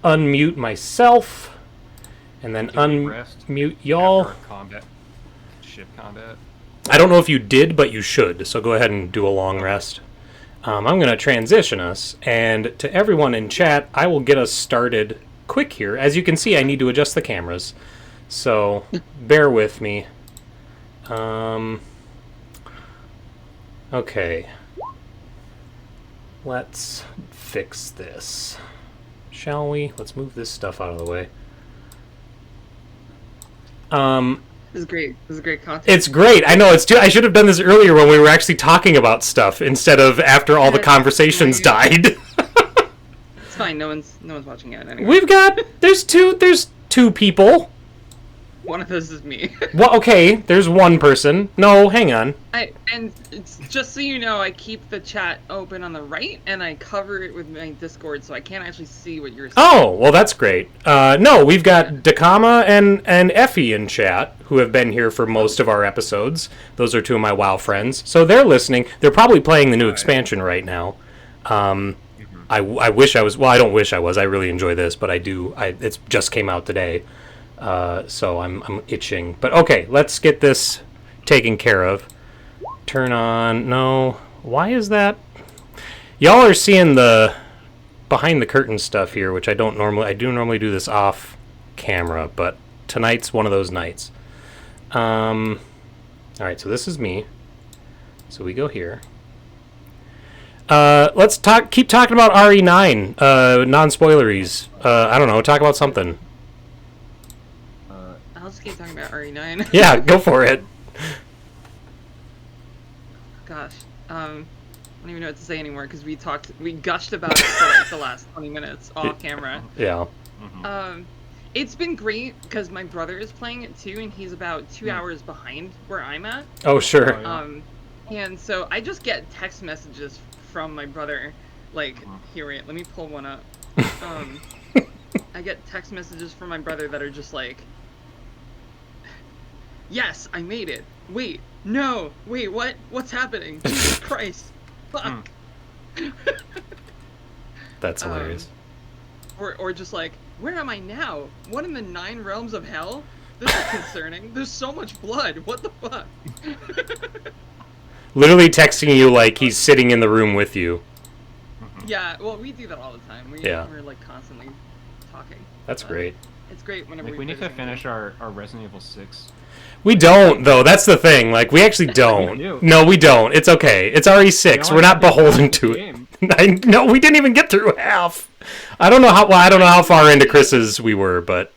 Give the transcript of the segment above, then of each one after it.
unmute myself, and then unmute y'all. Ship combat. I don't know if you did, but you should, so go ahead and do a long rest. I'm going to transition us, and to everyone in chat, I will get us started quick here. As you can see, I need to adjust the cameras, so bear with me. Okay. Let's fix this. Shall we? Let's move this stuff out of the way. This is great. This is great content. It's great. I know. I should have done this earlier when we were actually talking about stuff instead of after all the conversations died. It's fine. No one's watching it anyway. There's two people. One of those is me. Well, okay. There's one person. No, hang on. And it's just so you know, I keep the chat open on the right, and I cover it with my Discord, so I can't actually see what you're saying. Oh, well, that's great. No, we've got Dakama and Effie in chat, who have been here for most of our episodes. Those are two of my WoW friends. So they're listening. They're probably playing the new expansion right now. I wish I was... Well, I don't wish I was. I really enjoy this, but I do. It just came out today. So I'm itching. But okay, let's get this taken care of. Turn on... No. Why is that? Y'all are seeing the behind the curtain stuff here, which I don't normally... I do normally do this off camera, but tonight's one of those nights. Alright, so this is me. So we go here. Let's keep talking about RE9. Non-spoileries. I don't know, talk about something. I'll just keep talking about RE9. Yeah, go for it. Gosh, I don't even know what to say anymore because we gushed about it for like the last 20 minutes off camera. Yeah. It's been great because my brother is playing it too, and he's about 2 hours behind where I'm at. Oh, sure. And so I just get text messages from my brother, like, here, wait, let me pull one up. I get text messages from my brother that are just like, yes, I made it. Wait, no, wait, what? What's happening? Jesus Christ. Fuck. That's hilarious. Or just like, where am I now? What in the 9 realms of hell? This is concerning. There's so much blood. What the fuck? Literally texting you like he's sitting in the room with you. Yeah, well, we do that all the time. We're like constantly talking. That's great. It's great whenever we need to finish our Resident Evil 6. We don't, though. That's the thing. Like, we actually don't. No, we don't. It's okay. It's RE6. We're not beholden to it. No, we didn't even get through half. I don't know how far into Chris's we were, but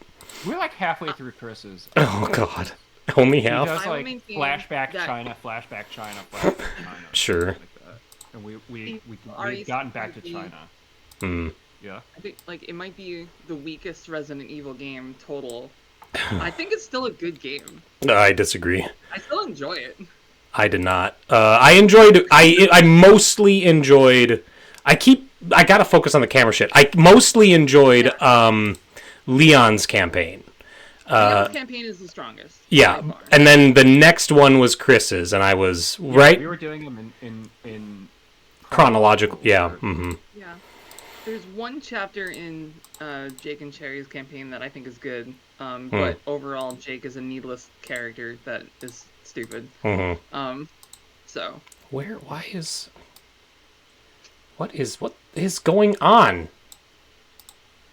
we're like halfway through Chris's. Oh God, only half. He does like flashback China, flashback China, flashback China. Sure. Like that. And we've gotten back to China. Yeah. I think like it might be the weakest Resident Evil game total. I think it's still a good game. I disagree. I still enjoy it. I did not. I mostly enjoyed. I gotta focus on the camera shit. I mostly enjoyed Leon's campaign. Leon's campaign is the strongest. Yeah, and then the next one was Chris's, and I was right. We were doing them in chronological. Yeah. Mm-hmm. Yeah. There's one chapter in Jake and Cherry's campaign that I think is good, but overall Jake is a needless character that is stupid. So. What is going on?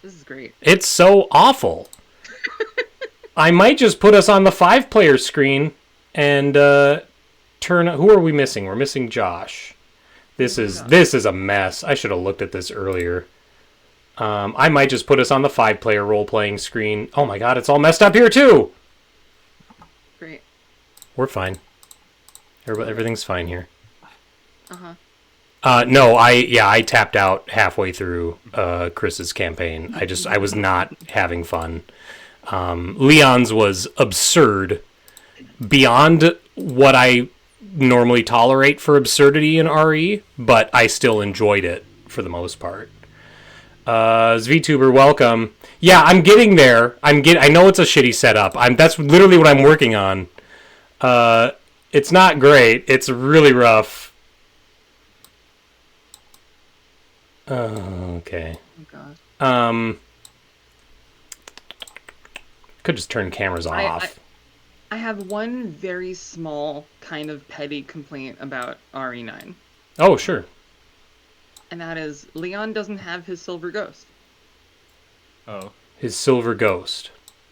This is great. It's so awful. I might just put us on the 5-player screen and turn. Who are we missing? We're missing Josh. This is a mess. I should have looked at this earlier. I might just put us on the 5-player role-playing screen. Oh my god, it's all messed up here too! Great. We're fine. Everything's fine here. Uh-huh. No, I tapped out halfway through Chris's campaign. I was not having fun. Leon's was absurd beyond what I normally tolerate for absurdity in RE, but I still enjoyed it for the most part. VTuber, welcome. Yeah, I'm getting there. I know it's a shitty setup. That's literally what I'm working on. It's not great. It's really rough. Okay. Oh god. Could just turn cameras off. I have one very small, kind of petty complaint about RE9. Oh, sure. And that is, Leon doesn't have his silver ghost. Oh. His silver ghost.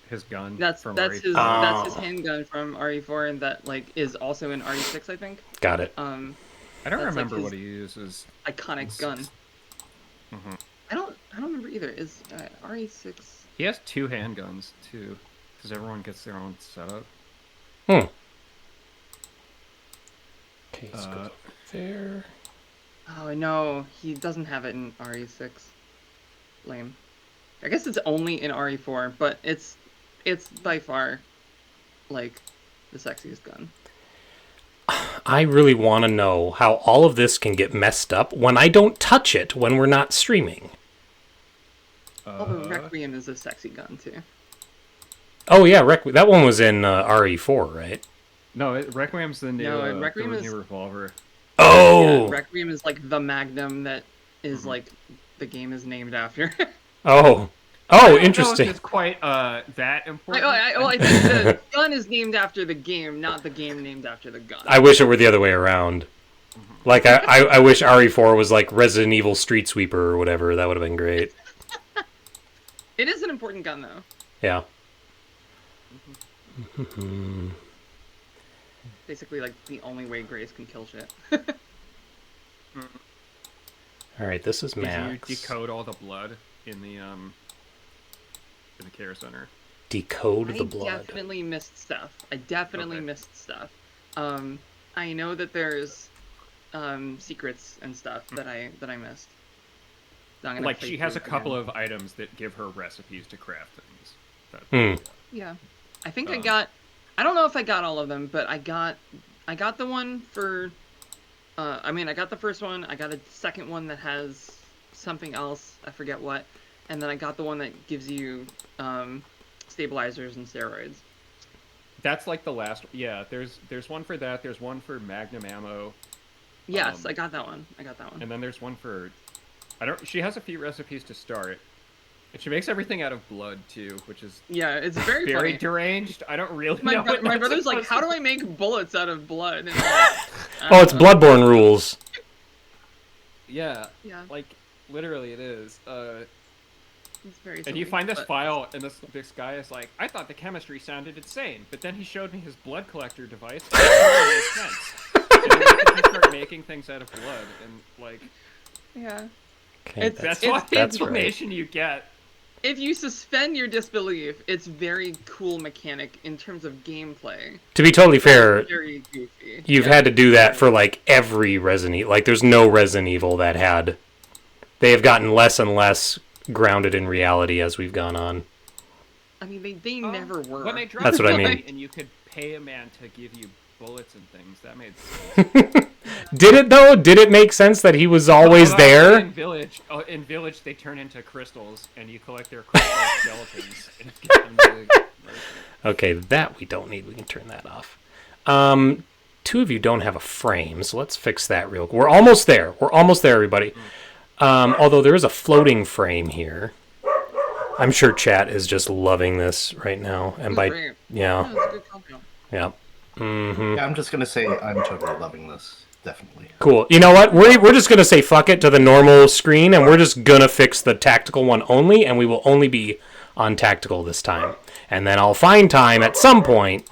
His gun. That's his handgun from RE4, and that is also in RE6, I think. Got it. I don't remember what he uses. Iconic gun. Mm-hmm. I don't remember either. Is RE6? He has 2 handguns too, because everyone gets their own setup. Okay, let's go there. Oh no, he doesn't have it in RE6. Lame. I guess it's only in RE4, but it's by far the sexiest gun. I really want to know how all of this can get messed up when I don't touch it when we're not streaming. Although Requiem is a sexy gun too. Oh yeah, that one was in RE4, right? No, Requiem's the new, Requiem is new revolver. Oh! Yeah, Requiem is the Magnum that is the game is named after. Oh, interesting. I don't know if it's quite that important. I think the gun is named after the game, not the game named after the gun. I wish it were the other way around. Like, I wish RE4 was like Resident Evil Street Sweeper or whatever. That would have been great. It is an important gun, though. Yeah. Basically, the only way Grace can kill shit. All right, this is Max. Did you decode all the blood in the care center? Decode the blood. I definitely missed stuff. Missed stuff. I know that there's secrets and stuff that I missed. So she has a couple of items that give her recipes to craft things. Yeah, I think I got. I don't know if I got all of them, but I got the one for. I got the first one. I got a second one that has something else. I forget what, and then I got the one that gives you stabilizers and steroids. That's the last. Yeah, there's one for that. There's one for Magnum ammo. Yes, I got that one. And then there's one for. She has a few recipes to start. And she makes everything out of blood too, which is it's very very funny. deranged. I don't really know. My brother's like, how do I make bullets out of blood? And it's Bloodborne rules. Yeah. Literally it is. It's very and you find this file, and this guy is like, I thought the chemistry sounded insane, but then he showed me his blood collector device, and it totally makes sense. And then you start making things out of blood, and yeah. Okay, that's what the information you get. If you suspend your disbelief, it's very cool mechanic in terms of gameplay. To be totally fair, very goofy. You've had to do that for every Resident Evil. There's no Resident Evil that had. They have gotten less and less grounded in reality as we've gone on. I mean, they never were. When they dropped That's what I mean. And you could pay a man to give you bullets and things, that made sense. Did it though? Did it make sense that he was always there? In Village, they turn into crystals, and you collect their crystal skeletons. And give them Okay, that we don't need. We can turn that off. Two of you don't have a frame, so let's fix that real quick. We're almost there. Everybody. Although there is a floating frame here. I'm sure chat is just loving this right now. And yeah. Yeah. Mm-hmm. Yeah, I'm just gonna say I'm totally loving this. Definitely. Cool. You know what? We're just gonna say fuck it to the normal screen, and we're just gonna fix the tactical one only, and we will only be on tactical this time. And then I'll find time at some point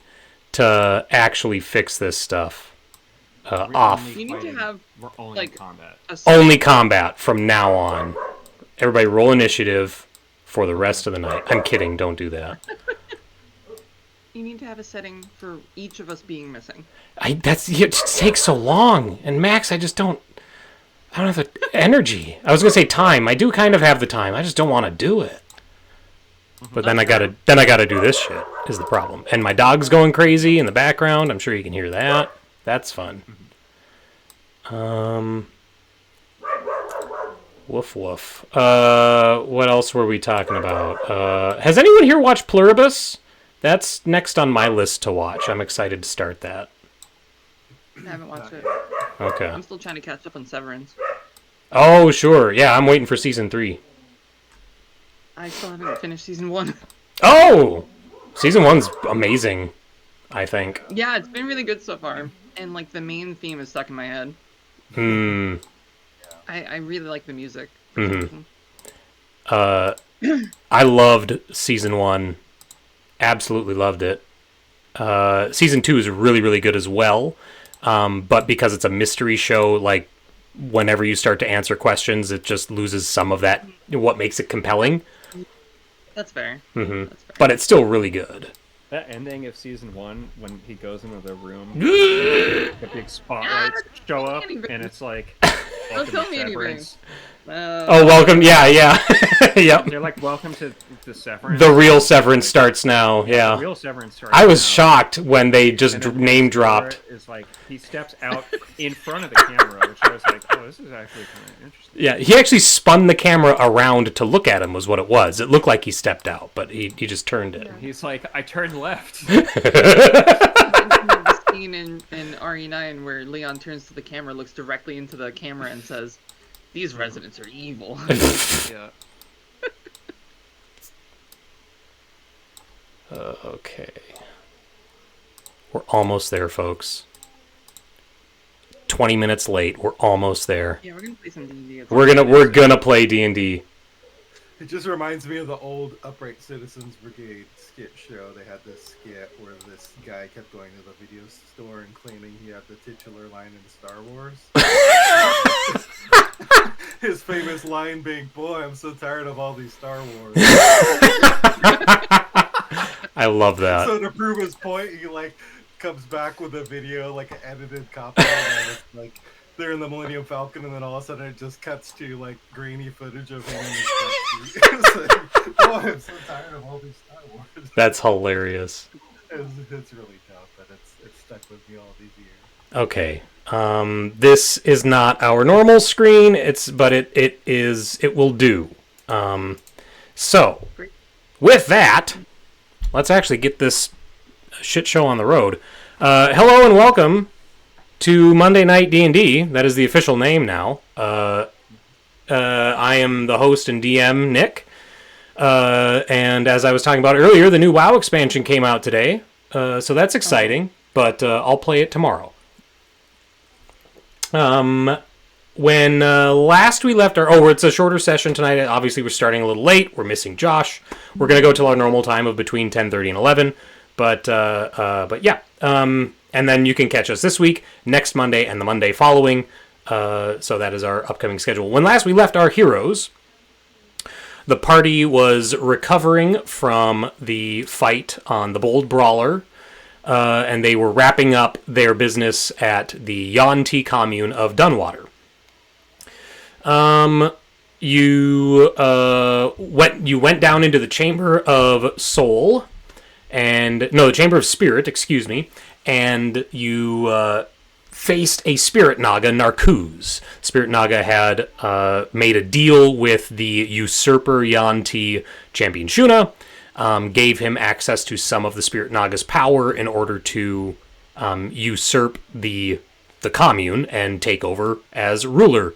to actually fix this stuff off. You need to have we're only combat. Only combat from now on. Everybody roll initiative for the rest of the night. I'm kidding. Don't do that. You need to have a setting for each of us being missing. It just takes so long. And Max, I don't have the energy. I was gonna say time. I do kind of have the time. I just don't want to do it. But then I gotta do this shit is the problem. And my dog's going crazy in the background. I'm sure you can hear that. That's fun. Woof woof. What else were we talking about? Has anyone here watched Pluribus? That's next on my list to watch. I'm excited to start that. I haven't watched it. Okay. I'm still trying to catch up on Severance. Oh, sure. Yeah, I'm waiting for season 3. I still haven't finished season 1. Oh! Season 1's amazing, I think. Yeah, it's been really good so far, and like the main theme is stuck in my head. Hmm. I really like the music. Mm-hmm. I loved Season 1. Absolutely loved it. Season 2 is really, really good as well. But because it's a mystery show, like, whenever you start to answer questions, it just loses some of that, what makes it compelling. That's fair. Mm-hmm. That's fair. But it's still really good. That ending of season 1, when he goes into the room, the big spotlights show up, and it's like, Don't tell me anything. Severance. Oh, welcome. Yeah. Yep. They're like, welcome to Severance. The real Severance starts now. Yeah. The real Severance starts I was now. shocked when they just And then name next door dropped. is like, he steps out in front of the camera, which I was like, oh, this is actually kind of interesting. Yeah, he actually spun the camera around to look at him was what it was. It looked like he stepped out, but he just turned it. He's like, I turned left. The scene in RE9 where Leon turns to the camera, looks directly into the camera, and says, "These residents are evil." Yeah. Okay. We're almost there, folks. 20 minutes late. We're almost there. Yeah, we're gonna play some D&D. We're gonna play D&D. It just reminds me of the old Upright Citizens Brigade skit show. They had this skit where this guy kept going to the video store and claiming he had the titular line in Star Wars. His famous line being, "Boy, I'm so tired of all these Star Wars." I love that. So to prove his point, he like comes back with a video, like an edited copy, and it's like they're in the Millennium Falcon, and then all of a sudden it just cuts to like grainy footage of him in his truck. It's like, boy, I'm so tired of all these Star Wars. That's hilarious. It's really tough, but it's stuck with me all these years. Okay. This is not our normal screen. But it will do. So with that, let's actually get this shit show on the road. Hello and welcome to Monday Night D&D. That is the official name now. I am the host and DM, Nick. And as I was talking about earlier, the new WoW expansion came out today. So that's exciting, but I'll play it tomorrow. When last we left it's a shorter session tonight. Obviously, we're starting a little late. We're missing Josh. We're going to go till our normal time of between 10:30 and 11. But yeah. And then you can catch us this week, next Monday, and the Monday following. So that is our upcoming schedule. When last we left our heroes, the party was recovering from the fight on the Bold Brawler. And they were wrapping up their business at the Yuan-Ti commune of Dunwater. You went down into the Chamber of Soul, the Chamber of Spirit, excuse me, and you faced a Spirit Naga, Narcooz. Spirit Naga had made a deal with the usurper Yuan-Ti champion Shuna. Gave him access to some of the Spirit Naga's power in order to usurp the commune and take over as ruler.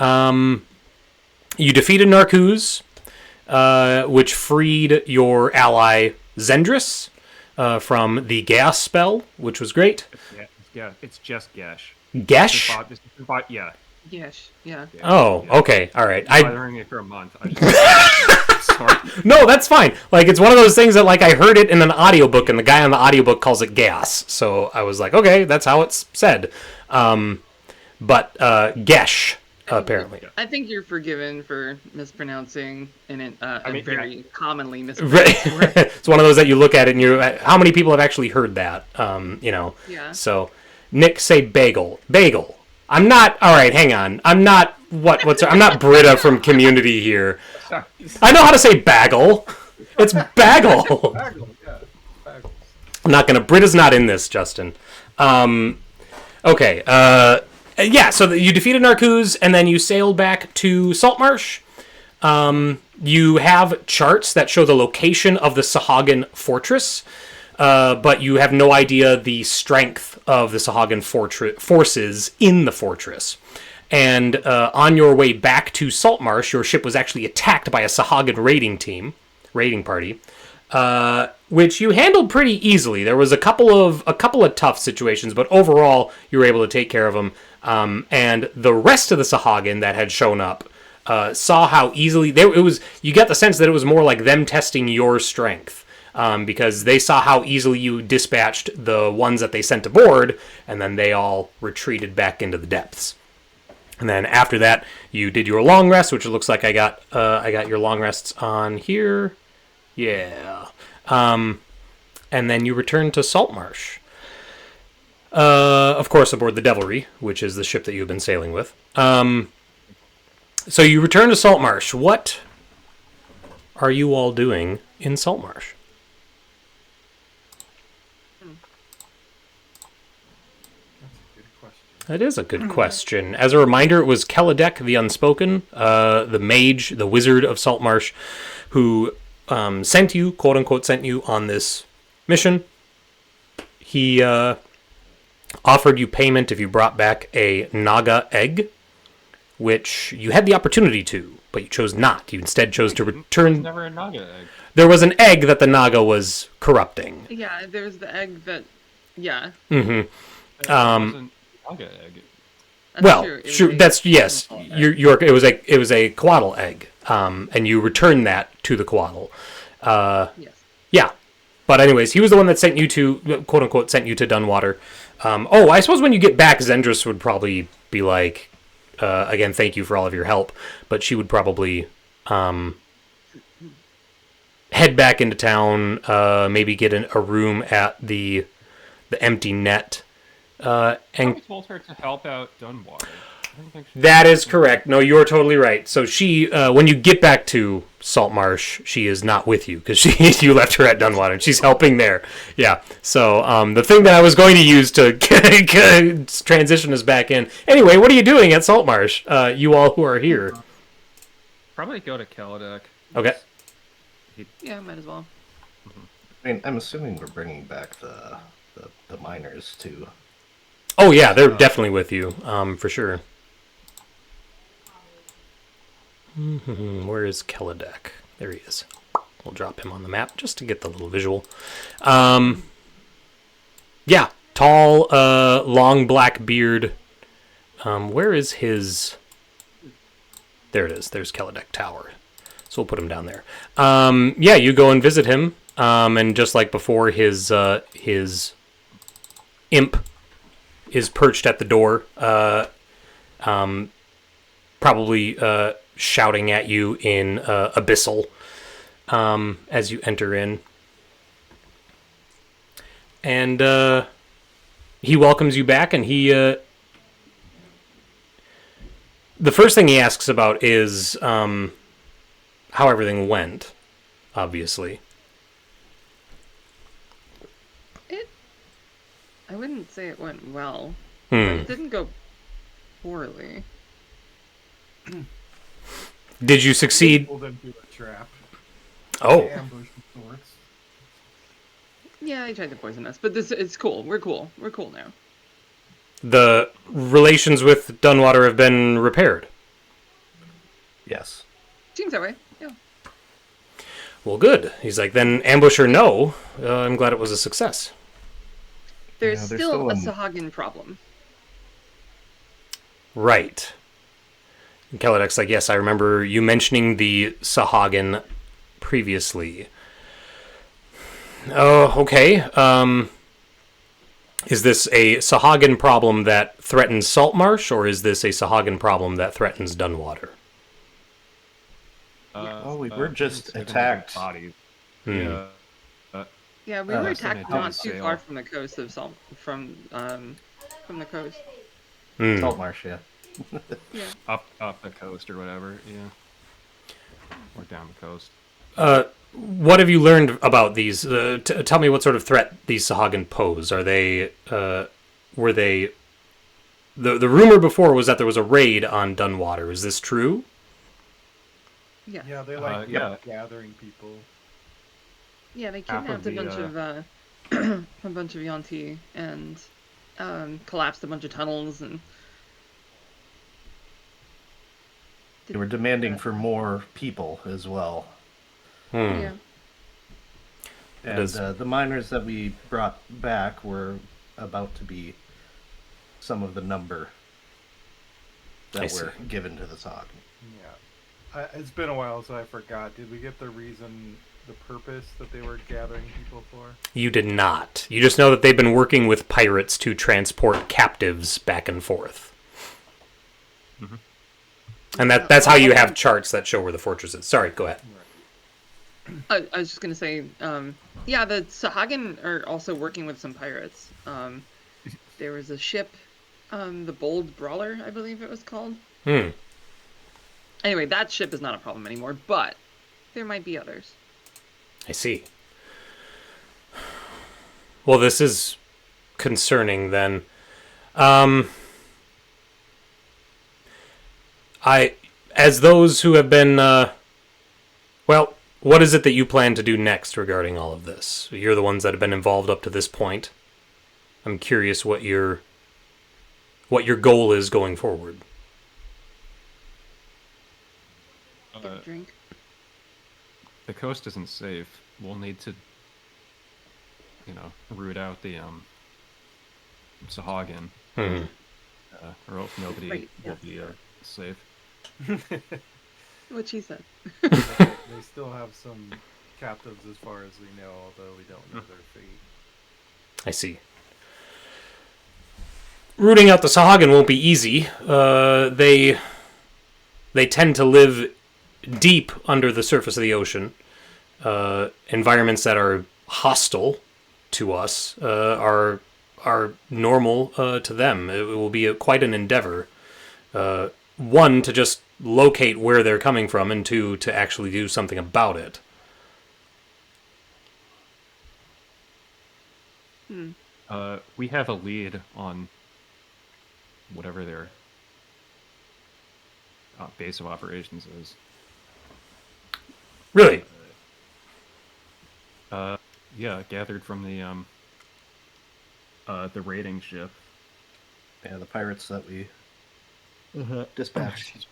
You defeated Narcooz, which freed your ally Zendris from the gas spell, which was great. Yeah, it's just Gesh. Gesh? Yeah. Yes, yeah. Oh, okay, all right. I've been bothering it for a month. Sorry. No, that's fine. Like, it's one of those things that, like, I heard it in an audiobook, and the guy on the audiobook calls it gas. So I was like, okay, that's how it's said. But Gesh, apparently. I think you're forgiven for mispronouncing a very commonly Right. mispronounced word. It's one of those that you look at it and how many people have actually heard that? Yeah. So, Nick, say bagel. Bagel. I'm not, all right, hang on. I'm not, I'm not Britta from Community here. I know how to say bagel. It's bagel. Bagel, yeah, bagel. I'm not gonna, Britta's not in this, Justin. Okay, yeah, so you defeated Narcooz, and then you sailed back to Saltmarsh. You have charts that show the location of the Sahagin fortress, but you have no idea the strength of the Sahagin forces in the fortress. And on your way back to Saltmarsh, your ship was actually attacked by a Sahagin raiding party. which you handled pretty easily. There was a couple of tough situations, but overall you were able to take care of them. And the rest of the Sahagin that had shown up saw how easily it was. You get the sense that it was more like them testing your strength. Because they saw how easily you dispatched the ones that they sent aboard, and then they all retreated back into the depths. And then after that, you did your long rest, which it looks like I got your long rests on here. Yeah. And then you returned to Saltmarsh. Of course, aboard the Devilry, which is the ship that you've been sailing with. So you return to Saltmarsh. What are you all doing in Saltmarsh? That is a good question. As a reminder, it was Kelladek the Unspoken, the mage, the wizard of Saltmarsh, who sent you, quote-unquote, sent you on this mission. He offered you payment if you brought back a Naga egg, which you had the opportunity to, but you chose not. You instead chose to return... There's never a Naga egg. There was an egg that the Naga was corrupting. Yeah, there's the egg that... Yeah. Mm-hmm. It wasn't a Naga egg. That's Sure. That's yes. It was a Quaddle egg, and you returned that to the Quaddle. Yes. Yeah, but anyways, he was the one that sent you to quote unquote sent you to Dunwater. I suppose when you get back, Zendris would probably be like, again, thank you for all of your help, but she would probably head back into town, maybe get a room at the Empty Net. And I told her to help out Dunwater. that is correct. No, you're totally right. So she, when you get back to Saltmarsh, she is not with you because you left her at Dunwater and she's helping there. Yeah. So the thing that I was going to use to transition us back in. Anyway, what are you doing at Saltmarsh? You all who are here. Probably go to Kelladek. Okay. Yeah, might as well. I mean, I'm assuming we're bringing back the miners too. Oh yeah, they're definitely with you, for sure. Where is Kelladek? There he is. We'll drop him on the map just to get the little visual. Yeah, tall, long black beard. Where is his... There it is. There's Kelladek Tower. So we'll put him down there. Yeah, you go and visit him, and just like before, his imp is perched at the door, probably shouting at you in Abyssal as you enter in. And he welcomes you back, and he... the first thing he asks about is how everything went, obviously. I wouldn't say it went well. Hmm. It didn't go poorly. Did you succeed? Pulled into a trap. Oh. Ambush of sorts. Yeah, I tried to poison us, but it's cool. We're cool. We're cool now. The relations with Dunwater have been repaired. Yes. Seems that way. Yeah. Well, good. He's like, then Ambusher, no. I'm glad it was a success. There's Yeah, still a still Sahagin problem. Right. And Kelladek's like, yes, I remember you mentioning the Sahagin previously. Oh, okay. Is this a Sahagin problem that threatens Saltmarsh, or is this a Sahagin problem that threatens Dunwater? We were just attacked. Bodies. Hmm. Yeah. Yeah, we were Less than attacked a not day too sail. far from the coast of from the coast. Hmm. Saltmarsh, yeah. Yeah. Up the coast or whatever. Yeah. Or down the coast. What have you learned about these? Tell me what sort of threat these Sahagin pose. Are they... were they... The rumor before was that there was a raid on Dunwater. Is this true? Yeah. Yeah, they like yeah. gathering people. Yeah, they Half kidnapped of a bunch the, of a bunch of Yanti and collapsed a bunch of tunnels and They were demanding for more people as well. Hmm. yeah. And the miners that we brought back were about to be some of the number that were given to the Sog. Yeah. It's been a while, so I forgot. Did we get the reason, the purpose that they were gathering people for? You did not. You just know that they've been working with pirates to transport captives back and forth. Mm-hmm. And that's how you have charts that show where the fortress is. Sorry, go ahead. I was just going to say, yeah, the Sahagin are also working with some pirates. There was a ship, the Bold Brawler, I believe it was called. Anyway, that ship is not a problem anymore, but there might be others. I see. Well, this is concerning then. As those who have been, well, what is it that you plan to do next regarding all of this? You're the ones that have been involved up to this point. I'm curious what your goal is going forward. Get a drink. The coast isn't safe. We'll need to, root out the Sahagin, or else nobody will be safe. What she said. They still have some captives as far as we know, although we don't know their fate. I see. Rooting out the Sahagin won't be easy. They tend to live deep under the surface of the ocean. Environments that are hostile to us are normal to them. It will be quite an endeavor. One, to just locate where they're coming from, and two, to actually do something about it. We have a lead on whatever their base of operations is. Really? Yeah, gathered from the raiding ship. Yeah, the pirates that we dispatched.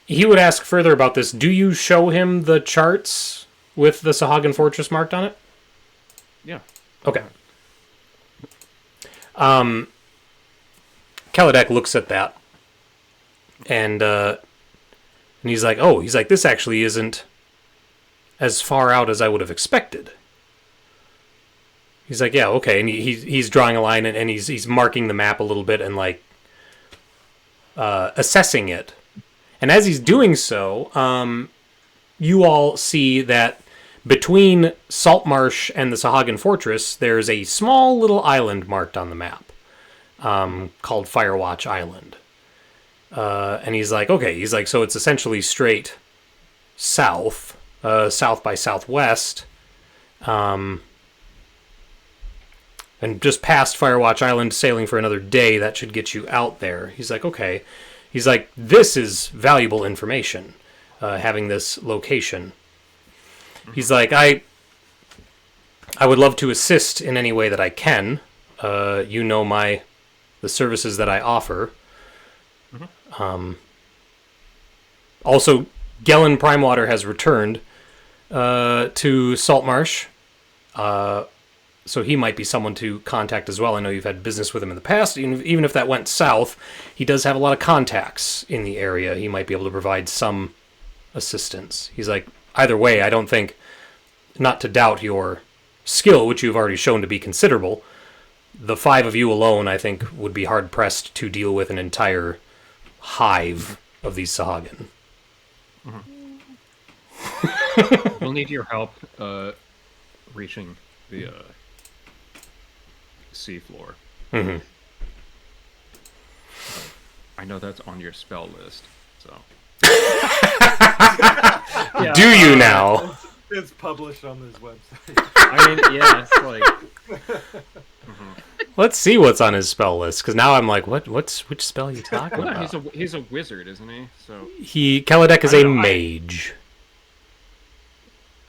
He would ask further about this. Do you show him the charts with the Sahagin Fortress marked on it? Yeah. Okay. Kaladek looks at that, and he's like, this actually isn't as far out as I would have expected. He's like, yeah, okay, and he's drawing a line, and he's marking the map a little bit and like assessing it. And as he's doing so, you all see that between Saltmarsh and the Sahagin Fortress, there's a small little island marked on the map called Firewatch Island. And he's like, okay, so it's essentially straight south, south by southwest, and just past Firewatch Island, sailing for another day, that should get you out there. He's like, okay. He's like, this is valuable information, having this location. He's like, I would love to assist in any way that I can. The services that I offer. Also, Gellin Primewater has returned to Saltmarsh. So he might be someone to contact as well. I know you've had business with him in the past. Even if that went south, he does have a lot of contacts in the area. He might be able to provide some assistance. He's like, either way, I don't think, not to doubt your skill, which you've already shown to be considerable, the five of you alone, I think, would be hard-pressed to deal with an entire hive of these Sahagin. We'll need your help reaching the seafloor. I know that's on your spell list, so. Yeah, do you now? It's published on this website. I mean, yeah, it's like. Let's see what's on his spell list, because now I'm like, which spell are you talking about? He's a wizard, isn't he? So. Kaladek is a mage.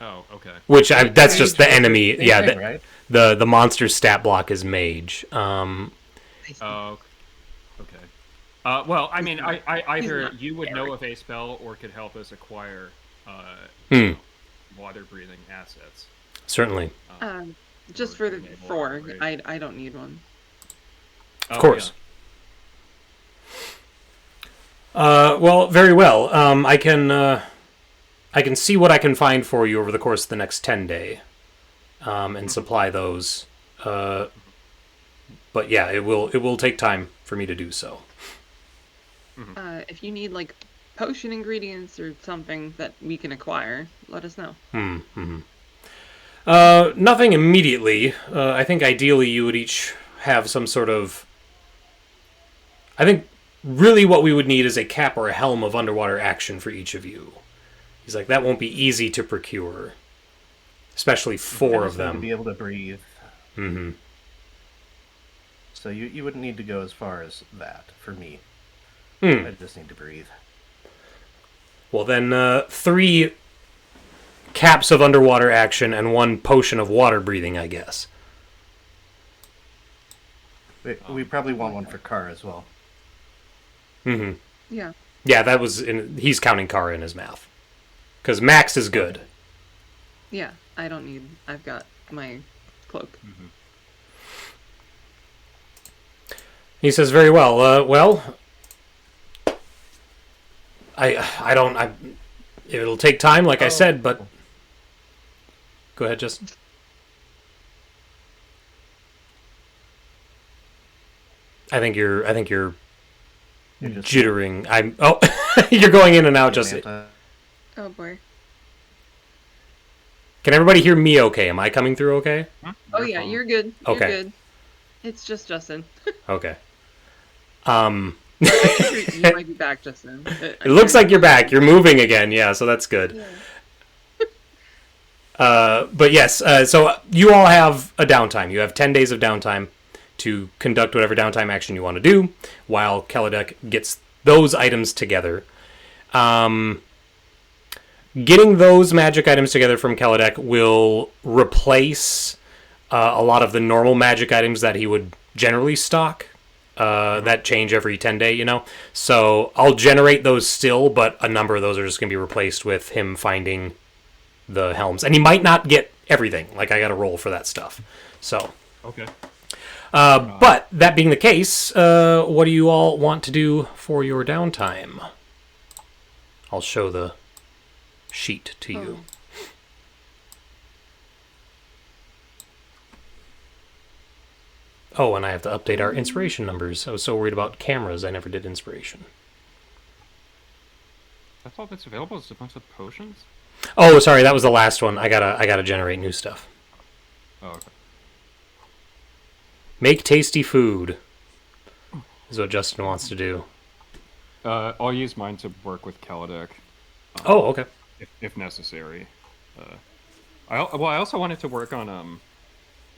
Oh, okay. Which that's just the enemy. Yeah, thing, right? The monster stat block is mage. Oh, okay. Well, I mean, I either you would know of a spell or could help us acquire water-breathing assets. Certainly. Just for the enable 4, upgrade. I don't need one. Of course. Well, very well. I can see what I can find for you over the course of the next 10 day, and supply those. But yeah, it will take time for me to do so. If you need like potion ingredients or something that we can acquire, let us know. Nothing immediately. I think ideally you would each have some sort of... I think really what we would need is a cap or a helm of underwater action for each of you. He's like, that won't be easy to procure. Especially 4 of them. To be able to breathe. Mm-hmm. So you wouldn't need to go as far as that for me. I just need to breathe. Well then, 3 caps of underwater action and 1 potion of water breathing, I guess. We probably want one for Car as well. Mm-hmm. Yeah. Yeah, that was he's counting Kara in his math. Because Max is good. Yeah, I don't need... I've got my cloak. He says, very well. Well, it'll take time, like I said, but... Go ahead, Justin. I think you're You're just jittering. You're going in and out, Justin. Oh boy. Can everybody hear me okay? Am I coming through okay? Oh yeah, you're good. You're Okay. good. It's just Justin. Okay. You might be back, Justin. It looks like you're back. You're moving again. Yeah, so that's good. Yeah. But yes, so you all have a downtime. You have 10 days of downtime to conduct whatever downtime action you want to do while Kelladek gets those items together. Getting those magic items together from Kelladek will replace a lot of the normal magic items that he would generally stock. That change every 10 day, So I'll generate those still, but a number of those are just going to be replaced with him finding the helms. And he might not get everything. Like, I got to roll for that stuff. So. Okay. But that being the case, what do you all want to do for your downtime? I'll show the sheet to you. Oh, and I have to update our inspiration numbers. I was so worried about cameras, I never did inspiration. That's all that's available is a bunch of potions? Oh, sorry, that was the last one. I gotta generate new stuff. Oh, okay. Make tasty food is what Justin wants to do. I'll use mine to work with Kelladek. Oh, okay. If necessary. I also wanted to work on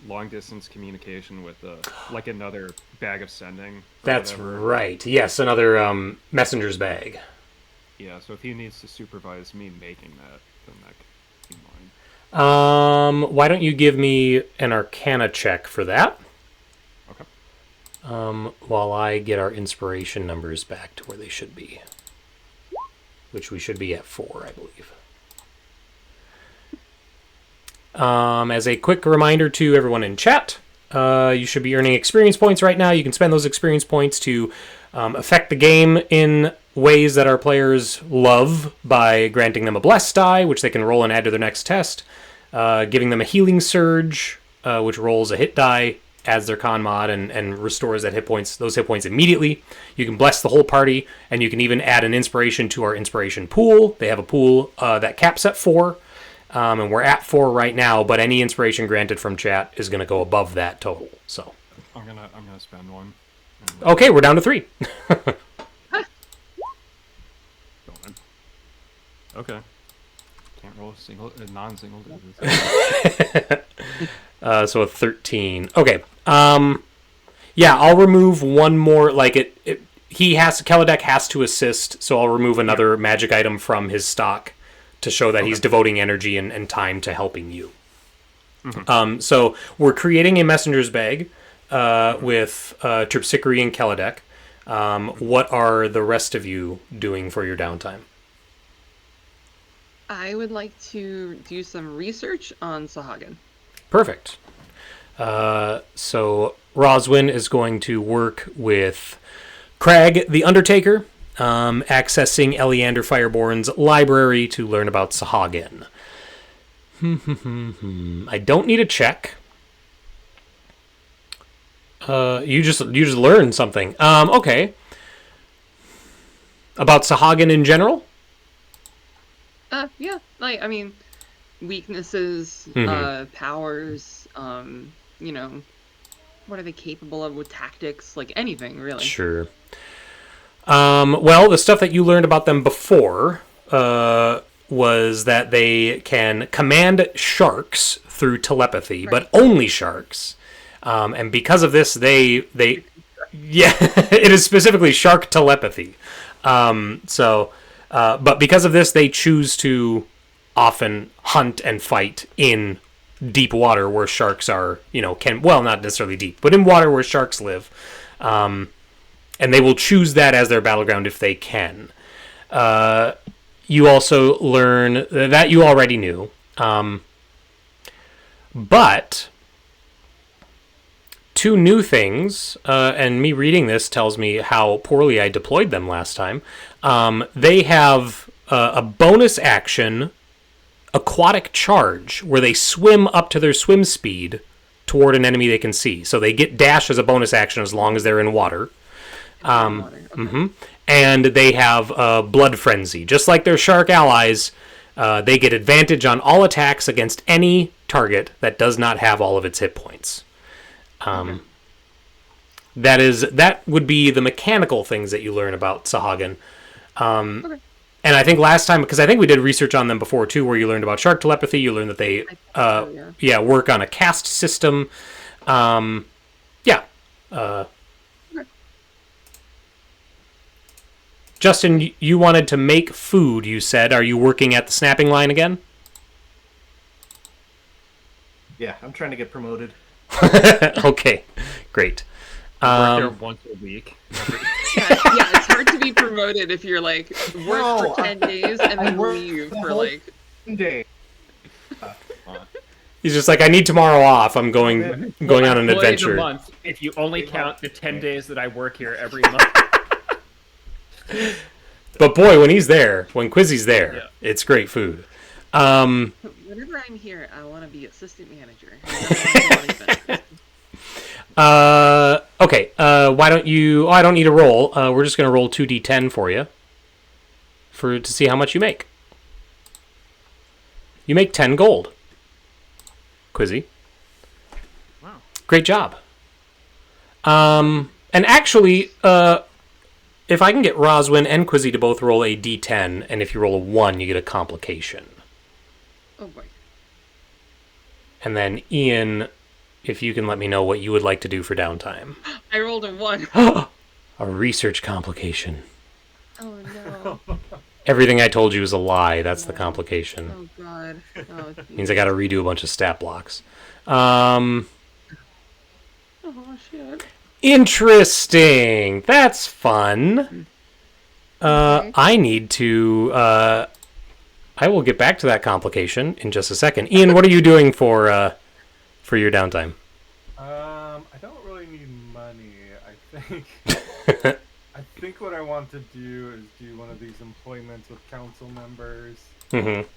long distance communication with like another bag of sending. That's whatever. right. Yes, another messenger's bag. Yeah, so if he needs to supervise me making that, then that could be mine. Why don't you give me an Arcana check for that? Okay. While I get our inspiration numbers back to where they should be. Which we should be at 4, I believe. As a quick reminder to everyone in chat, you should be earning experience points right now. You can spend those experience points to affect the game in ways that our players love by granting them a blessed die, which they can roll and add to their next test, giving them a healing surge, which rolls a hit die, adds their con mod, and restores those hit points immediately. You can bless the whole party, and you can even add an inspiration to our inspiration pool. They have a pool that caps at 4. And we're at 4 right now, but any inspiration granted from chat is going to go above that total. So, I'm gonna spend one. Okay, we're down to 3. Okay. Can't roll a non-single digits. So a 13. Okay. Yeah, I'll remove one more. Like Kelladek has to assist, so I'll remove another magic item from his stock to show that he's devoting energy and time to helping you. Mm-hmm. So we're creating a messenger's bag with Terpsichore and Kelladek. What are the rest of you doing for your downtime? I would like to do some research on Sahagin. Perfect. So Roswin is going to work with Crag the Undertaker, accessing Eleander Fireborn's library to learn about Sahagin. I don't need a check. You just learned something. Okay. About Sahagin in general? Yeah. Like, I mean, weaknesses, powers, you know, what are they capable of with tactics? Like, anything, really. Sure. Well, the stuff that you learned about them before was that they can command sharks through telepathy, but only sharks. And because of this, they yeah, it is specifically shark telepathy. But because of this, they choose to often hunt and fight in deep water where sharks are, not necessarily deep, but in water where sharks live. And they will choose that as their battleground if they can. You also learn that you already knew. But two new things, and me reading this tells me how poorly I deployed them last time. They have a bonus action aquatic charge where they swim up to their swim speed toward an enemy they can see. So they get dash as a bonus action as long as they're in water. And they have blood frenzy. Just like their shark allies, they get advantage on all attacks against any target that does not have all of its hit points. That would be the mechanical things that you learn about Sahagin. And I think last time, because I think we did research on them before too, where you learned about shark telepathy, you learned that they work on a caste system. Justin, you wanted to make food, you said. Are you working at the snapping line again? Yeah, I'm trying to get promoted. Okay, great. Work there once a week. It's hard to be promoted if you're like work for 10 days and then leave for like day. He's just like, I need tomorrow off. I'm going on an adventure. A month if you only count the 10 days that I work here every month. But boy, when Quizzy's there, it's great food. Whenever I'm here, I want to be assistant manager. Okay. Why don't you? Oh, I don't need a roll. We're just gonna roll 2d10 for you, to see how much you make. You make 10 gold. Quizzy. Wow. Great job. And actually, if I can get Roswin and Quizzy to both roll a d10, and if you roll a 1, you get a complication. Oh boy. And then Ian, if you can let me know what you would like to do for downtime. I rolled a 1. A research complication. Oh no. Everything I told you is a lie. That's the complication. Oh god. Oh, Means I got to redo a bunch of stat blocks. Oh shit. Interesting. That's fun. Okay. I need to. I will get back to that complication in just a second. Ian, what are you doing for your downtime? I don't really need money. I think. I think what I want to do is do one of these employments with council members. Mm-hmm.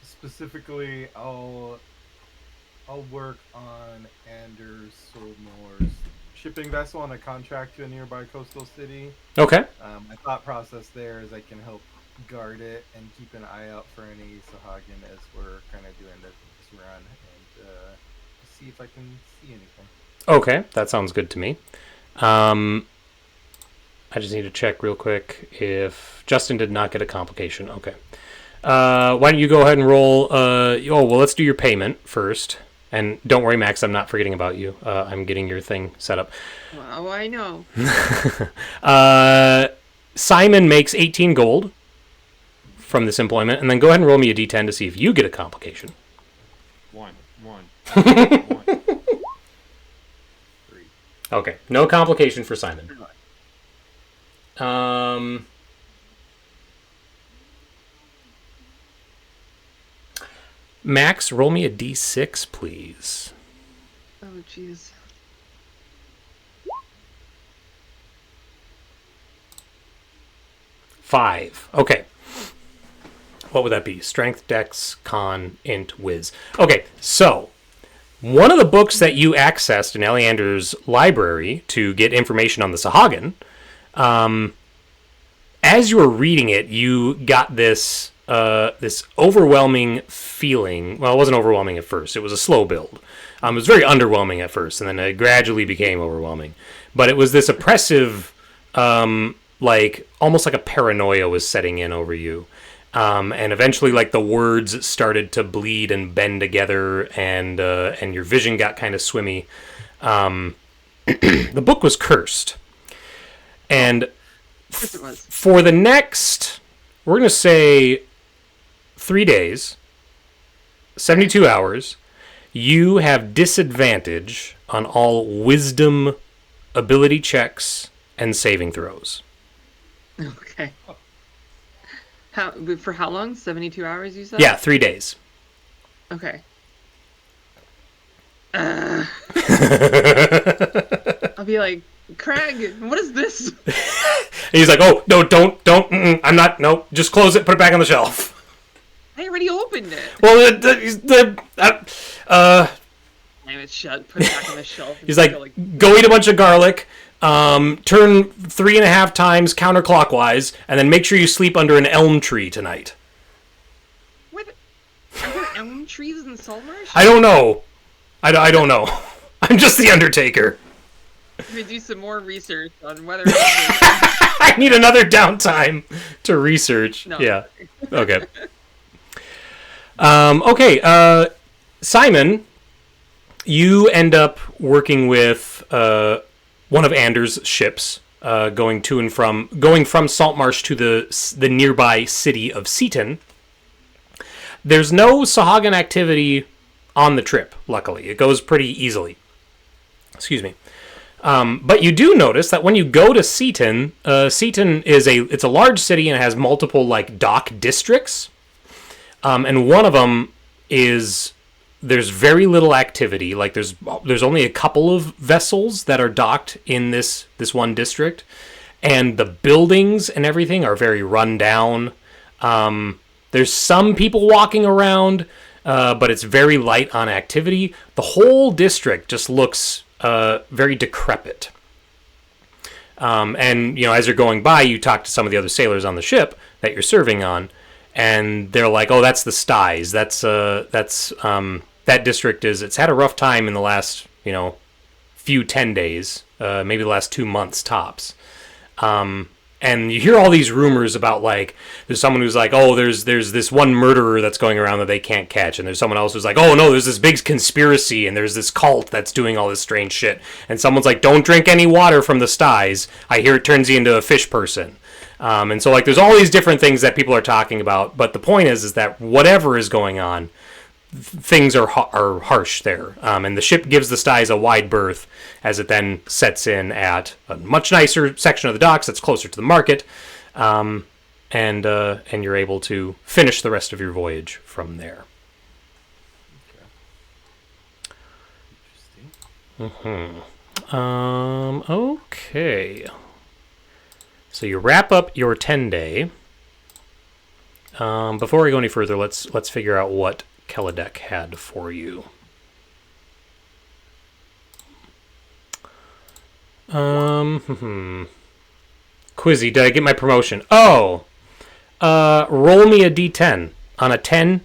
Specifically, I'll work on Anders Solmore's shipping vessel on a contract to a nearby coastal city. Okay. My thought process there is I can help guard it and keep an eye out for any Sahagin as we're kind of doing this run and see if I can see anything. Okay, that sounds good to me. I just need to check real quick if Justin did not get a complication. Okay. Why don't you go ahead and roll? Let's do your payment first. And don't worry, Max, I'm not forgetting about you. I'm getting your thing set up. Oh, I know. Simon makes 18 gold from this employment, and then go ahead and roll me a d10 to see if you get a complication. One. 3. Okay, no complication for Simon. Max, roll me a d6, please. Oh, jeez. Five. Okay. What would that be? Strength, Dex, Con, Int, Whiz. Okay, so one of the books that you accessed in Eleander's library to get information on the Sahagin, as you were reading it, you got this overwhelming feeling. Well, it wasn't overwhelming at first. It was a slow build. It was very underwhelming at first, and then it gradually became overwhelming. But it was this oppressive, like almost like a paranoia was setting in over you. And eventually, like, the words started to bleed and bend together, and your vision got kind of swimmy. The book was cursed. And for the next, we're going to say 3 days, 72 hours, you have disadvantage on all wisdom, ability checks, and saving throws. Okay. For how long? 72 hours, you said? Yeah, 3 days. Okay. I'll be like, Craig, what is this? He's like, oh, no, don't, I'm not, no, just close it, put it back on the shelf. I already opened it. Well, Damn it, shut, put it back on the shelf. He's like, go eat a bunch of garlic, turn 3.5 times counterclockwise, and then make sure you sleep under an elm tree tonight. What? Are there elm trees in Saltmarsh? I don't know. I don't know. I'm just the Undertaker. I'm gonna do some more research on whether I need another downtime to research. No. Yeah. Okay. Okay. Simon, you end up working with one of Anders' ships, going from Saltmarsh to the nearby city of Seaton. There's no Sahagin activity on the trip. Luckily, it goes pretty easily. Excuse me. But you do notice that when you go to Seaton, Seaton it's a large city and it has multiple like dock districts, and one of them is there's very little activity. Like there's only a couple of vessels that are docked in this one district, and the buildings and everything are very run down. There's some people walking around, but it's very light on activity. The whole district just looks very decrepit. And, as you're going by, you talk to some of the other sailors on the ship that you're serving on, and they're like, oh, that's the Styes. That district it's had a rough time in the last, few 10 days, maybe the last 2 months tops. And you hear all these rumors about, like, there's someone who's like, oh, there's this one murderer that's going around that they can't catch. And there's someone else who's like, oh, no, there's this big conspiracy, and there's this cult that's doing all this strange shit. And someone's like, don't drink any water from the Styes. I hear it turns you into a fish person. And so, like, there's all these different things that people are talking about. But the point is that whatever is going on, things are harsh there. And the ship gives the Styes a wide berth as it then sets in at a much nicer section of the docks that's closer to the market, and you're able to finish the rest of your voyage from there. Interesting. Okay. So you wrap up your 10-day. Before we go any further, let's figure out what Kelladek had for you. Quizzy, did I get my promotion? Oh! Roll me a d10. On a 10,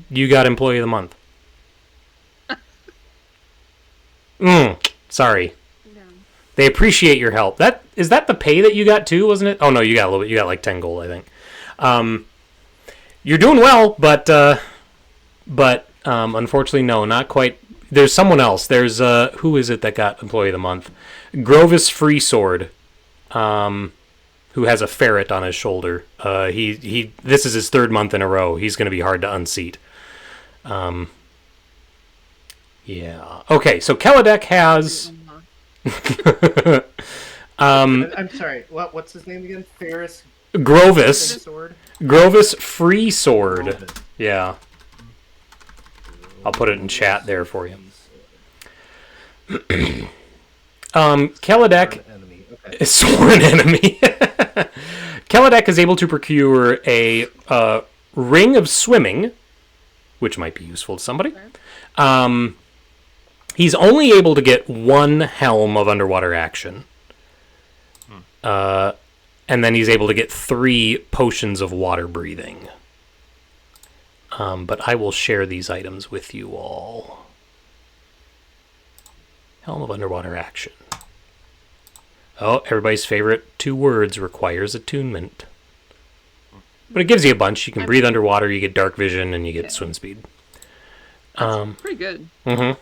you got Employee of the Month. Sorry. No. They appreciate your help. Is that the pay that you got too, wasn't it? Oh no, you got a little bit. You got like 10 gold, I think. You're doing well, but unfortunately, no, not quite. There's someone else. There's who is it that got Employee of the Month? Grovis Freesword, who has a ferret on his shoulder. He this is his 3rd month in a row. He's going to be hard to unseat. Yeah. Okay, so Kelladek has. I'm sorry. What's his name again? Grovis. Grovis Freesword. Grovis. Yeah. I'll put it in chat there for you. Kelladek Enemy. Okay. is sworn enemy. Kelladek is able to procure a ring of swimming, which might be useful to somebody. He's only able to get one helm of underwater action. And then he's able to get 3 potions of water breathing. But I will share these items with you all. Helm of underwater action. Oh, everybody's favorite 2 words, requires attunement. But it gives you a bunch. You can breathe underwater, you get dark vision, and you get swim speed. Pretty good. Mm-hmm.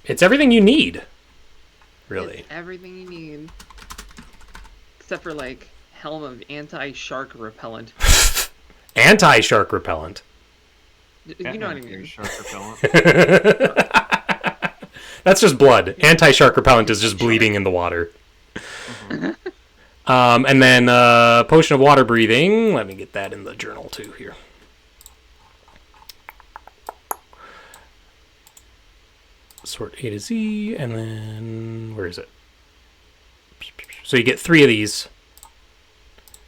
It's everything you need. Really. It's everything you need. Except for, like, helm of anti-shark repellent. Anti-shark repellent. You know what I mean. Shark repellent. That's just blood. Anti-shark repellent is just bleeding in the water. And then potion of water breathing. Let me get that in the journal too here. Sort A to Z, and then where is it? So you get 3 of these.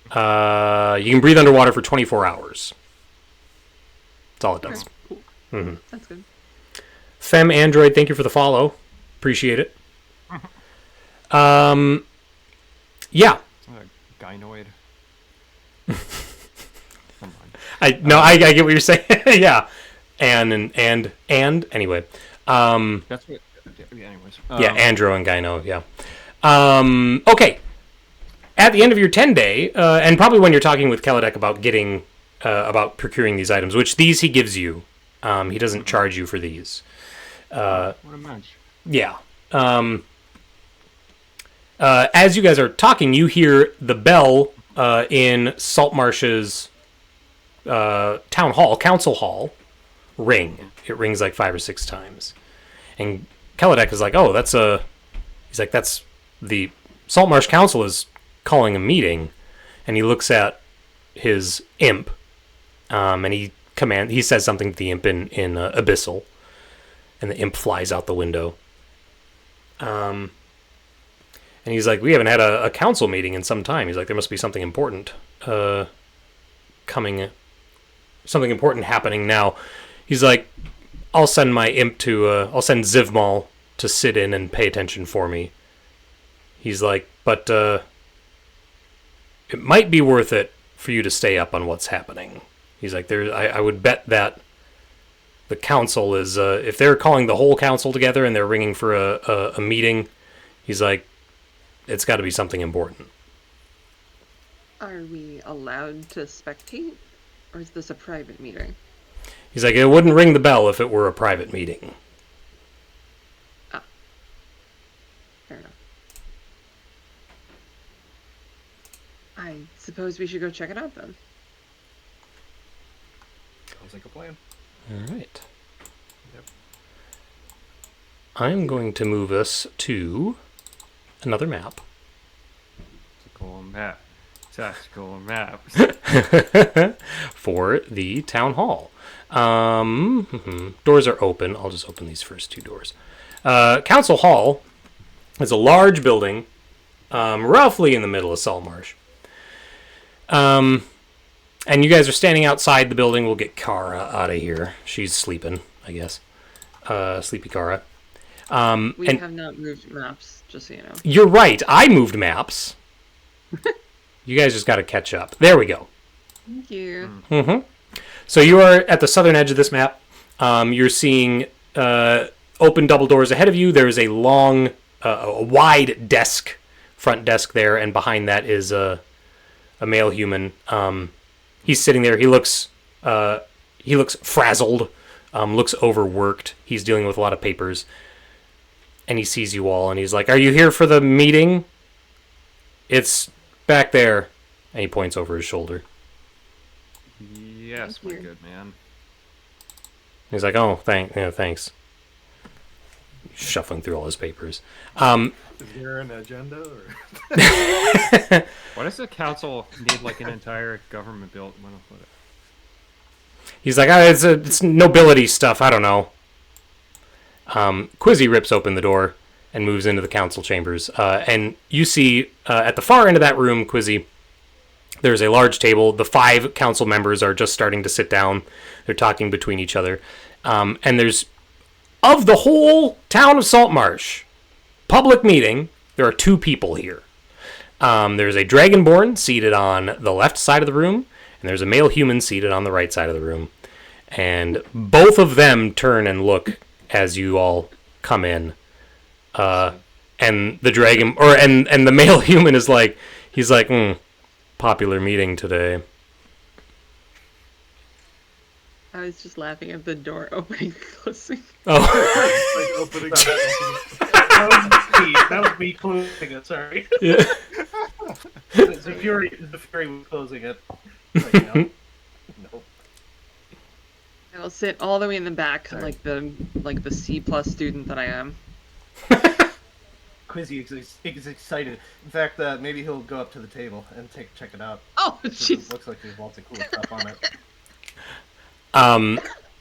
You can breathe underwater for 24 hours. That's all it does. Okay, cool. Mm-hmm. That's good. Fem Android, thank you for the follow. Appreciate it. Yeah. Gynoid. I get what you're saying. Yeah. And anyway. That's what. Yeah, anyways. Yeah, Andro and Gyno, yeah. Okay. At the end of your 10-day, and probably when you're talking with Kelladek about getting, about procuring these items, which these he gives you. He doesn't charge you for these. What a mensch. Yeah. As you guys are talking, you hear the bell in Saltmarsh's town hall, council hall, ring. It rings like 5 or 6 times. And Kelladek is like, oh, that's the Saltmarsh Council is calling a meeting. And he looks at his imp, and he says something to the imp in Abyssal. And the imp flies out the window. And he's like, we haven't had a council meeting in some time. He's like, there must be something important coming, something important happening now. He's like, I'll send my imp I'll send Zivmal to sit in and pay attention for me. He's like, but it might be worth it for you to stay up on what's happening. He's like, I would bet that the council is, if they're calling the whole council together and they're ringing for a meeting, he's like, it's got to be something important. Are we allowed to spectate? Or is this a private meeting? He's like, it wouldn't ring the bell if it were a private meeting. Ah. Fair enough. I suppose we should go check it out then. Sounds like a plan. All right. Yep. I'm going to move us to another map. Tactical map. Tactical map. For the town hall. Doors are open. I'll just open these first 2 doors. Council Hall is a large building, roughly in the middle of Saltmarsh. And you guys are standing outside the building. We'll get Kara out of here. She's sleeping, I guess. Sleepy Kara. We have not moved maps, just so you know. You're right. I moved maps. You guys just got to catch up. There we go. Thank you. Mm-hmm. So you are at the southern edge of this map. You're seeing open double doors ahead of you. There is a long, a wide desk, front desk there, and behind that is a male human. He's sitting there. He looks frazzled, looks overworked. He's dealing with a lot of papers, and he sees you all, and he's like, "Are you here for the meeting? It's back there," and he points over his shoulder. Yes, my good man. He's like, "Oh, thanks." Shuffling through all his papers. Is there an agenda? Or... Why does the council need like an entire government built? He's like, it's nobility stuff. I don't know. Quizzy rips open the door and moves into the council chambers. And you see at the far end of that room, Quizzy, there's a large table. The 5 council members are just starting to sit down. They're talking between each other. And there's, of the whole town of Saltmarsh, public meeting, there are 2 people here. There's a dragonborn seated on the left side of the room, and there's a male human seated on the right side of the room. And both of them turn and look as you all come in. And the dragon, and the male human is like, he's like, popular meeting today. I was just laughing at the door opening and closing. Oh. Like opening. That was me closing it. Sorry. Yeah. The Fury was closing it. Like, no. Nope. I'll sit all the way in the back, Sorry. like the C+ student that I am. Quizzy is excited. In fact, maybe he'll go up to the table and check it out. Oh, 'Cause jeez. it looks like there's lots of cool stuff on it.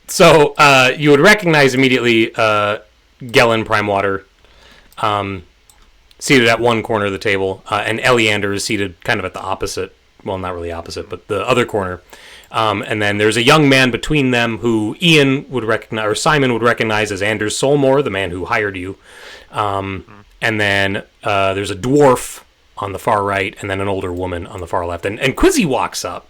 So you would recognize immediately Gellin Primewater, seated at one corner of the table, and Eleander is seated kind of at the opposite, well, not really opposite, but the other corner. And then there's a young man between them who Ian would recognize, or Simon would recognize as Anders Solmore, the man who hired you. And then there's a dwarf on the far right, and then an older woman on the far left. And Quizzy walks up,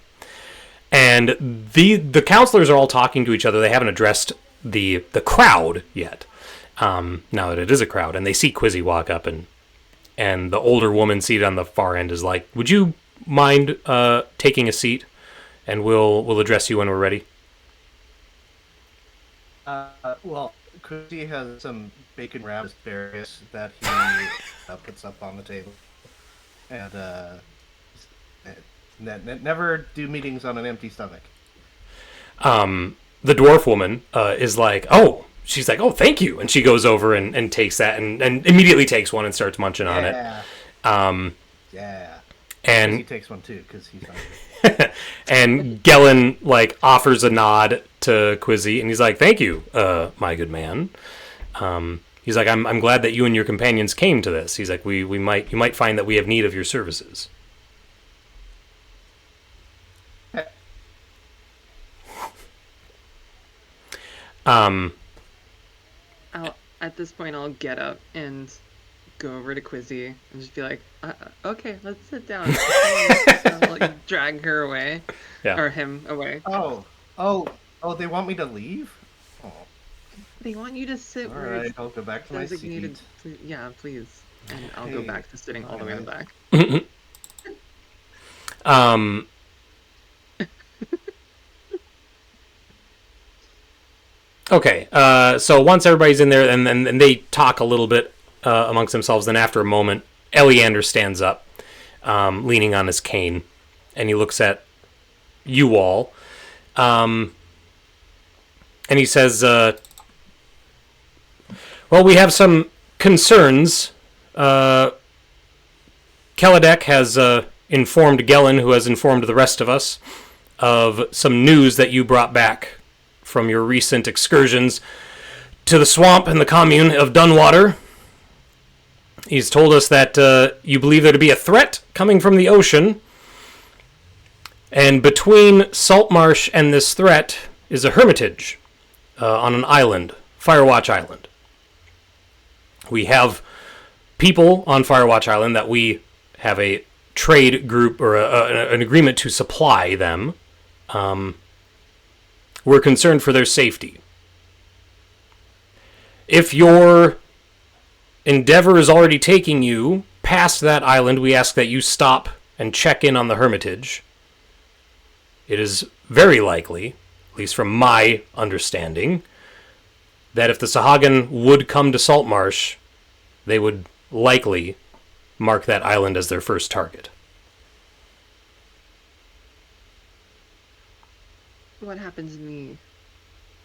and the counselors are all talking to each other. They haven't addressed the crowd yet. Now that it is a crowd, and they see Quizzy walk up, and the older woman seated on the far end is like, "Would you mind taking a seat, and we'll address you when we're ready." Well, Quizzy has some bacon wrapped asparagus that he puts up on the table, and never do meetings on an empty stomach. The dwarf woman is like, "Oh," she's like, "Oh, thank you," and she goes over and takes that and immediately takes one and starts munching on it. Yeah. And he takes one too because he's hungry. and Gellin like offers a nod to Quizzy, and he's like, "Thank you, my good man." He's like, I'm glad that you and your companions came to this. He's like, you might find that we have need of your services. At this point, I'll get up and go over to Quizzy and just be like, "Okay, let's sit down." I'll, like, drag her away, or him away. Oh! They want me to leave? Oh. They want you to sit All where right, it's I'll go back to my designated. seat. Yeah, please. And I'll go back to sitting all the way in the back. Okay, so once everybody's in there, and they talk a little bit amongst themselves, then after a moment, Eleander stands up, leaning on his cane, and he looks at you all, and he says, "Well, we have some concerns. Keladek has informed Gellin, who has informed the rest of us, of some news that you brought back from your recent excursions to the swamp and the commune of Dunwater. He's told us that you believe there to be a threat coming from the ocean, and between Saltmarsh and this threat is a hermitage on an island, Firewatch Island. We have people on Firewatch Island that we have a trade group or an agreement to supply them. We're concerned for their safety. If your endeavor is already taking you past that island, we ask that you stop and check in on the hermitage. It is very likely, at least from my understanding, that if the Sahagin would come to Saltmarsh, they would likely mark that island as their first target." What happens to me?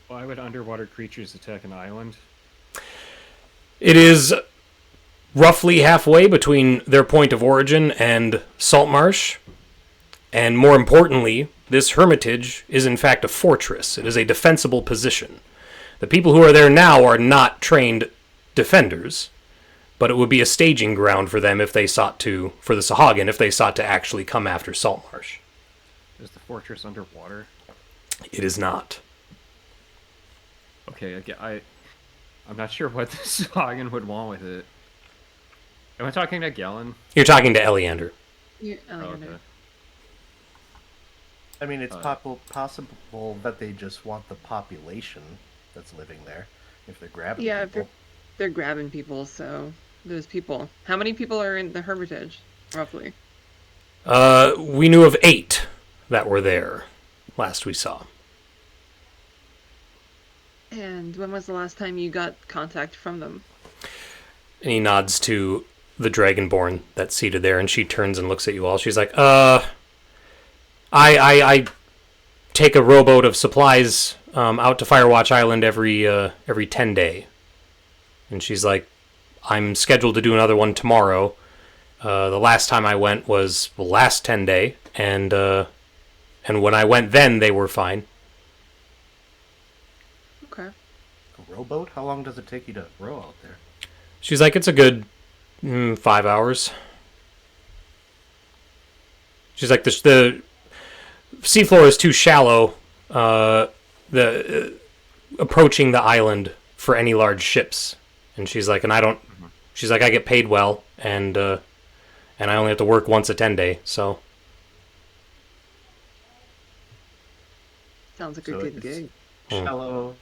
Why would underwater creatures attack an island? It is roughly halfway between their point of origin and Saltmarsh, and more importantly, this hermitage is in fact a fortress. It is a defensible position. The people who are there now are not trained defenders, but it would be a staging ground for them if they sought to, for the Sahagin, if they sought to actually come after Saltmarsh. Is the fortress underwater? It is not. Okay, I'm not sure what the Sagan would want with it. Am I talking to Gellin? You're talking to Eleander. Yeah, Oh, okay. I mean, it's possible that they just want the population that's living there. If they're grabbing yeah, people. they're grabbing people, so there's people. How many people are in the hermitage, roughly? We knew of 8 that were there last we saw. And when was the last time you got contact from them? And he nods to the Dragonborn that's seated there, and she turns and looks at you all. She's like, I take a rowboat of supplies out to Firewatch Island every 10 day. And she's like, I'm scheduled to do another one tomorrow. The last time I went was the last 10 day, and when I went then, they were fine. Okay. A rowboat? How long does it take you to row out there? She's like, it's a good 5 hours. She's like, the seafloor is too shallow. Approaching the island for any large ships, and she's like, She's like, I get paid well, and I only have to work once a 10 day, so. Sounds like So a good it's gig. Shallow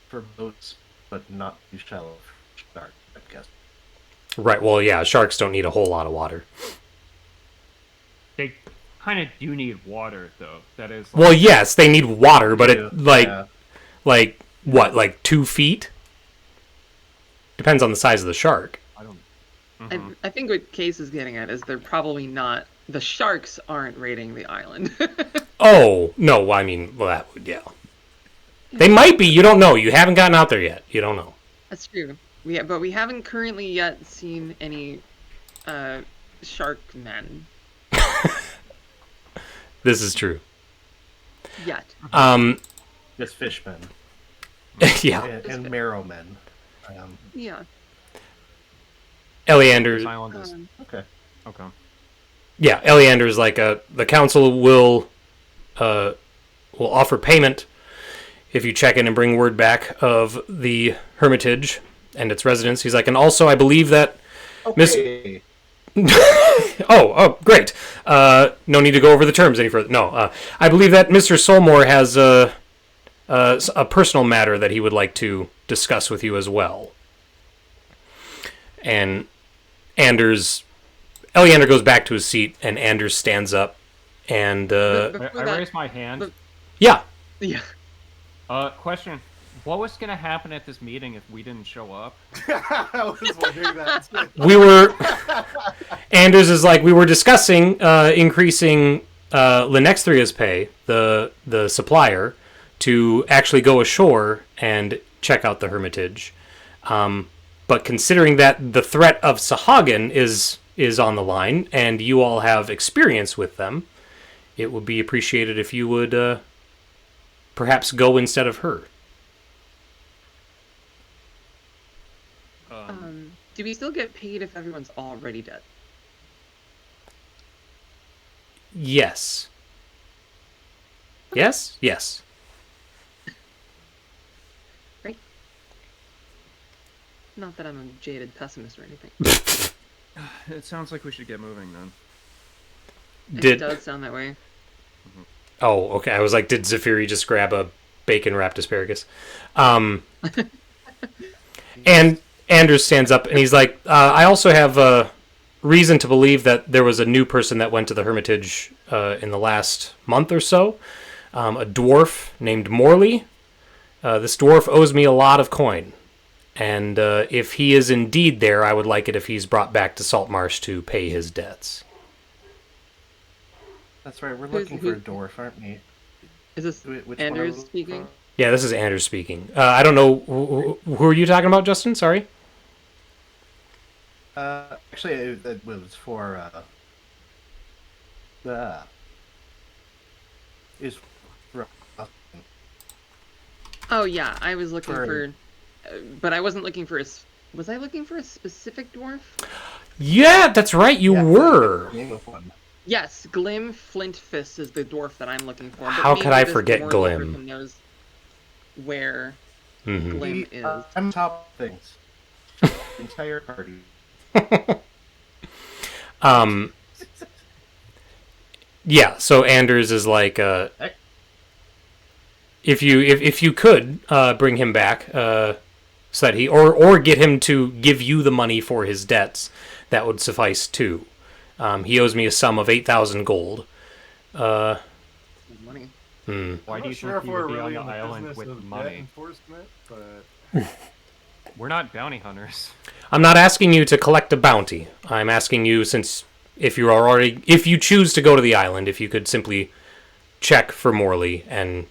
for boats, but not too shallow for sharks, I guess. Right, well, yeah, sharks don't need a whole lot of water. They kind of do need water, though. That is. Well, yes, they need water, but Yeah. like what, like 2 feet? Depends on the size of the shark. I don't. I think what Case is getting at is they're probably not. The sharks aren't raiding the island. Oh, no, I mean, well, that would, yeah. They might be, you don't know. You haven't gotten out there yet. You don't know. That's true. But we haven't currently yet seen any shark men This is true. yet. Just fishmen. Yeah. And marrowmen. Yeah. Eleander. This island is. Okay. Okay. Yeah, Eleander's like, the council will offer payment if you check in and bring word back of the hermitage and its residents. He's like, and also I believe that Okay. Oh, great. No need to go over the terms any further. No, I believe that Mr. Solmore has a personal matter that he would like to discuss with you as well. And Eleander goes back to his seat, and Anders stands up, and Before I that- raised my hand. yeah. Yeah. Question: what was gonna happen at this meeting if we didn't show up? I was wondering that. Anders is like, we were discussing increasing Lenextria's pay, the supplier, to actually go ashore and check out the hermitage. But considering that the threat of Sahagin is on the line, and you all have experience with them, it would be appreciated if you would perhaps go instead of her. Do we still get paid if everyone's already dead? Yes. Yes? Yes. Right? Not that I'm a jaded pessimist or anything. It sounds like we should get moving then. It does sound that way. Oh, okay. I was like, did Zafiri just grab a bacon-wrapped asparagus? And Anders stands up, and he's like, I also have reason to believe that there was a new person that went to the Hermitage in the last month or so. A dwarf named Morley. This dwarf owes me a lot of coin. And if he is indeed there, I would like it if he's brought back to Saltmarsh to pay his debts. That's right. We're looking for a dwarf, aren't we? Is this Which Anders one are we- speaking? Yeah, this is Anders speaking. I don't know. Who are you talking about, Justin? Sorry? Actually, it was for is for Oh yeah, I was looking Sorry. for, but I wasn't looking for Was I looking for a specific dwarf? Yeah, that's right. You Yeah, were. name of one. Yes, Glim Flintfist is the dwarf that I'm looking for. But How could maybe I this forget Morley Glim? person knows where Mhm. Glim is. I'm top things. Entire party. Yeah. So Anders is like, if you could bring him back, so that he or get him to give you the money for his debts, that would suffice too. He owes me a sum of 8,000 gold. Money. Why I'm do you not sure think if he we're would be on really the in the island business with of debt money? enforcement, but We're not bounty hunters. I'm not asking you to collect a bounty. I'm asking you, since if you choose to go to the island, if you could simply check for Morley and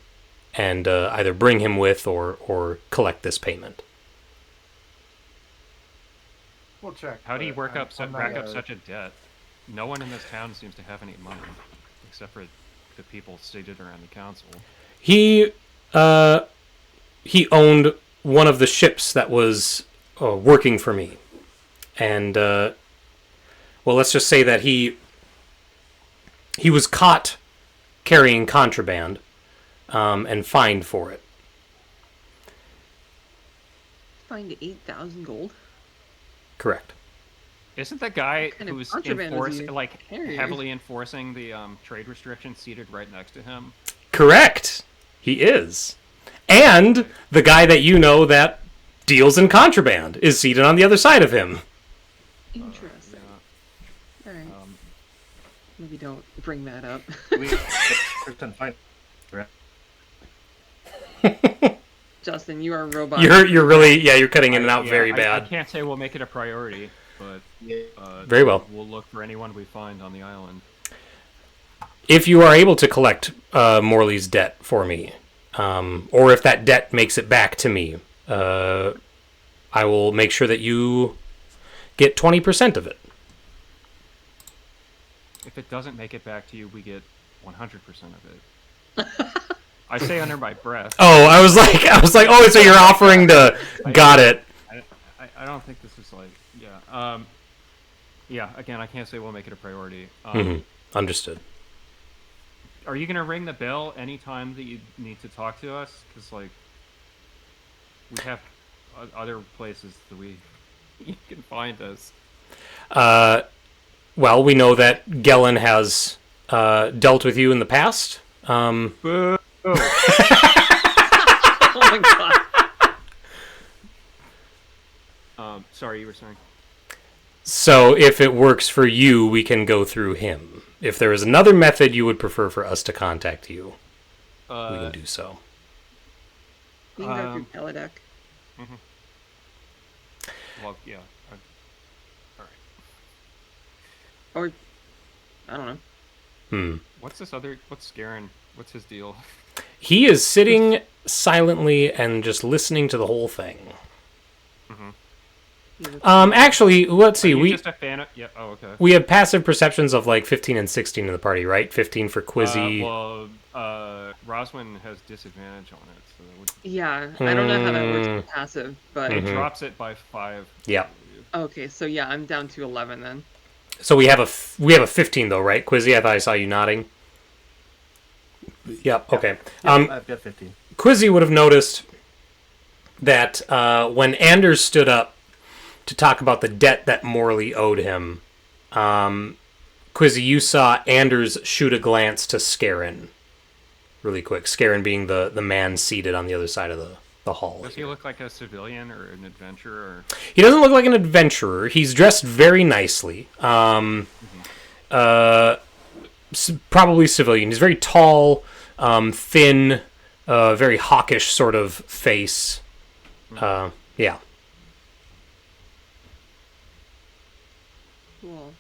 either bring him with or collect this payment. we'll check. How do you but I'm not rack up a- such a debt? No one in this town seems to have any money, except for the people seated around the council. He owned one of the ships that was working for me, and well, let's just say that he was caught carrying contraband and fined for it. Find 8,000 gold. Correct. Isn't the guy kind of who's contraband is he carrying? heavily enforcing the trade restrictions seated right next to him? Correct. He is. And the guy that you know that deals in contraband is seated on the other side of him. Interesting. Yeah. All right. Maybe don't bring that up. We person find. Justin, you are a robot. You're really you're cutting in and out very I bad. can't say we'll make it a priority, but Very well. We'll look for anyone we find on the island. If you are able to collect Morley's debt for me, or if that debt makes it back to me, I will make sure that you get 20% of it. If it doesn't make it back to you, we get 100% of it. I say under my breath. Oh, I was like, oh, so you're offering to? Got it. I don't think this is like, yeah. Yeah, again, I can't say we'll make it a priority. Understood. Are you going to ring the bell anytime that you need to talk to us? Because, like, we have other places that you can find us. Well, we know that Gellin has dealt with you in the past. Boo! Oh my god. Sorry, you were saying? So if it works for you, we can go through him. If there is another method you would prefer for us to contact you, we can do so. You can go through Teledeck. Well, yeah. Alright. Or, I don't know. What's Garen? What's his deal? He is sitting silently and just listening to the whole thing. Actually, let's see. Are you We just a fan of... Yeah, oh, okay. we have passive perceptions of like 15 and 16 in the party, right? 15 for Quizzy. Roswin has disadvantage on it, so that would... Yeah, I don't know how that works with passive, but... It drops it by 5. Yeah. Okay, so yeah, I'm down to 11 then. So we have a 15 though, right? Quizzy, I thought I saw you nodding. Yep. Okay. I've got 15. Quizzy would have noticed that when Anders stood up to talk about the debt that Morley owed him, Quizzy, you saw Anders shoot a glance to Scarin really quick. Scarin being the man seated on the other side of the hall. Does he look like a civilian or an adventurer? He doesn't look like an adventurer. He's dressed very nicely. Probably civilian. He's very tall, thin, very hawkish sort of face. Yeah. Cool.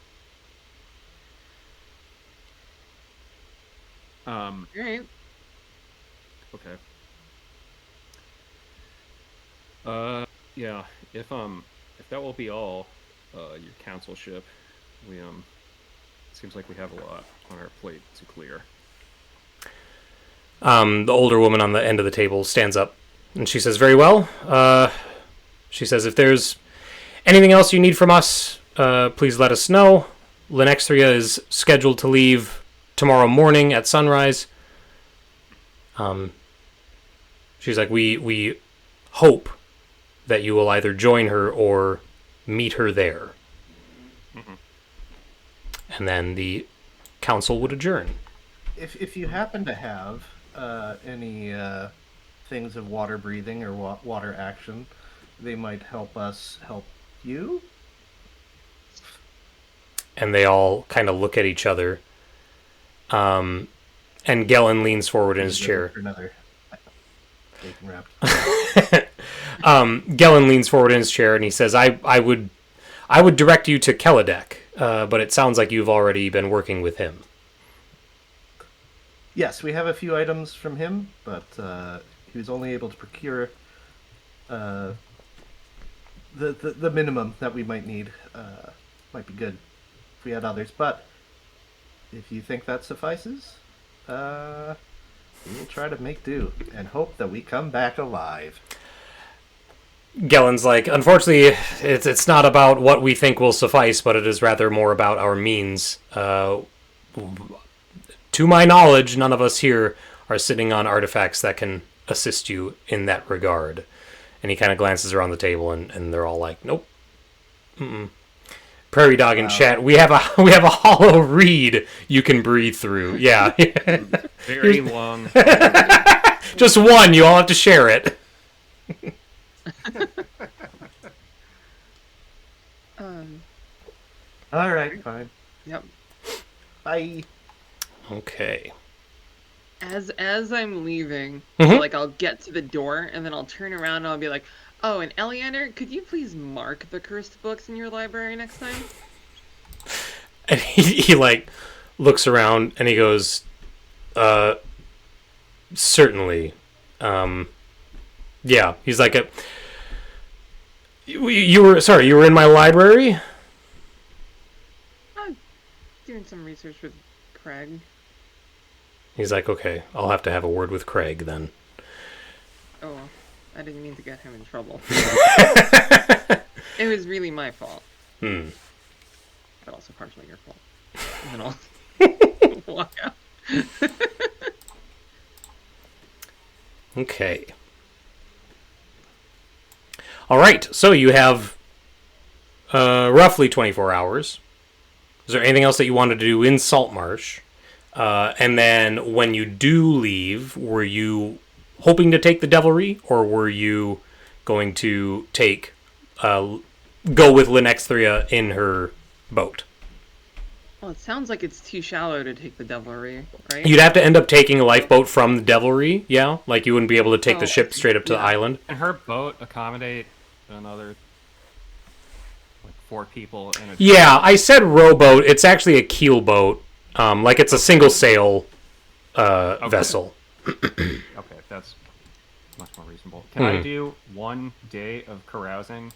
Alright. Okay. Yeah. If that will be all, your councilship, we seems like we have a lot on our plate to clear. The older woman on the end of the table stands up And she says, very well. She says, if there's anything else you need from us, please let us know. Lenextria is scheduled to leave tomorrow morning at sunrise. She's like, we hope that you will either join her or meet her there. Mm-hmm. And then the council would adjourn. If you happen to have any things of water breathing or water action, they might help us help you. And they all kind of look at each other. And Gellin leans forward in his chair. Another bacon wrapped. Gellin leans forward in his chair and he says, I would direct you to Keladek, but it sounds like you've already been working with him. Yes, we have a few items from him, but he was only able to procure the minimum that we might need. Might be good if we had others, but if you think that suffices, we'll try to make do and hope that we come back alive. Gellin's like, unfortunately, it's not about what we think will suffice, but it is rather more about our means. To my knowledge, none of us here are sitting on artifacts that can assist you in that regard. And he kind of glances around the table, and they're all like, nope. Mm-mm. Prairie Dog in chat, we have a hollow reed you can breathe through. Yeah. Very long. Just one, you all have to share it. All right, fine. Yep. Bye. Okay. As I'm leaving, Mhm. so, like, I'll get to the door and then I'll turn around and I'll be like, "Oh, and Eliander, could you please mark the cursed books in your library next time?" And he like looks around and he goes, certainly. Yeah, he's like you were in my library? I'm doing some research with Craig. He's like, okay, I'll have to have a word with Craig then. Oh, I didn't mean to get him in trouble. It was really my fault. Hmm. But also partially your fault. And then I'll walk out. Okay. All right, so you have roughly 24 hours. Is there anything else that you wanted to do in Saltmarsh? And then when you do leave, were you hoping to take the Devilry, or were you going to take go with Lenextria in her boat? Well, it sounds like it's too shallow to take the Devilry, right? You'd have to end up taking a lifeboat from the Devilry, yeah? Like you wouldn't be able to take the ship straight up to the island. Can her boat accommodate another, like, 4 people in a... Yeah, I said rowboat. It's actually a keel boat. Like it's a single sail vessel. Okay, that's much more reasonable. Can I do 1 day of carousing?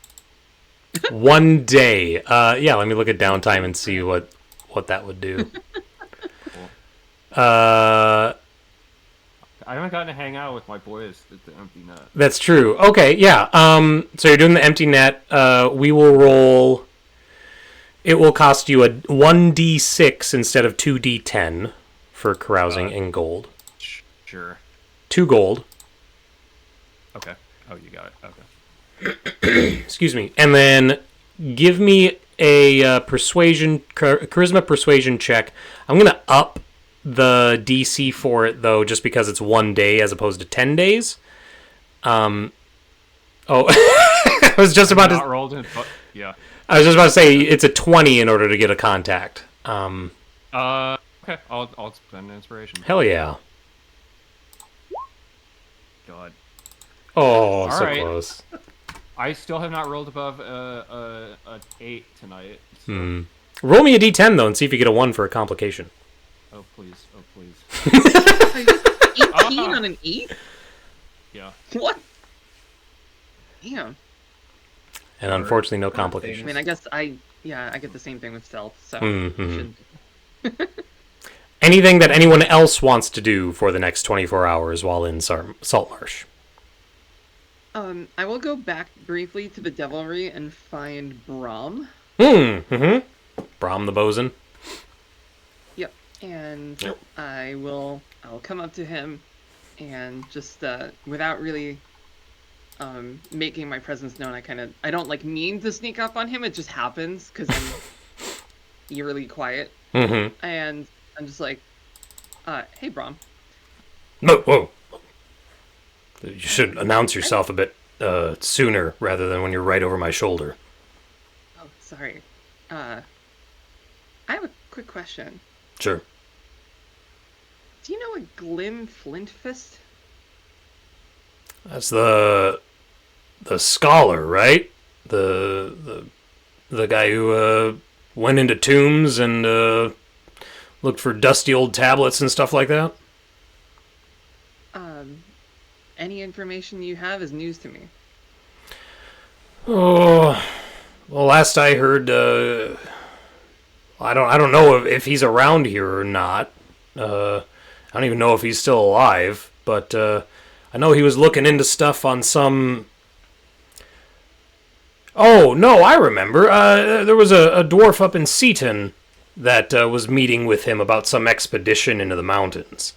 1 day. Yeah, let me look at downtime and see what that would do. Cool. Uh, I haven't gotten to hang out with my boys at the Empty Net. that's true. Okay, yeah. So you're doing the empty net. We will roll. It will cost you a 1d6 instead of 2d10 for carousing in gold. Sure. 2 gold. Okay. Oh, you got it. Okay. Excuse me. And then give me a charisma persuasion check. I'm going to up the DC for it, though, just because it's 1 day as opposed to 10 days. I was just about Not to... rolled in, but yeah. I was just about to say it's a 20 in order to get a contact. Okay. I'll spend an inspiration. Hell yeah. God. Oh, All so right. close. I still have not rolled above a 8 tonight. So... Roll me a d10, though, and see if you get a 1 for a complication. Oh, please. Oh, please. 18 on an 8? Yeah. What? Damn. And unfortunately, no complication. I mean, I guess I get the same thing with stealth, so Mhm. should... Anything that anyone else wants to do for the next 24 hours while in Saltmarsh? I will go back briefly to the Devilry and find Brahm. Mm-hmm. Brom the bosun. Yep. And Yep. I'll come up to him and just without really making my presence known, I don't like mean to sneak up on him, it just happens because I'm eerily quiet. Mm-hmm. And I'm just like, hey Brahm. No, whoa. You should announce yourself a bit sooner rather than when you're right over my shoulder. Oh, sorry. I have a quick question. Sure. Do you know a Glim Flintfist? That's the scholar, right? The guy who went into tombs and looked for dusty old tablets and stuff like that? Any information you have is news to me. Oh, well, last I heard, I don't know if he's around here or not. I don't even know if he's still alive, but I know he was looking into stuff on some. Oh no, I remember. There was a dwarf up in Seaton that was meeting with him about some expedition into the mountains.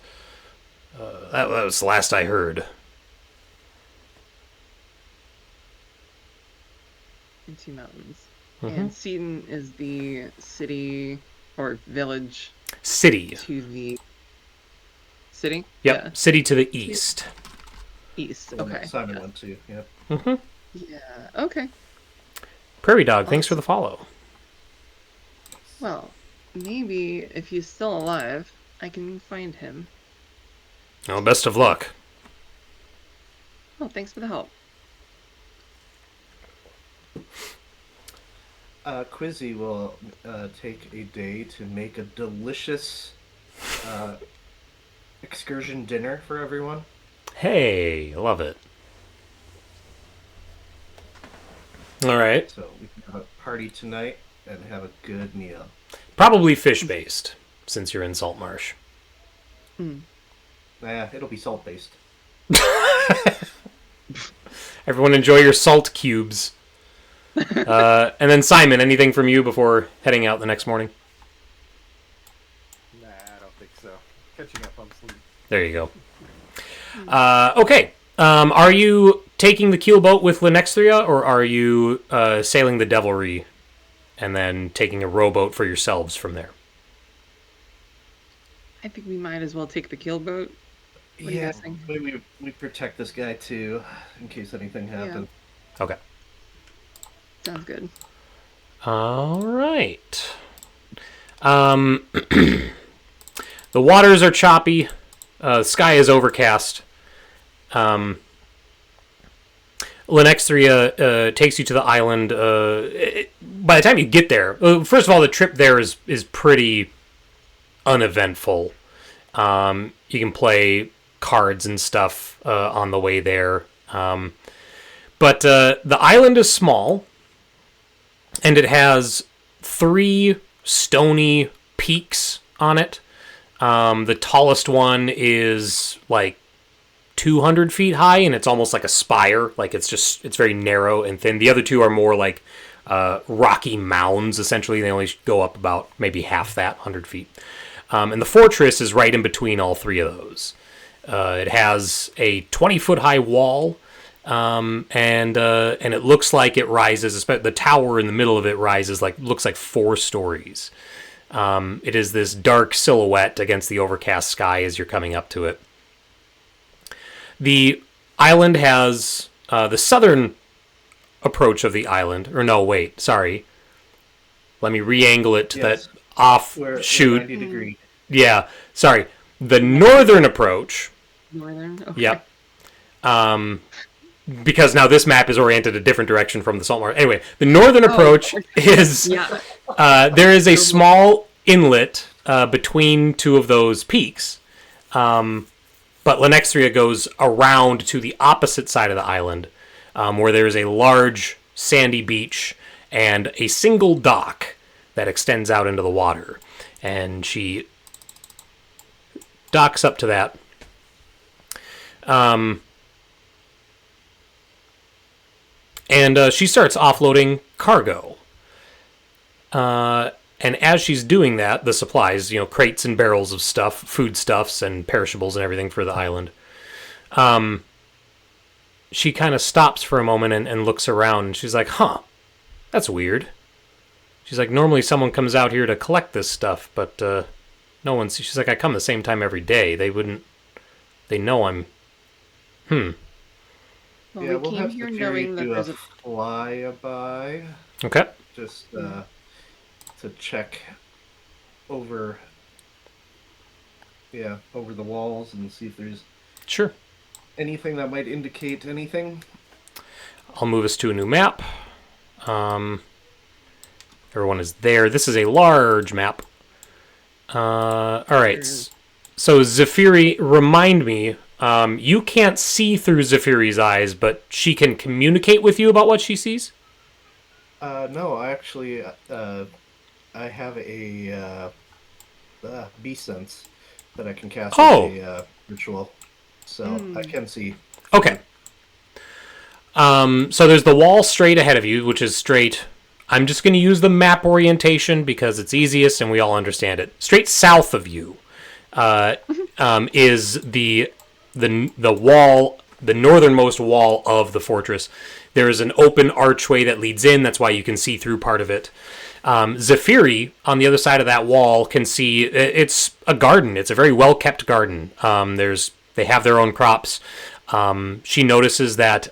That was the last I heard. Into mountains. And Seaton is the city or village City. to the city? Yep, Yeah. city to the east. East. And Okay. that Simon yeah. went to. Yep. Yeah. Okay. Prairie Dog, thanks for the follow. Well, maybe if he's still alive, I can find him. Well, best of luck. Oh, thanks for the help. Quizzy will take a day to make a delicious excursion dinner for everyone. Hey, love it. All right. So we can have a party tonight and have a good meal. Probably fish-based, since you're in Saltmarsh. Nah, it'll be salt-based. Everyone enjoy your salt cubes. And then Simon, anything from you before heading out the next morning? Nah, I don't think so. Catching up on sleep. There you go. Okay. Are you taking the keelboat with Lenexthria, or are you sailing the Devilry and then taking a rowboat for yourselves from there? I think we might as well take the keelboat. What do you guys think? We protect this guy too, in case anything happens. Okay. Sounds good. All right. The waters are choppy. The sky is overcast. Lenexthria takes you to the island. By the time you get there, first of all, the trip there is pretty uneventful. You can play cards and stuff on the way there. But the island is small, and it has 3 stony peaks on it. The tallest one is like 200 feet high, and it's almost like a spire. Like it's very narrow and thin. The other 2 are more like rocky mounds, essentially. They only go up about maybe half that, 100 feet. And the fortress is right in between all 3 of those. It has a 20-foot high wall, and it looks like it rises. The tower in the middle of it looks like 4 stories. It is this dark silhouette against the overcast sky as you're coming up to it. The island has the southern approach of the island. Or no, wait, sorry. Let me re-angle it to that offshoot. 90 degree. Yeah, sorry. The northern approach. Northern? Okay. Yep. Because now this map is oriented a different direction from the Saltmarsh. Anyway, the northern approach is Yeah. there is a small inlet between 2 of those peaks. But Lenexthria goes around to the opposite side of the island, where there is a large sandy beach and a single dock that extends out into the water. And she docks up to that. And she starts offloading cargo. And as she's doing that, the supplies, crates and barrels of stuff, foodstuffs and perishables and everything for the island, she kind of stops for a moment and looks around. And she's like, huh, that's weird. She's like, normally someone comes out here to collect this stuff, but no one's... She's like, I come the same time every day. They know I'm... Well, Yeah, we we'll came have here the knowing Fury that do a there's a... flyby. Okay. Just to check over the walls and see if there's Sure. anything that might indicate anything. I'll move us to a new map. Everyone is there. This is a large map. All right. So Zephyri, remind me, you can't see through Zephyri's eyes, but she can communicate with you about what she sees? No, actually, I have a beast sense that I can cast with a ritual, so I can see. Okay. So there's the wall straight ahead of you, which is straight. I'm just going to use the map orientation because it's easiest and we all understand it. Straight south of you is the wall, the northernmost wall of the fortress. There is an open archway that leads in. That's why you can see through part of it. Zephyri, on the other side of that wall, can see... It's a garden. It's a very well-kept garden. They have their own crops. She notices that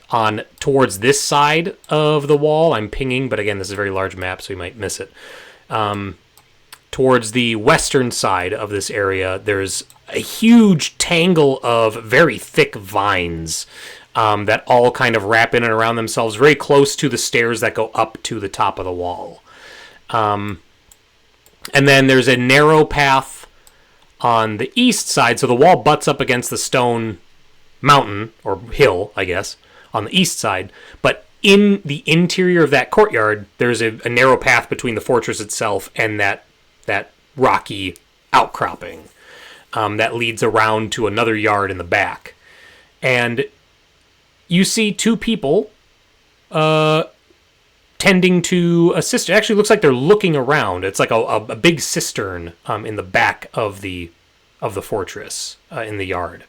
towards this side of the wall, I'm pinging, but again, this is a very large map, so you might miss it. Towards the western side of this area, there's a huge tangle of very thick vines that all kind of wrap in and around themselves, very close to the stairs that go up to the top of the wall. And then there's a narrow path on the east side, so the wall butts up against the stone mountain, or hill, I guess, on the east side. But in the interior of that courtyard, there's a narrow path between the fortress itself and that rocky outcropping that leads around to another yard in the back. And you see two people tending to a cistern. It actually looks like they're looking around. It's like a big cistern in the back of the fortress in the yard.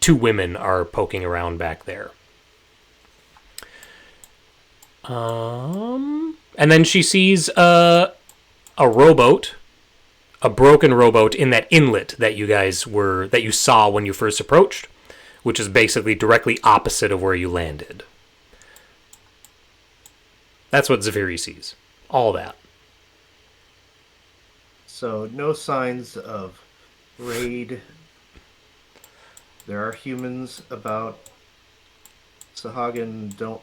Two women are poking around back there. And then she sees a rowboat, a broken rowboat in that inlet that you saw when you first approached, which is basically directly opposite of where you landed. That's what Zephyri sees. All that. So no signs of raid. There are humans about. Sahagin don't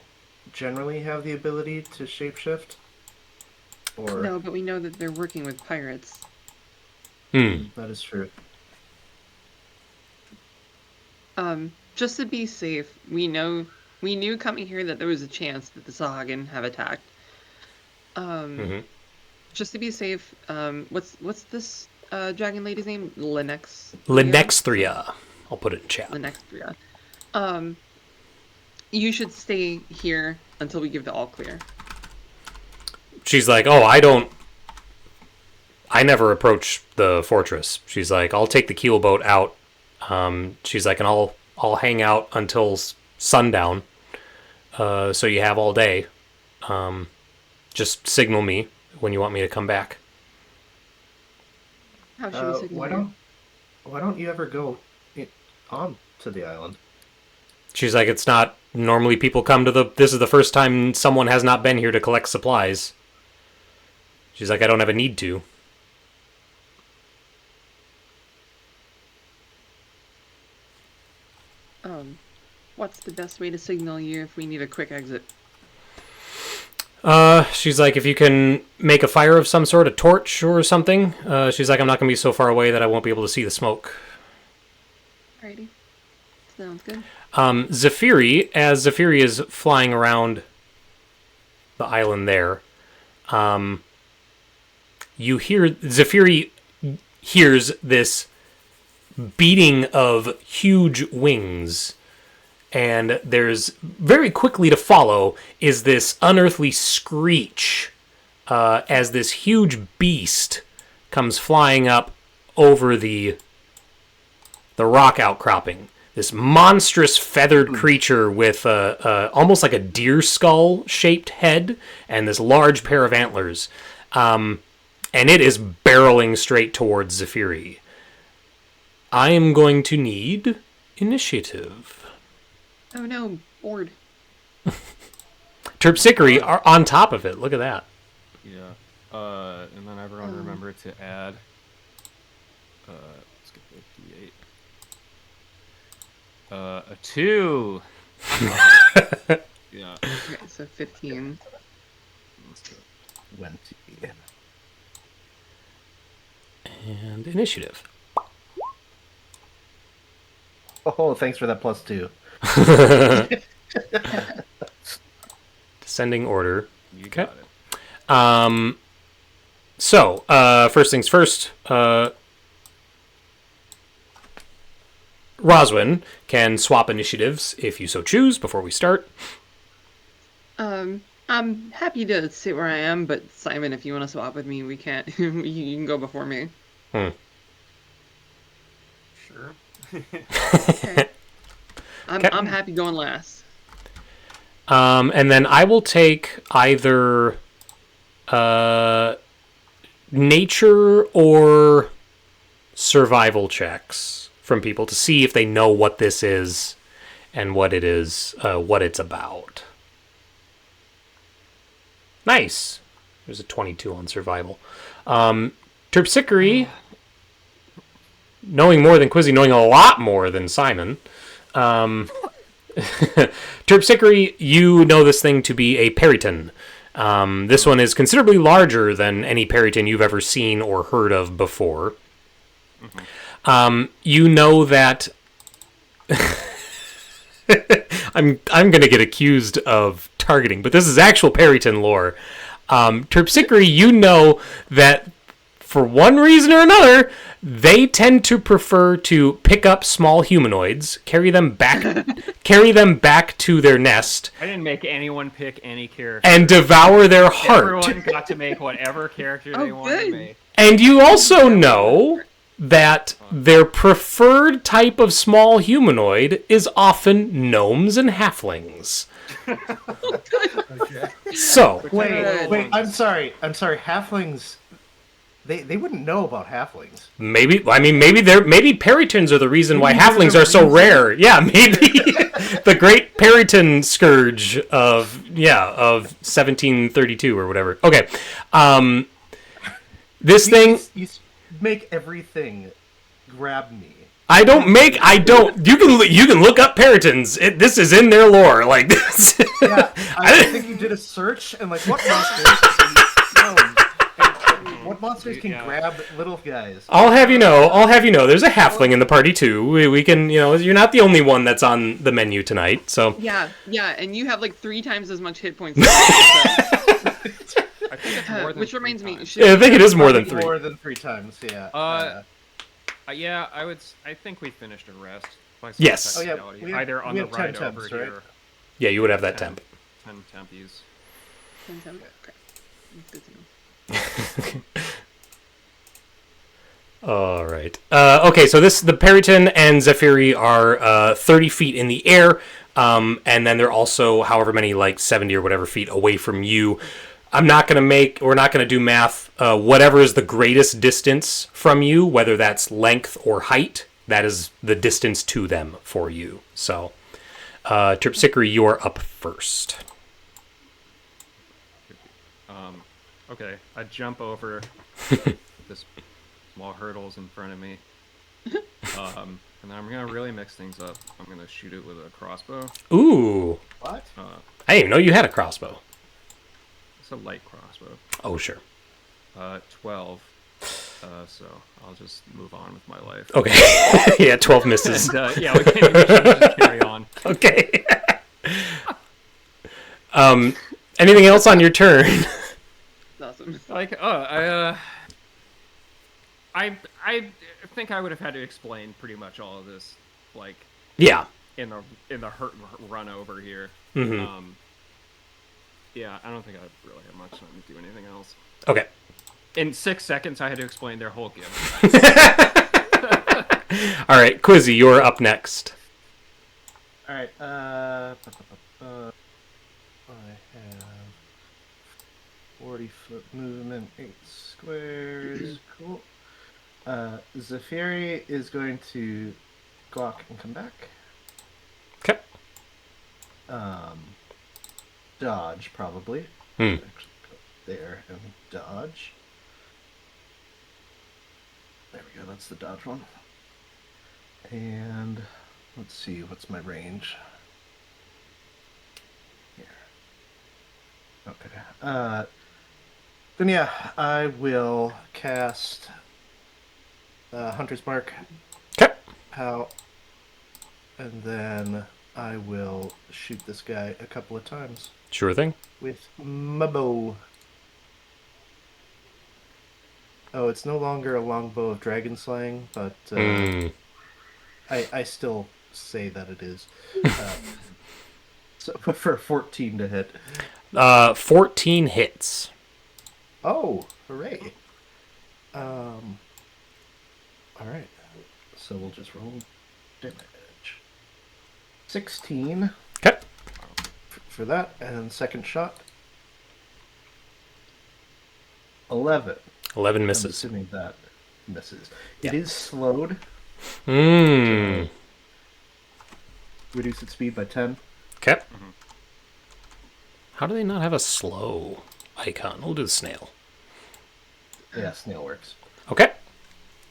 generally have the ability to shapeshift. Or No, but we know that they're working with pirates. that is true. Just to be safe, we knew coming here that there was a chance that the Sahagin have attacked. Just to be safe, what's this dragon lady's name? Lenexthria. I'll put it in chat. Lenexthria. You should stay here until we give the all clear. She's like, I never approach the fortress. She's like, I'll take the keelboat out. She's like, and I'll hang out until sundown. So you have all day. Just signal me when you want me to come back. How should we signal you? Why don't you ever go on to the island? She's like, it's not... Normally people come to this is the first time someone has not been here to collect supplies. She's like, I don't have a need to. What's the best way to signal you if we need a quick exit? She's like, if you can make a fire of some sort, a torch or something. She's like, I'm not going to be so far away that I won't be able to see the smoke. Alrighty. Sounds good. Zephyri, as Zephyri is flying around the island there, Zephyri hears this beating of huge wings and there's very quickly to follow is this unearthly screech as this huge beast comes flying up over the rock outcropping. This monstrous feathered creature with almost like a deer skull shaped head and this large pair of antlers. And it is barreling straight towards Zephyri. I am going to need initiative. Oh no, bored. Terpsichore are on top of it. Look at that. Yeah. And then everyone remember to add. Let's get the D8. A 2. Yeah. Okay, so 15. Let's go. 20. And initiative. Oh, thanks for that +2. Descending order. You got it. So, first things first, Roswin can swap initiatives if you so choose before we start. I'm happy to sit where I am, but Simon, if you want to swap with me, we can't. You can go before me. Sure. Okay. I'm happy going last. And then I will take either nature or survival checks from people to see if they know what this is and what it is, what it's about. Nice. There's a 22 on survival. Terpsichore, knowing more than Quizzy, knowing a lot more than Simon. Terpsichore, you know this thing to be a peryton. This one is considerably larger than any peryton you've ever seen or heard of before. You know that I'm going to get accused of targeting, but this is actual peryton lore. Terpsichore, you know that for one reason or another, they tend to prefer to pick up small humanoids, carry them back to their nest, I didn't make anyone pick any character. and devour their heart. Everyone got to make whatever character they wanted to good. make. And you also know that their preferred type of small humanoid is often gnomes and halflings. Okay. So, Wait, I'm sorry. Halflings, they wouldn't know about halflings. maybe perytons are the reason why halflings are so rare. Yeah, maybe the great peryton scourge of 1732 or whatever. Okay. This thing, You make everything grab me. you can look up perytons. This is in their lore, like this. Yeah, I think you did a search and like what monsters can gnomes, and what monsters can grab little guys. I'll have you know, there's a halfling in the party too. We can, you're not the only one that's on the menu tonight. So Yeah, and you have like 3 times as much hit points. I think it's more than Which 3 reminds me, times. should I think it is more than 3. More than 3 times, yeah. Yeah, I think we finished a rest. By some Yes. technicality. Oh, yeah, Either on we the have 10 ride over temps, right? here. Yeah, you would have that temp. 10 tempies. Okay. That's good to know. All right. Okay, so the peryton and Zephyri are 30 feet in the air, and then they're also however many, like 70 or whatever feet away from you. We're not going to do math. Whatever is the greatest distance from you, whether that's length or height, that is the distance to them for you. So, Terpsichore, you're up first. Okay, I jump over this small hurdles in front of me. And then I'm gonna really mix things up. I'm gonna shoot it with a crossbow. Ooh. What? I didn't even know you had a crossbow. It's a light crossbow. Oh, sure. 12. So I'll just move on with my life. Okay. Yeah, 12 misses. And, yeah, we can just carry on. Okay. Anything else on your turn? Awesome. Like, I think I would have had to explain pretty much all of this. Like, Yeah. in the run over here. Mm-hmm. Yeah, I don't think I really have much time to do anything else. Okay. In 6 seconds, I had to explain their whole gimmick. All right, Quizzy, you're up next. All right. I have 40-foot movement, 8 squares. Cool. Zephyri is going to gawk and come back. Okay. Dodge probably. Hmm. Actually, go there and dodge. There we go. That's the dodge one. And let's see, what's my range? Here. Okay. Then yeah, I will cast Hunter's Mark. Okay. How? And then I will shoot this guy a couple of times Sure thing. with my bow. Oh, it's no longer a longbow of dragon slaying, but I still say that it is. So for 14 to hit. 14 hits. Oh, hooray! All right. So we'll just roll damage. 16 Okay. for that, and second shot. 11. 11 I'm misses. assuming that misses. Yeah. It is slowed. Mmm. Reduce its speed by 10. Okay. How do they not have a slow icon? We'll do the snail. Yeah, snail works. Okay.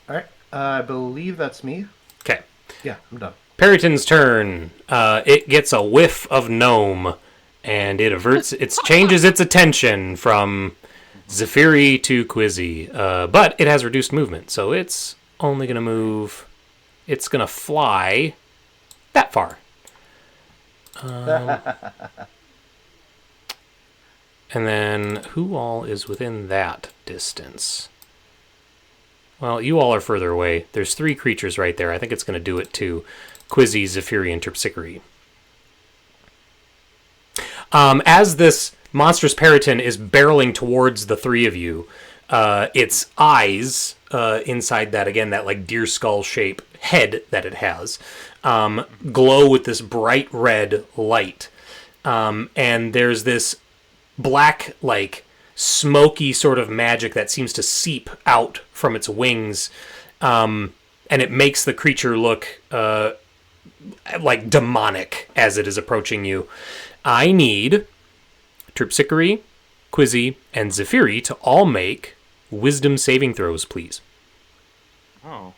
All right. I believe that's me. Okay. Yeah, I'm done. Peryton's turn. It gets a whiff of gnome, and it changes its attention from Zephyri to Quizzy. But it has reduced movement, so it's only going to move. It's going to fly that far. And then who all is within that distance? Well, you all are further away. There's 3 creatures right there. I think it's going to do it to Quizzy, Zephyri, and Terpsichore. As this monstrous peryton is barreling towards the 3 of you, its eyes inside that, again, that like deer skull shape head that it has, glow with this bright red light. And there's this black, like, smoky sort of magic that seems to seep out from its wings, and it makes the creature look like demonic as it is approaching you. I need Terpsichore, Quizzy, and Zephyri to all make wisdom saving throws, please. Oh.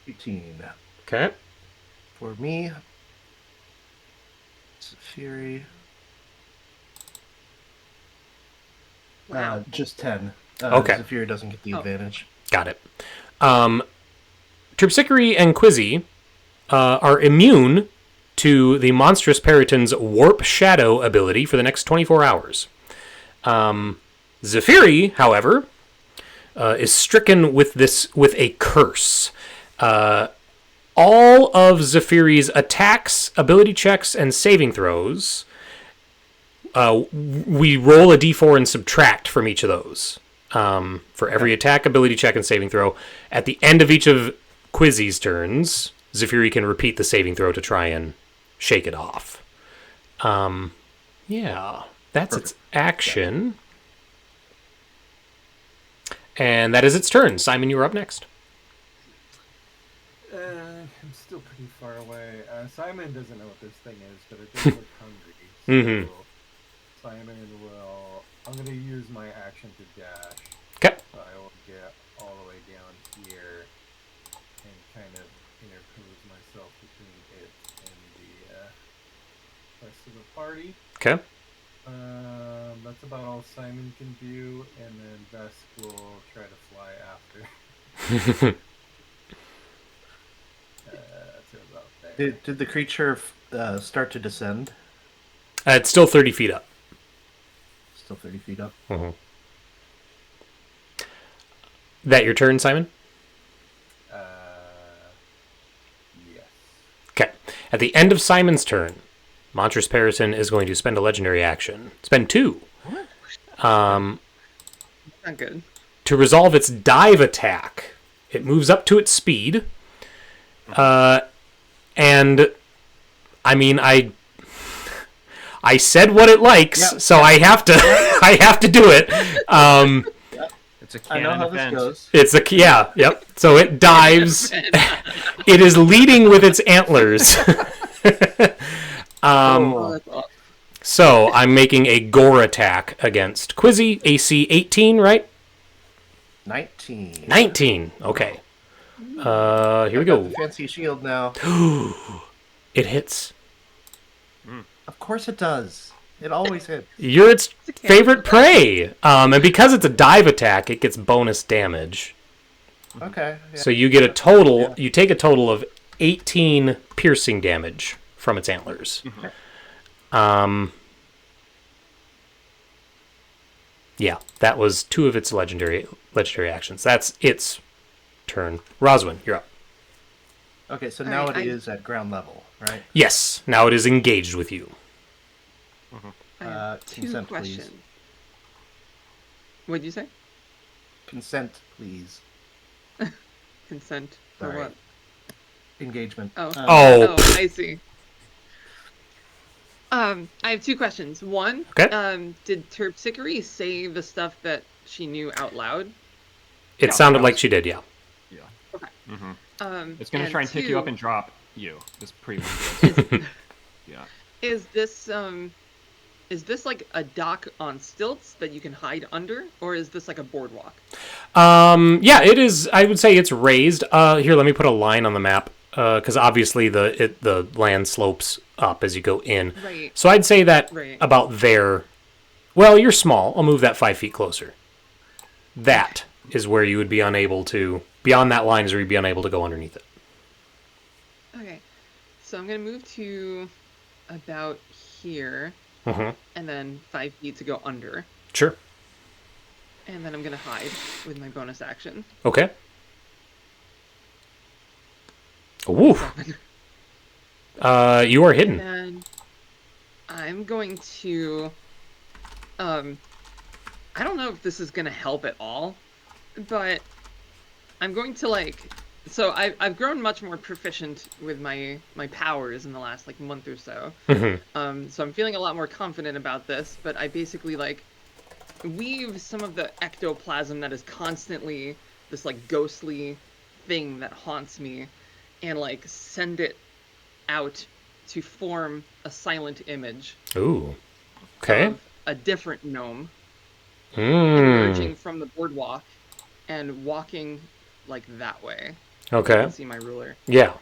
18. Okay. For me, Zephyri. Wow. Just 10. Okay. Zephyri doesn't get the advantage. Got it. Terpsichore and Quizzy are immune to the monstrous peryton's warp shadow ability for the next 24 hours. Zephyri, however, is stricken with a curse. All of Zephyri's attacks, ability checks, and saving throws, we roll a d4 and subtract from each of those. For every attack, ability check, and saving throw. At the end of each of Quizzy's turns, Zephyri can repeat the saving throw to try and shake it off. Yeah, that's its action. And that is its turn. Simon, you are up next. I'm still pretty far away. Simon doesn't know what this thing is, but it does look hungry. So Simon will... I'm going to use my action to dash. Okay. So I will get all the way down here and kind of interpose myself between it and the rest of the party. Okay. That's about all Simon can do, and then Vesk will try to fly after. To about there. Did the creature start to descend? It's still 30 feet up. Still 30 feet up. Mm-hmm. That your turn, Simon? Okay. At the end of Simon's turn, monstrous peryton is going to spend a legendary action. Spend 2. Not good. To resolve its dive attack. It moves up to its speed. And I mean, I said what it likes, so I have to I have to do it. It's a I know canon how this event. goes. It's a yep. So it dives. It is leading with its antlers. Oh, that's awesome. So I'm making a gore attack against Quizzy, AC 18, right? 19. 19. Okay. Here we Got go. the fancy shield now. It hits. Of course it does. It always hits. You're its favorite prey. And because it's a dive attack, it gets bonus damage. Okay. Yeah. So you get a total. You take a total of 18 piercing damage from its antlers. Yeah, that was 2 of its legendary actions. That's its turn. Roswin, you're up. Okay, so All now right, it is at ground level, right? Yes, now it is engaged with you. I have 2 consent, please. questions. What'd you say? Consent, please. Consent for Sorry. what? Engagement. Oh. Oh. I see. I have 2 questions. One, Okay. did Terpsichore say the stuff that she knew out loud? It Yeah, sounded that like was- she did, yeah. Yeah. Okay. Mm-hmm. It's gonna try and pick you up and drop you. This pretty much is. Yeah. Is this like a dock on stilts that you can hide under, or is this like a boardwalk? Yeah, it is. I would say it's raised. Here, let me put a line on the map, because obviously the land slopes up as you go in. Right. So I'd say that Right. about there. Well, you're small. I'll move that 5 feet closer. That is where you would be unable to. Beyond that line is where you'd be unable to go underneath it. Okay. So I'm gonna move to about here, Mm-hmm. and then 5 feet to go under, Sure. and then I'm gonna hide with my bonus action. Okay. Woo. 7. You are hidden. And I'm going to, I don't know if this is gonna help at all, but I'm going to so I've grown much more proficient with my powers in the last month or so. Mm-hmm. So I'm feeling a lot more confident about this, but I basically weave some of the ectoplasm that is constantly this ghostly thing that haunts me, and send it out to form a silent image Ooh. Okay. of a different gnome Mm. emerging from the boardwalk and walking that way. You Okay. can see my ruler. Yeah.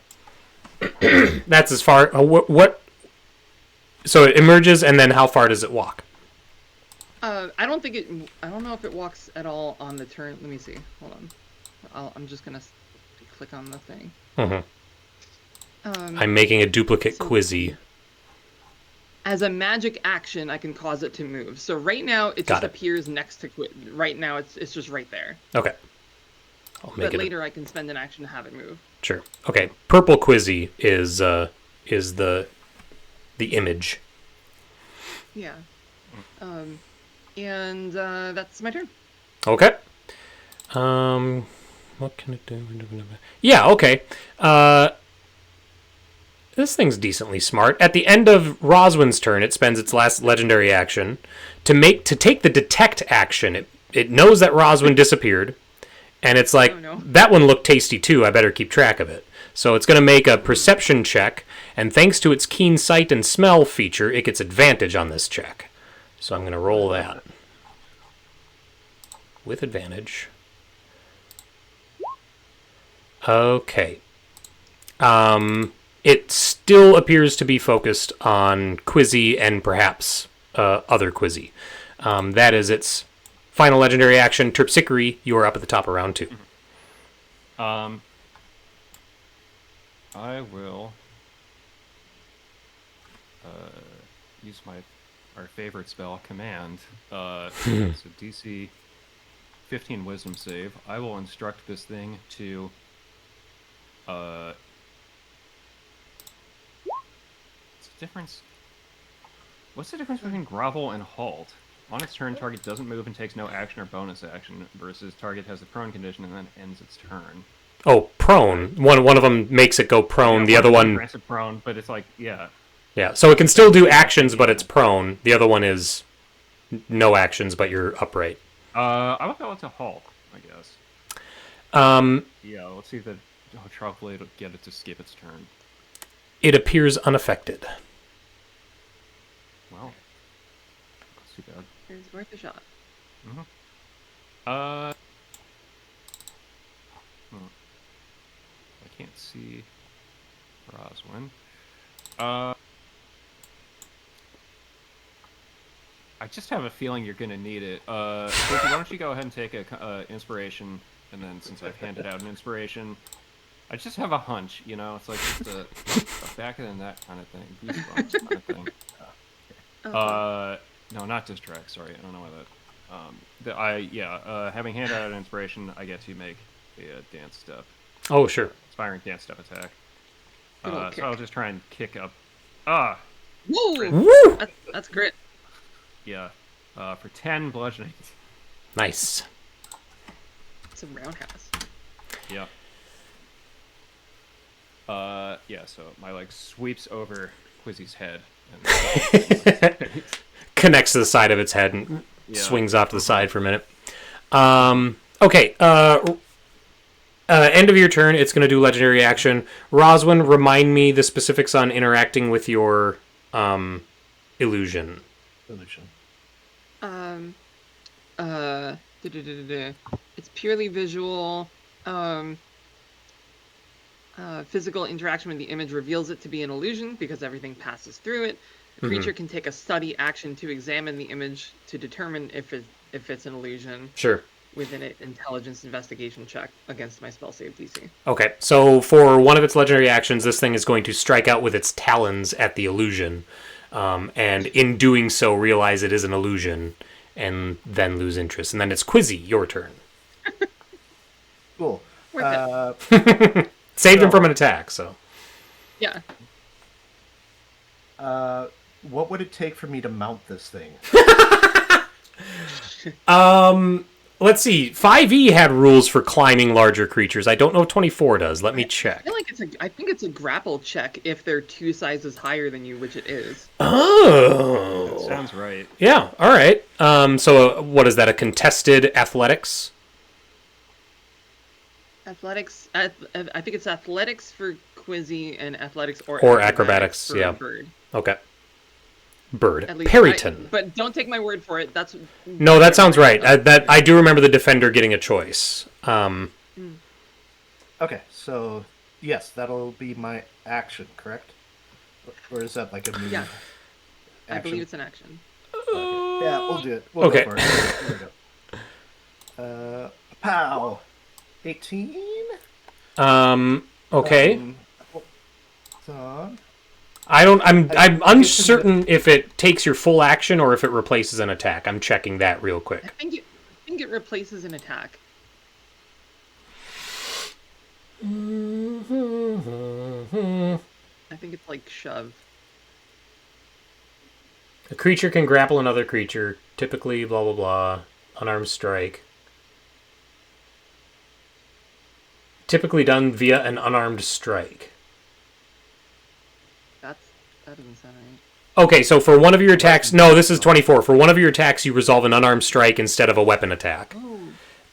That's as far. What? So it emerges, and then how far does it walk? I don't know if it walks at all on the turn. Let me see. Hold on. I'm just gonna click on the thing. Mm-hmm. Um, I'm making a duplicate so- Quizzy. As a magic action, I can cause it to move. So right now, it Got just it. appears next to Right now, it's just right there. Okay. I'll make But it. later, I can spend an action to have it move. Sure. Okay. Purple Quizzy is the image. Yeah. And that's my turn. Okay. What can it do? Yeah. Okay. This thing's decently smart. At the end of Roswin's turn, it spends its last legendary action to take the detect action. It knows that Roswin disappeared, and it's like, Oh, no. that one looked tasty too. I better keep track of it. So it's going to make a perception check, and thanks to its keen sight and smell feature, it gets advantage on this check. So I'm going to roll that with advantage. Okay. It still appears to be focused on Quizzy and perhaps other Quizzy. That is its final legendary action. Terpsichore, you are up at the top of round 2. I will use our favorite spell, Command. It's a DC 15 Wisdom save. I will instruct this thing to the difference? What's the difference between grovel and halt? On its turn, target doesn't move and takes no action or bonus action, versus target has the prone condition and then ends its turn. Oh, prone. One of them makes it go prone. Yeah, the other one grants it prone, but it's like, yeah. Yeah, so it can still do actions, but it's prone. The other one is no actions, but you're upright. I would go into halt, I guess. Yeah, let's see if the Trout Blade will get it to skip its turn. It appears unaffected. Well, that's too bad. It's worth a shot. I can't see Roswin. I just have a feeling you're gonna need it. Casey, why don't you go ahead and take a inspiration, and then since I've handed out an inspiration, I just have a hunch. You know, it's like just a back and that kind of thing, goosebumps kind of thing. No, not distract. Sorry, I don't know why that. Having handed out an inspiration, I get to make a dance step. Oh, sure. Inspiring dance step attack. Good So I'll just try and kick up. Woo! Woo! That's grit. Yeah. For 10 bludgeoning. Nice. It's a roundhouse. Yep. Yeah, so my leg sweeps over Quizzy's head. And Connects to the side of its head and swings off to the side for a minute. Okay. End of your turn, it's going to do legendary action. Roswin, remind me the specifics on interacting with your illusion. It's purely visual. Physical interaction with the image reveals it to be an illusion because everything passes through it. The creature can take a study action to examine the image to determine if it's an illusion. Sure. Within an intelligence investigation check against my spell save DC. Okay, so for one of its legendary actions, this thing is going to strike out with its talons at the illusion, and in doing so, realize it is an illusion, and then lose interest. And then it's Quizzy, your turn. Cool. Saved him from an attack, so. Yeah. What would it take for me to mount this thing? Let's see. 5e had rules for climbing larger creatures. I don't know if 24 does. Let me check. I think it's a grapple check if they're 2 sizes higher than you, which it is. Oh. That sounds right. Yeah, all right. So what is that, a contested athletics? Athletics. I think it's athletics for Quizzy and athletics or acrobatics for yeah. Bird. Okay. Bird. At least Peryton. But don't take my word for it. No, that sounds right. I do remember the defender getting a choice. Okay, so yes, that'll be my action, correct? Or is that like a move? Yeah. Action? I believe it's an action. Okay. Yeah, we'll do it. We'll Okay. go for it. Here we go. Pow! 18? Okay. So, I'm uncertain if it takes your full action or if it replaces an attack. I'm checking that real I quick. think it replaces an attack. I think it's like shove. A creature can grapple another creature, typically blah blah blah, unarmed strike. Typically done via an unarmed strike. That doesn't sound right. Okay, so for one of your attacks... No, this is 24. For one of your attacks, you resolve an unarmed strike instead of a weapon attack.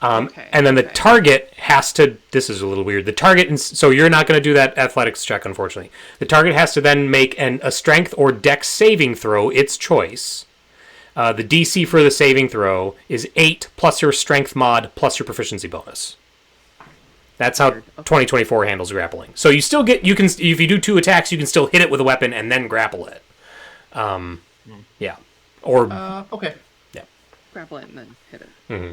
Okay, and then the target has to... This is a little weird. The target... So you're not going to do that athletics check, unfortunately. The target has to then make a strength or dex saving throw, its choice. The DC for the saving throw is 8 plus your strength mod plus your proficiency bonus. That's how 2024 handles grappling. So you still get... If you do 2 attacks, you can still hit it with a weapon and then grapple it. Yeah. Or... okay. Yeah. Grapple it and then hit it. Mm-hmm.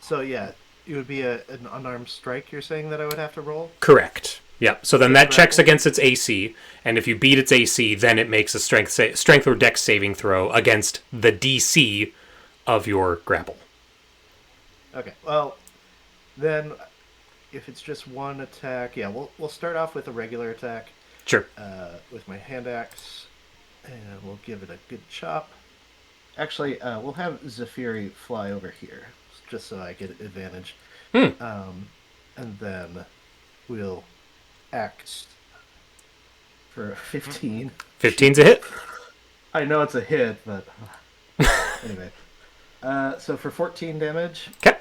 So yeah, it would be an unarmed strike you're saying that I would have to roll? Correct. Yeah. So then that checks against its AC, and if you beat its AC, then it makes a strength or dex saving throw against the DC of your grapple. Okay. Well, then if it's just one attack, yeah, we'll start off with a regular attack. Sure. with my hand axe, and we'll give it a good chop. Actually, we'll have Zephyri fly over here, just so I get advantage. And then we'll axe for 15. 15's a hit. I know it's a hit, but anyway. So for 14 damage. Okay.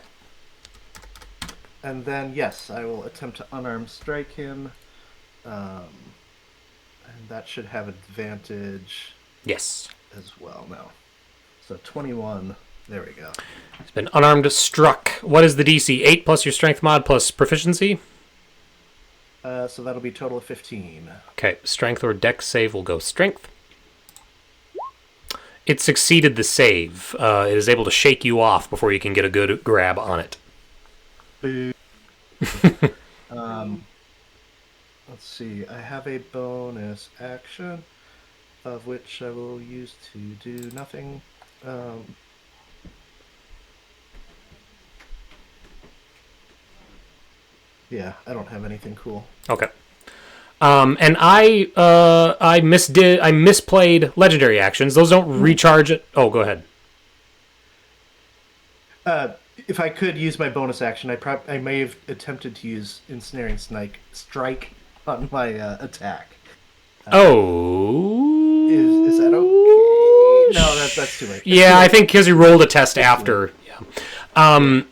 And then, yes, I will attempt to unarmed strike him. And that should have advantage Yes. as well now. So 21. There we go. It's been unarmed struck. What is the DC? 8 plus your strength mod plus proficiency? So that'll be a total of 15. Okay, strength or dex save will go strength. It succeeded the save. It is able to shake you off before you can get a good grab on it. Boo. Let's see. I have a bonus action, of which I will use to do nothing. Yeah, I don't have anything cool. Okay. And I misplayed legendary actions. Those don't recharge it. Oh, go ahead. If I could use my bonus action, I may have attempted to use ensnaring strike on my attack. Is that okay? No, that's too late. Yeah, I think because you rolled a test after. Yeah.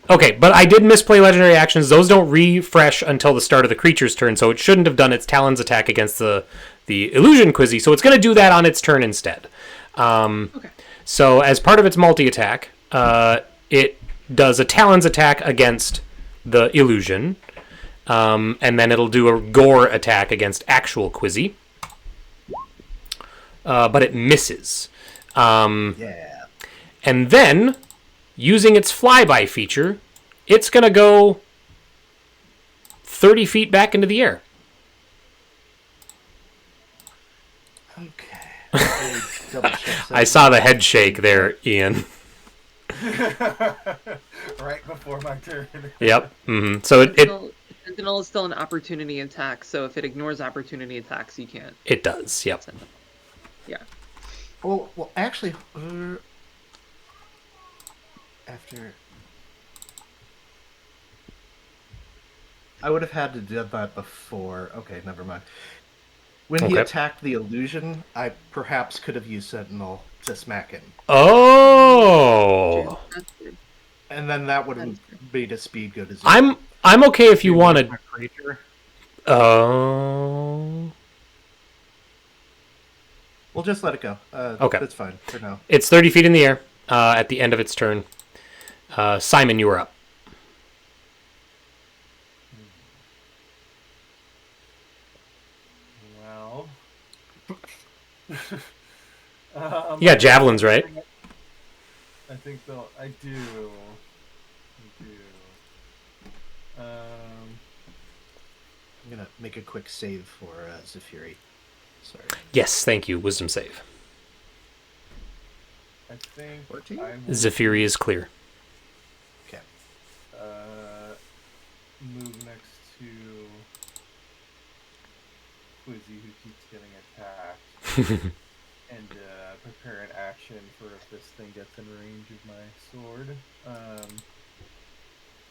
Okay, but I did misplay legendary actions. Those don't refresh until the start of the creature's turn, so it shouldn't have done its Talon's attack against the illusion quizzy. So it's going to do that on its turn instead. Okay. So as part of its multi-attack, it does a Talon's attack against the illusion, and then it'll do a gore attack against actual quizzy. But it misses. Yeah. And then, using its flyby feature, it's going to go 30 feet back into the air. Okay. I saw the head shake there, Ian. Right before my turn. Yep. Mm-hmm. So Sentinel is still an opportunity attack, so if it ignores opportunity attacks, you can't. it does. Yep. Yeah. Well, actually, after I would have had to do that before. Okay, never mind. When he Okay. attacked the illusion, I perhaps could have used Sentinel to smack him, Oh. That's good. and then that would have made his speed go to 0. I'm okay if you want to. A creature. Oh. We'll just let it go. Okay. That's fine for now. It's 30 feet in the air at the end of its turn. Simon, you are up. Well. You got javelins, right? I think they'll. I do. I'm gonna make a quick save for Zephyri. Sorry. Yes, thank you. Wisdom save. I think 14? I will, Zephyri is clear. Okay. move next to Quizzy, who keeps getting attacked, and prepare an action for if this thing gets in range of my sword. I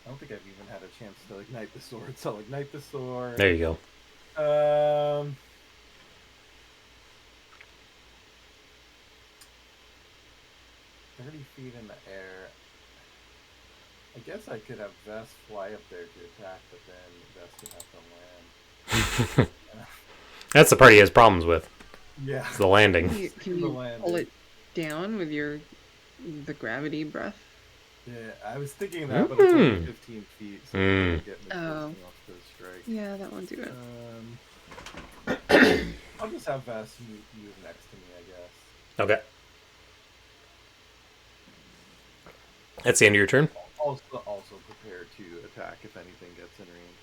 don't think I've even had a chance to ignite the sword, so I'll ignite the sword. There you go. 30 feet in the air. I guess I could have Vest fly up there to attack, but then Vest would have to land. That's the part he has problems with. Yeah. It's the landing. Can you pull it down with the gravity breath? Yeah, I was thinking that, but it's only 15 feet, so Mm. I get me off the strike. Yeah, that won't do it. I'll just have Vest move next to me, I guess. Okay. That's the end of your turn. Also prepare to attack if anything gets in range.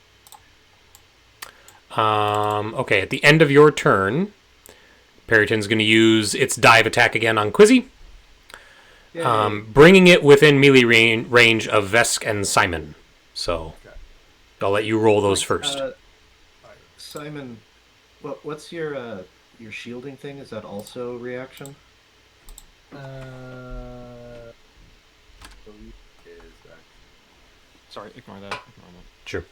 Okay, at the end of your turn, Peryton's going to use its dive attack again on Quizzy, bringing it within melee range of Vesk and Simon. So Okay. I'll let you roll those first. Simon What's your shielding thing? Is that also reaction? Believe is actually. Sorry, ignore that. Ignore that. Sure.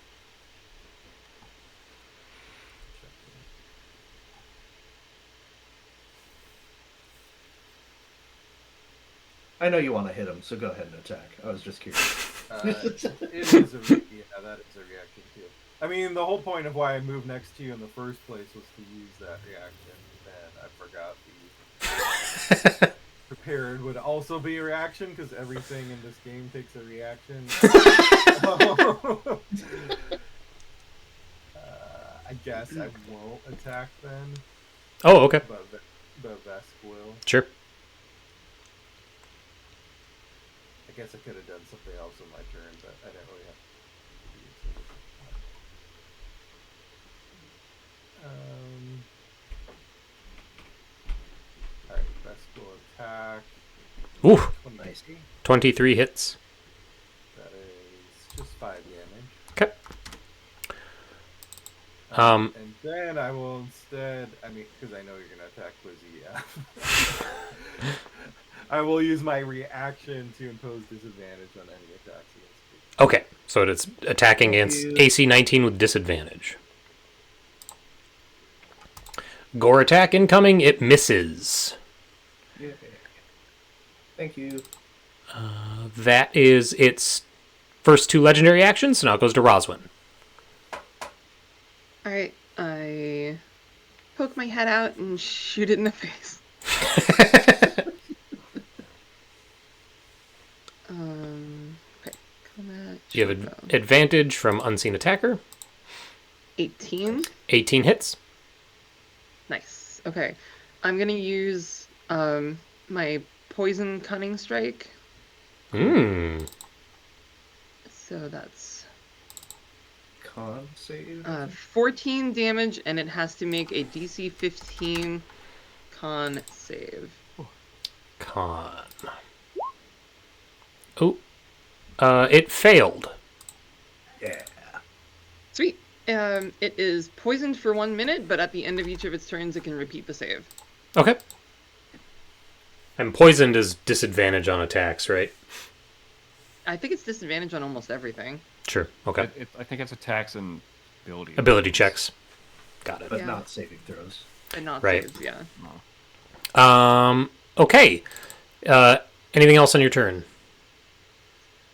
I know you want to hit him, so go ahead and attack. I was just curious. It is that is a reaction too. I mean, the whole point of why I moved next to you in the first place was to use that reaction, and I forgot the prepared would also be a reaction because everything in this game takes a reaction. I guess I won't attack then, Oh, okay. but Vesk will. Sure. I guess I could have done something else on my turn, but I didn't really have to. Alright, Vesk will attack. Ooh, 20. 23 hits. That is just 5 damage. Okay. And then I will instead, because I know you're going to attack Quizzy, yeah. I will use my reaction to impose disadvantage on any attacks against Quizzy. Okay, so it's attacking against AC 19 with disadvantage. Gore attack incoming. It misses. Yeah. Thank you. That is its first 2 legendary actions. So now it goes to Roswin. Alright, I poke my head out and shoot it in the face. Okay, combat. You have advantage from unseen attacker. 18. 18 hits. Nice. Okay, I'm gonna use my poison cunning strike. Hmm. So that's Con save. 14 damage, and it has to make a DC 15 con save. Con. Oh. It failed. Yeah. Sweet. It is poisoned for 1 minute, but at the end of each of its turns, it can repeat the save. Okay. And poisoned is disadvantage on attacks, right? I think it's disadvantage on almost everything. Sure. Okay. I think it's attacks and ability. Ability checks. Got it. But Yeah. not saving throws. And not Right. saves, yeah. Okay. Anything else on your turn?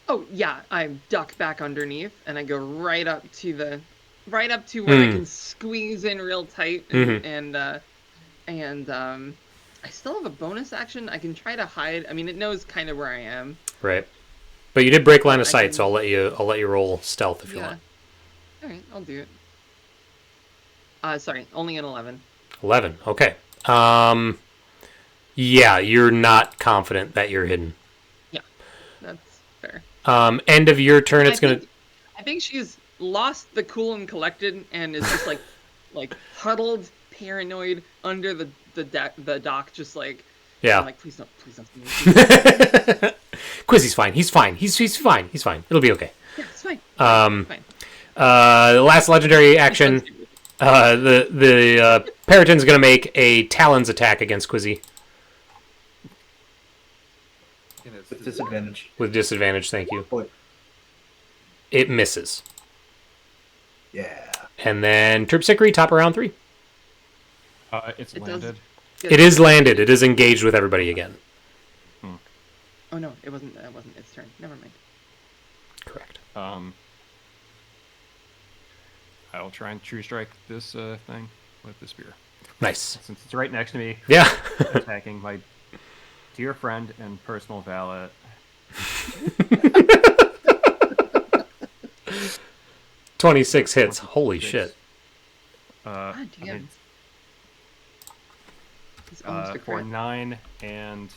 Oh, yeah, I duck back underneath, and I go right up to where I can squeeze in real tight, and I still have a bonus action. I can try to hide. I mean, it knows kind of where I am. Right. But you did break line of I sight, can- so I'll let you roll stealth if you want. All right, I'll do it. Sorry, only an 11. 11. Okay. Yeah, you're not confident that you're hidden. Yeah, that's fair. End of your turn, it's gonna. I think she's lost the cool and collected, and is just like huddled, paranoid under the dock, just like. Yeah. I'm like, please don't see me. Please don't. Quizzy's fine. He's fine. He's fine. He's fine. It'll be okay. Yeah, it's fine. Fine. The last legendary action. The Peryton's gonna make a Talons attack against Quizzy With disadvantage. with disadvantage. Thank you. Boy. It misses. Yeah. And then Terpsichore, top of round 3. It's It does- landed. It is landed. It is engaged with everybody again. Oh no, it wasn't. That wasn't its turn. Never mind. Correct. I'll try and true strike this thing with the spear. Nice. Since it's right next to me, Yeah. attacking my dear friend and personal valet. 26 hits. Holy shit. God damn. He's almost a For crit. 9 and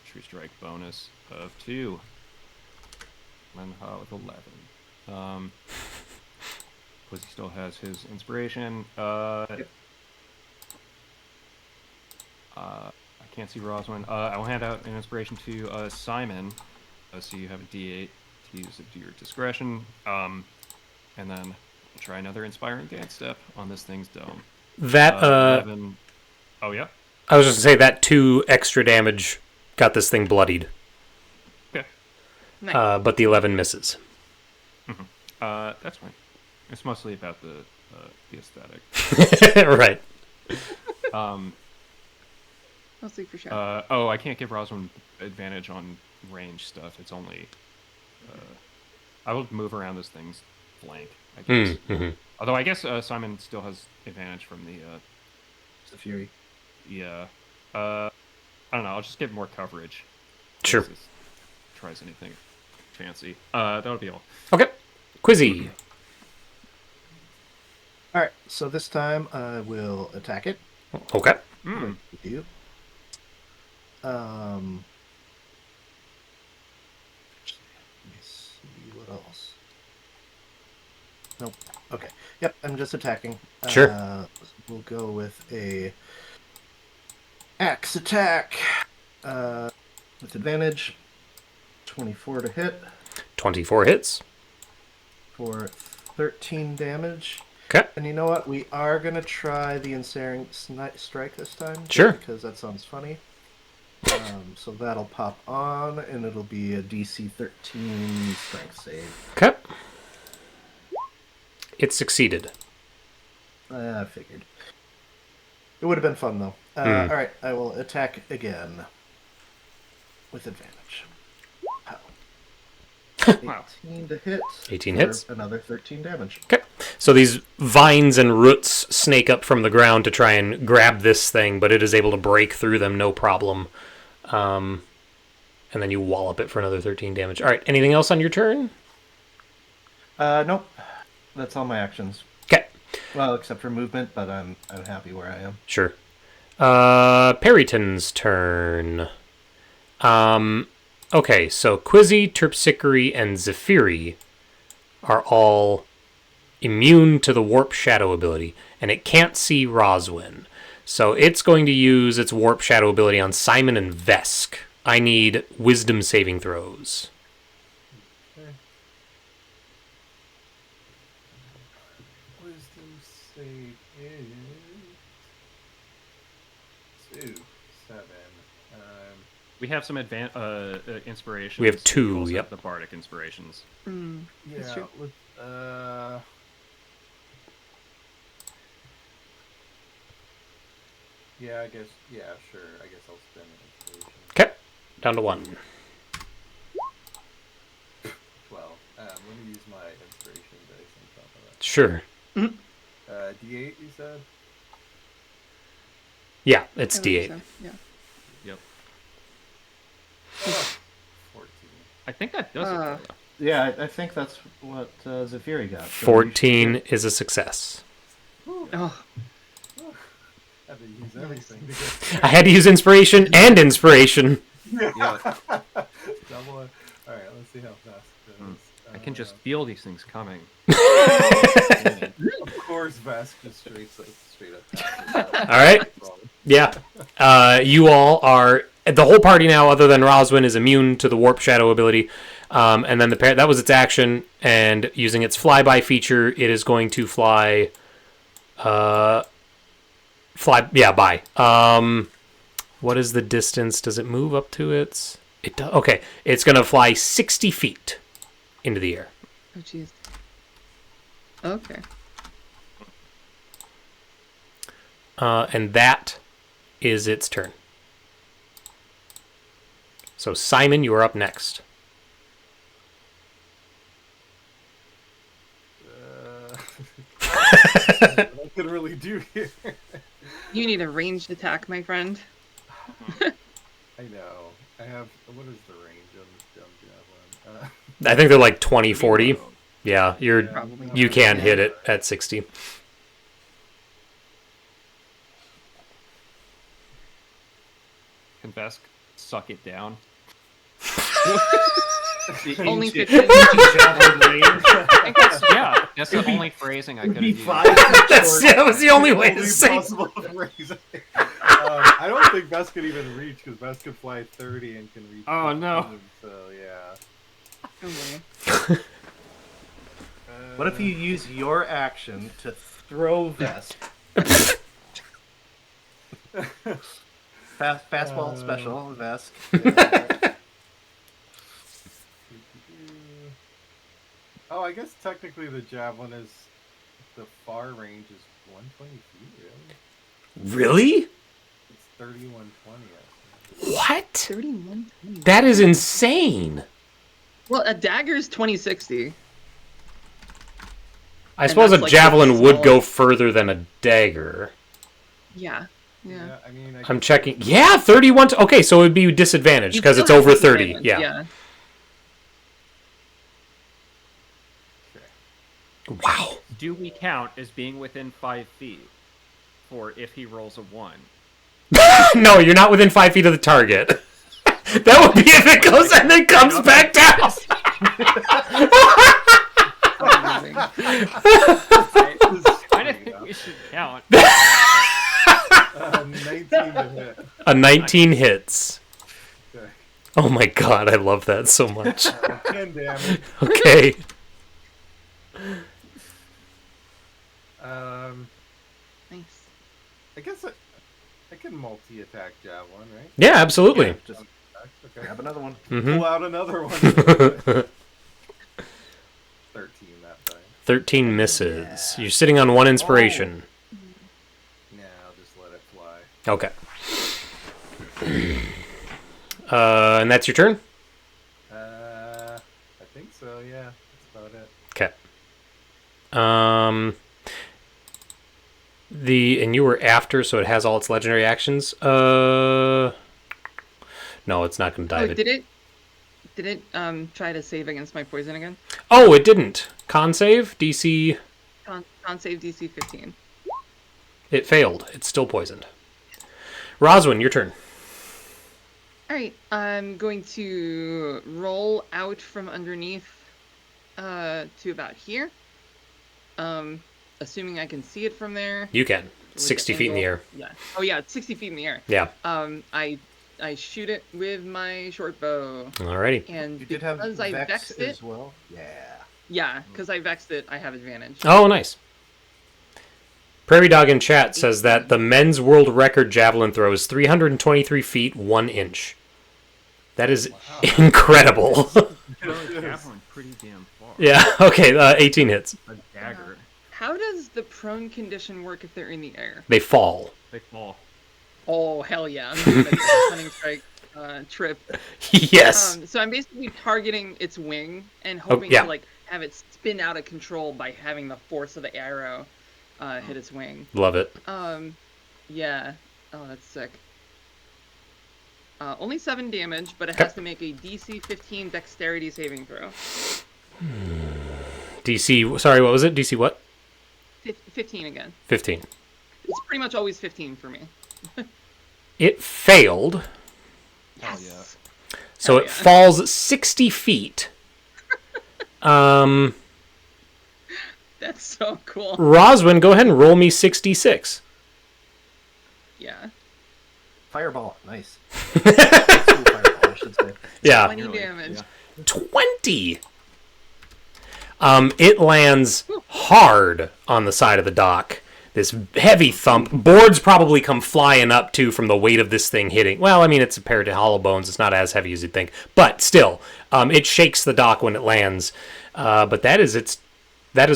true strike bonus of 2. And then with 11. Because he still has his inspiration. I can't see Roswin. I will hand out an inspiration to Simon. So you have a D8 to use at your discretion. And then Try another inspiring dance step on this thing's dome. That 11. Oh yeah. I was just gonna say that 2 extra damage got this thing bloodied. Okay. Nice. But the 11 misses. That's fine. It's mostly about the aesthetic. Right. Mostly for sure. I can't give Roswin advantage on range stuff. It's only. I will move around this thing's flank, I guess. Although I guess Simon still has advantage from The Fury. yeah. I don't know. I'll just get more coverage. Sure. If this tries anything fancy. That'll be all. Okay. Quizzy. All right, so this time I will attack it. Okay. Mm. Like we do. Let me see what else. Nope. Okay. Yep, I'm just attacking. Sure. We'll go with a axe attack with advantage. 24 to hit 24 hits. for 13 damage. Okay. And you know what? We are going to try the Ensnaring Strike this time. just Sure. Because that sounds funny. So that'll pop on, and it'll be a DC 13 strength save. Okay. It succeeded. I figured. It would have been fun, though. All right, I will attack again with advantage. Wow. 18 to hit. 18 for hits. Another 13 damage. Okay. So these vines and roots snake up from the ground to try and grab this thing, but it is able to break through them no problem. And then you wallop it for another 13 damage. All right. Anything else on your turn? Nope. That's all my actions. Okay. Well, except for movement, but I'm happy where I am. Sure. Peryton's turn. Okay, so Quizzy, Terpsichore, and Zephyri are all immune to the Warp Shadow ability, and it can't see Roswin. So it's going to use its Warp Shadow ability on Simon and Vesk. I need Wisdom saving throws. Okay. Wisdom save is 2, 7. We have some inspirations. We have 2, also yep. have the bardic inspirations. That's Yeah. true. Yeah, I guess. Yeah, sure. I guess I'll spend an inspiration. Okay, down to 1. 12. Let me use my inspiration dice on top of that. Sure. D8, you said? Yeah, it's I believe D8. so, yeah. Yep. 14. I think that does it. though. Yeah, I think that's what Zephyri got. So 14 is a success. Oh, Had to use everything to get I had to use inspiration and inspiration. Yeah. double it. Alright, let's see how fast it goes. I can just feel these things coming. Of course, Vesk just straight up. All right. Yeah. You all are... The whole party now, other than Roswin, is immune to the Warp Shadow ability. And then that was its action. And using its flyby feature, it is going to fly... by. What is the distance? Does it move up to its... It does. Okay. It's going to fly 60 feet into the air. oh, jeez. Okay. And that is its turn. So, Simon, you are up next. What I could really do here. You need a ranged attack, my friend. I know. I have. What is the range on this dumb javelin? I think they're like 20, 40. Yeah, Probably. you can hit it at 60. Can Vesk suck it down? Only Ancient- 15. javelin range. I think that's the only phrasing I could have Be used. 5 That was the only way to Only say it. possible phrasing. I don't think Vesk could even reach because Vesk could fly 30 and can reach. Oh, no. 15, so yeah. Oh, boy. What if you use your action to throw Vesk? Fastball special, Vesk. Oh, I guess technically the javelin is the far range is 120 feet. Really? Really? It's 3120. What? 31. That is insane. Well, a dagger is 2060. I suppose a that's like the javelin would go smallest- further than a dagger. Yeah. Yeah, I mean, I'm checking. Yeah, 31. Okay, so it would be disadvantaged You because still it's have over 30. disadvantage, Yeah. Wow. Do we count as being within 5 feet for if he rolls a 1? No, you're not within 5 feet of the target. That would be if it goes and then comes back down. I don't think we should count. 19 to hit. A 19 hits. Okay. Oh my god, I love that so much. 10 damage. Okay. Nice. I guess I can multi-attack javelin, right? Yeah, absolutely. Just Okay. grab another one. Mhm. Pull out another one. 13 that time. 13 misses. You're sitting on 1 inspiration. Nah, I'll just let it fly. Okay. And that's your turn? I think so, yeah. That's about it. Okay. And you were after, so it has all its legendary actions. No, it's not going to dive. Oh, did it try to save against my poison again? Oh, it didn't. Con save, DC. Con save DC 15. It failed. It's still poisoned. Roswin, your turn. Alright, I'm going to roll out from underneath to about here. Assuming I can see it from there. You can. with 60 feet in the angle. air. Yeah. Oh yeah, it's 60 feet in the air. Yeah. I shoot it with my short bow. Alrighty. And You did have because I Vex vexed it, as well. Yeah. yeah, because I vexed it, I have advantage. Oh, nice. Prairie Dog in chat says that the men's world record javelin throw is 323 feet 1 inch. That is incredible. Javelin pretty damn far. Yeah. Okay. 18 hits. A dagger. How does the prone condition work if they're in the air? They fall. They fall. Oh hell yeah! I'm doing the hunting strike trip. Yes. So I'm basically targeting its wing and hoping yeah. to like have it spin out of control by having the force of the arrow hit its wing. Love it. Yeah. Oh, that's sick. Only 7 damage, but it has to make a DC 15 dexterity saving throw. DC. Sorry, what was it? DC what? 15 again. 15. It's pretty much always 15 for me. It failed. Yes. So Hell it yeah. falls 60 feet. That's so cool. Roswin, go ahead and roll me 66. Yeah. Fireball. Nice. Fireball, I should say. Yeah. 20 damage. 20. It lands hard on the side of the dock. This heavy thump. Boards probably come flying up too from the weight of this thing hitting. Well, I mean, it's a pair of hollow bones. It's not as heavy as you'd think, but still, it shakes the dock when it lands. But that is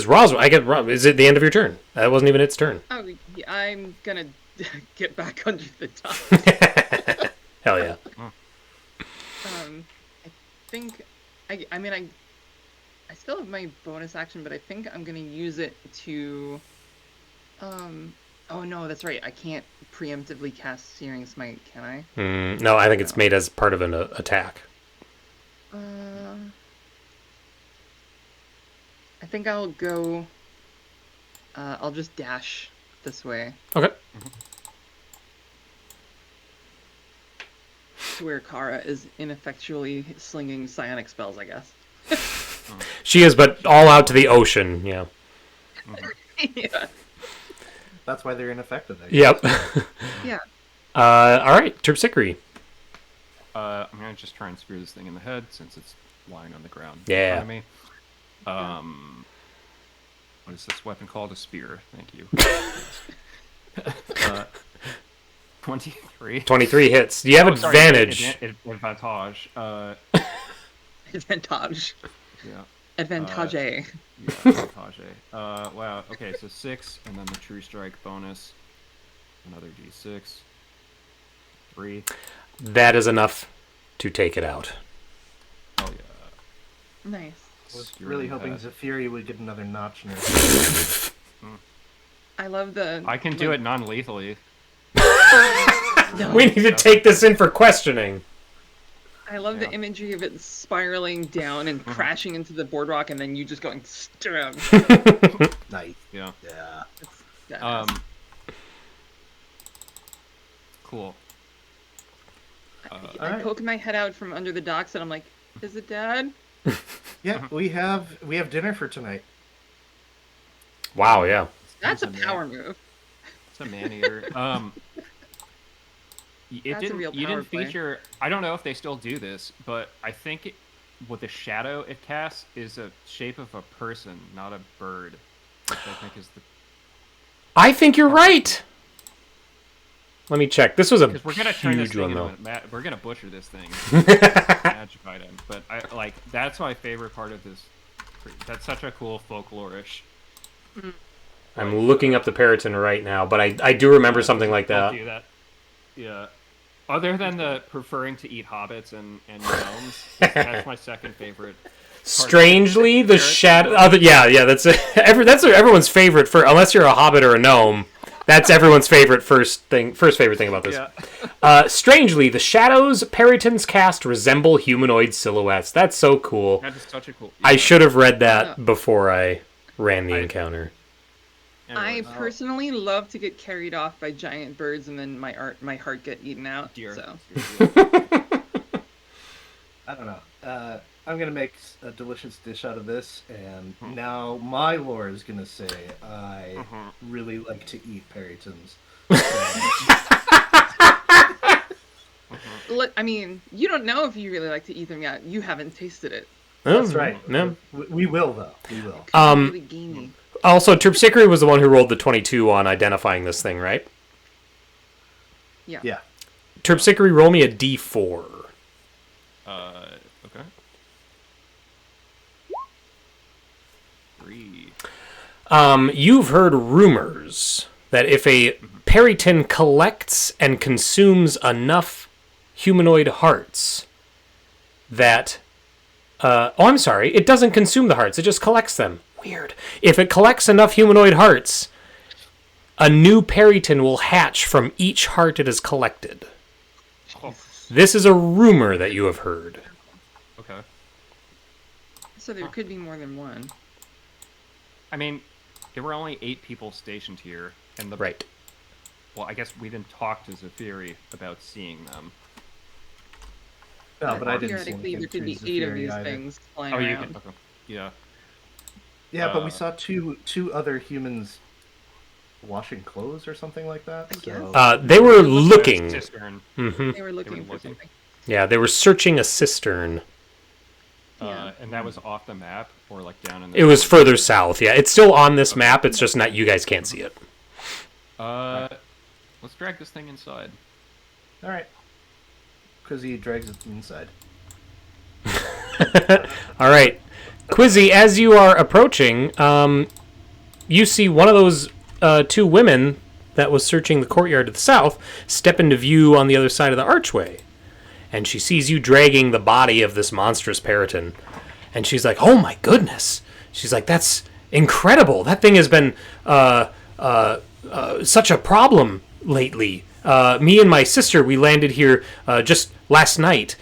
Roswell. Is it the end of your turn? That wasn't even its turn. Oh, yeah, I'm gonna get back under the dock. Hell yeah. I think I still have my bonus action, but I think I'm gonna use it to oh no, that's right. I can't preemptively cast Searing Smite, can I? No, I think it's made as part of an attack. I think I'll go I'll just dash this way Okay. to where Kara is ineffectually slinging psionic spells, I guess. She is, but all out to the ocean. Yeah. Yeah. That's why they're ineffective. I guess. Yep. Yeah. All right, Terpsichore. I'm gonna just try and spear this thing in the head since it's lying on the ground. Yeah. In front of me. What is this weapon called? A spear. Thank you. 23. 23 hits. Do you have advantage? Advantage. Advantage. Yeah. Advantage. Yeah, advantage. Wow. Okay, so 6, and then the true strike bonus. Another d6. 3. That is enough to take it out. Oh yeah. Nice. I was really hoping Zephyri would get another notch in her. I love the. I can do it non-lethally. No. We need to take this in for questioning. I love the imagery of it spiraling down and crashing into the boardwalk, and then you just going stab. Nice. Yeah. Yeah. Cool. I poke my head out from under the docks, and I'm like, "Is it Dad?" Yeah, we have dinner for tonight. Wow, yeah. That's a power move. It's a man-eater. You didn't feature. I don't know if they still do this, but I think what the shadow it casts is a shape of a person, not a bird. Which I think is the. I think you're right. Let me check. This was a we're gonna turn this huge thing one, into though. we're gonna butcher this thing. Magic item, but that's my favorite part of this. That's such a cool folklore-ish. I'm looking up the peryton right now, but I do remember something like Don't that. do that. Yeah. Other than the preferring to eat hobbits and gnomes, that's my second favorite. Strangely, the shadow. Yeah, that's everyone's favorite for unless you're a hobbit or a gnome. That's everyone's favorite first favorite thing about this. Yeah. Strangely, the shadows perytons cast resemble humanoid silhouettes. That's so cool. That is such a cool. I should have read that before I ran the encounter. I personally love to get carried off by giant birds and then my heart get eaten out. Deer. So. I don't know. I'm gonna make a delicious dish out of this, and now my lore is gonna say I really like to eat perytons. Look, I mean, you don't know if you really like to eat them yet. You haven't tasted it. That's right. No. We will, though. We will. Really gamey. Also, Terpsichore was the one who rolled the 22 on identifying this thing, right? Yeah. Yeah. Terpsichore, roll me a d4. Okay. 3. You've heard rumors that if a peryton collects and consumes enough humanoid hearts, that... I'm sorry, it doesn't consume the hearts, it just collects them. Weird. If it collects enough humanoid hearts, a new peryton will hatch from each heart it has collected. Oh. This is a rumor that you have heard. Okay. So there could be more than one. I mean, there were only 8 people stationed here, and Right. Well, I guess we didn't talk to Zephyri about seeing them. No, but I didn't see Theoretically, there anything could be through 8 of Zephyri these either. things flying Oh, you around. can. Okay. Yeah. Yeah, but we saw two other humans washing clothes or something like that. I guess. So They were looking. Cistern. They were looking They were for looking. something. Yeah, they were searching a cistern. Yeah. And that was off the map, or like down in the. It was further south, yeah. It's still on this map, it's just not, you guys can't see it. Let's drag this thing inside. all right, because he drags it inside. Alright. Quizzy, as you are approaching, you see one of those 2 women that was searching the courtyard to the south step into view on the other side of the archway. And she sees you dragging the body of this monstrous peryton. And she's like, oh my goodness. She's like, that's incredible. That thing has been such a problem lately. Me and my sister, we landed here just last night.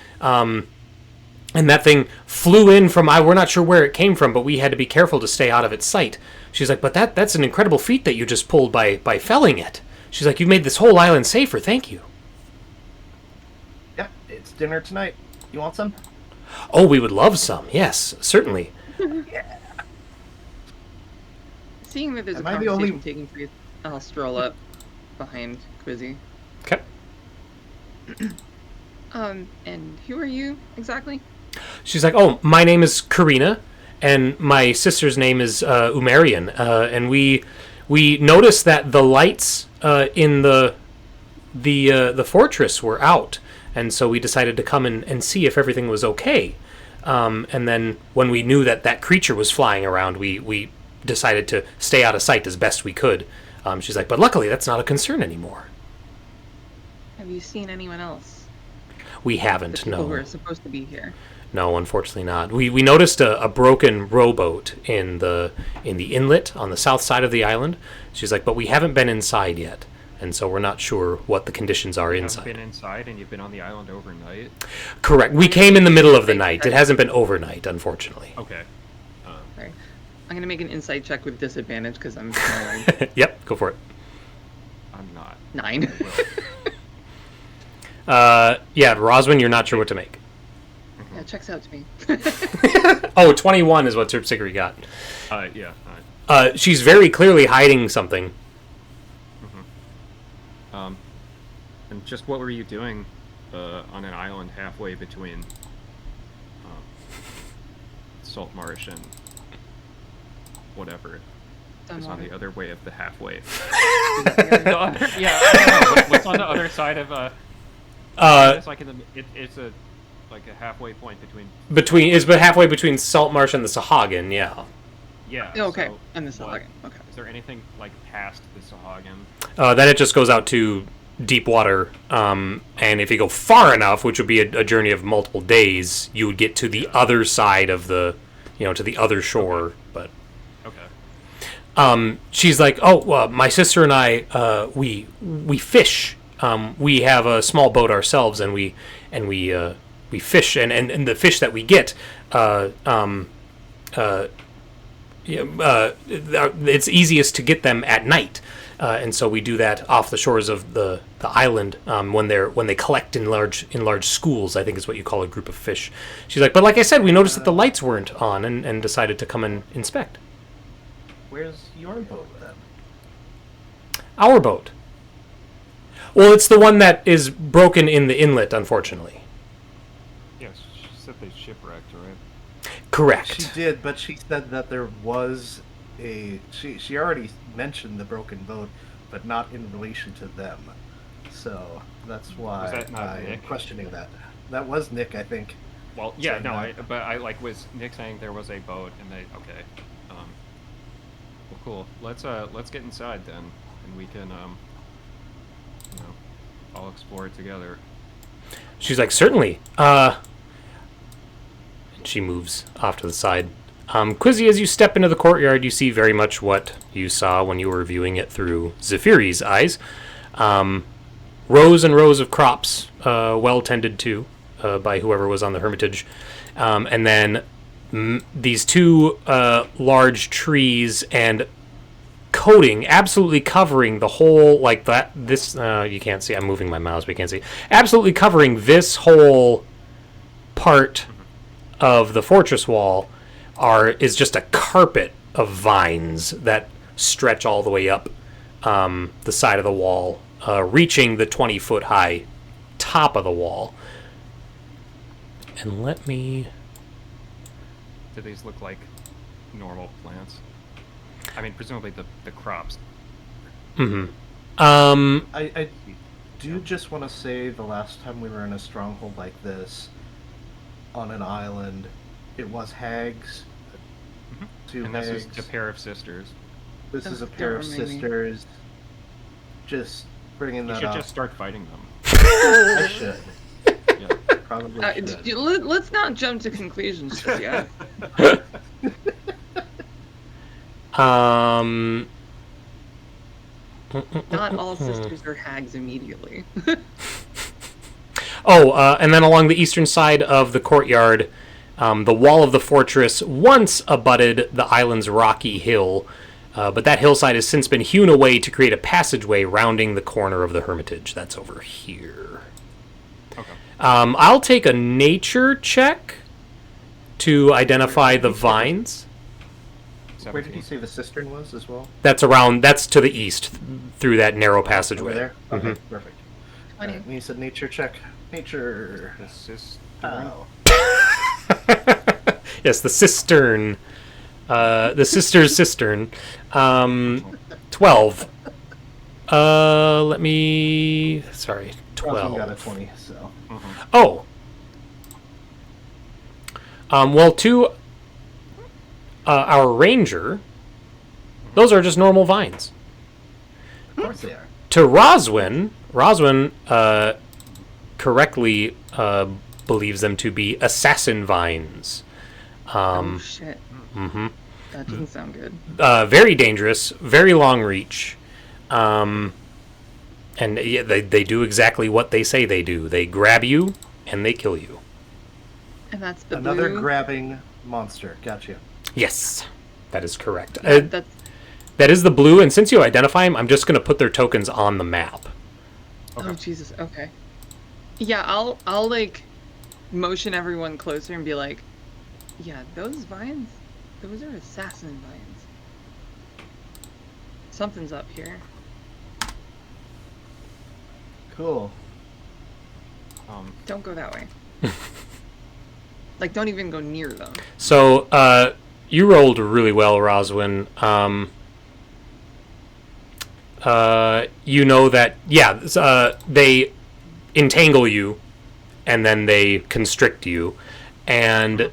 And that thing flew in from, we're not sure where it came from, but we had to be careful to stay out of its sight. She's like, but that's an incredible feat that you just pulled by felling it. She's like, you've made this whole island safer, thank you. Yeah, it's dinner tonight. You want some? Oh, we would love some, yes, certainly. Seeing that there's Am a I the conversation only- taking place, I'll stroll up behind Quizzy. Okay. And who are you exactly? She's like, oh, my name is Karina, and my sister's name is Umarian, and we noticed that the lights in the fortress were out, and so we decided to come and see if everything was okay. And then when we knew that creature was flying around, we decided to stay out of sight as best we could. She's like, but luckily that's not a concern anymore. Have you seen anyone else? We haven't, The people no. who are supposed to be here. No, unfortunately not. We noticed a broken rowboat in the inlet on the south side of the island. She's like, but we haven't been inside yet, and so we're not sure what the conditions are You inside. haven't been inside, and you've been on the island overnight. Correct. We came in the middle of the night. It hasn't been overnight, unfortunately. Okay. Sorry. I'm gonna make an insight check with disadvantage because I'm smiling. Yep, go for it. I'm not. 9. Yeah, Roswin, you're not sure what to make. Yeah, checks out to me. Oh, 21 is what Terpsichore got. Yeah. All right. She's very clearly hiding something. And just what were you doing on an island halfway between Saltmarsh and whatever is on the other way of the halfway? Yeah, I don't know. What's on the other side of it's like it's a halfway point between. It's halfway between Saltmarsh and the Sahagin. Yeah. Yeah. Okay, so and the Sahagin. Okay. Is there anything like past the Sahagin? Then it just goes out to deep water, and if you go far enough, which would be a journey of multiple days, you would get to the other side of the, to the other shore. But Okay. she's like, my sister and I, we fish. We have a small boat ourselves, and we fish, and the fish that we get, it's easiest to get them at night. And so we do that off the shores of the island when they collect in large schools, I think is what you call a group of fish. She's like, but like I said, we noticed that the lights weren't on and decided to come and inspect. Where's your boat then? Our boat. Well, it's the one that is broken in the inlet, unfortunately. Yes, she said they shipwrecked, right? Correct. She did, but she said that there was she already mentioned the broken boat, but not in relation to them. So that's why Was that not I'm Nick? questioning that. That was Nick, I think. Well, yeah, Said no, that. was Nick saying there was a boat and they okay. Well, cool. Let's get inside then, and we can all explore it together. She's like, certainly. And she moves off to the side. Quizzy, as you step into the courtyard, you see very much what you saw when you were viewing it through Zephyri's eyes. Rows and rows of crops, well tended to by whoever was on the hermitage. And then these two large trees and absolutely covering the whole, like that, this, you can't see, I'm moving my mouse, but you can't see. Absolutely covering this whole part of the fortress wall is just a carpet of vines that stretch all the way up the side of the wall, reaching the 20-foot high top of the wall. And let me... Do these look like normal plants? I mean, presumably the crops. Mm-hmm. I do just want to say the last time we were in a stronghold like this, on an island, it was hags. Two And hags. this is a pair of sisters. This is a Don't pair of remind me. sisters. Just bringing You that should up. just start fighting them. I should. Yeah. Probably should. Let's not jump to conclusions just yet. Not all sisters are hags immediately. And then along the eastern side of the courtyard, the wall of the fortress once abutted the island's rocky hill, but that hillside has since been hewn away to create a passageway rounding the corner of the hermitage. That's over here. Okay. I'll take a nature check to identify the vines. Where did you say the cistern was as well? That's to the east, through that narrow passageway. Over there? Okay, Mhm. perfect. 20. Alright, you said nature check. Nature. This is Oh. Yes, the cistern. The sister's cistern. 12. Let me... Sorry, Rosman 12. got a 20, so. Oh. Well, to our ranger, those are just normal vines. Of course they are. To Roswin correctly believes them to be assassin vines. Oh shit. Mm-hmm. That doesn't sound good. Very dangerous, very long reach. And yeah, they do exactly what they say they do. They grab you, and they kill you. And that's the Another blue. grabbing monster. Gotcha. Yes, that is correct. That's That is the blue, and since you identify them, I'm just going to put their tokens on the map. Oh Jesus. Okay. Yeah, I'll like motion everyone closer and be like, yeah, those vines, those are assassin vines. Something's up here. Cool. Don't go that way. Like, don't even go near them. So, you rolled really well, Roswin. You know that, yeah, they entangle you, and then they constrict you, and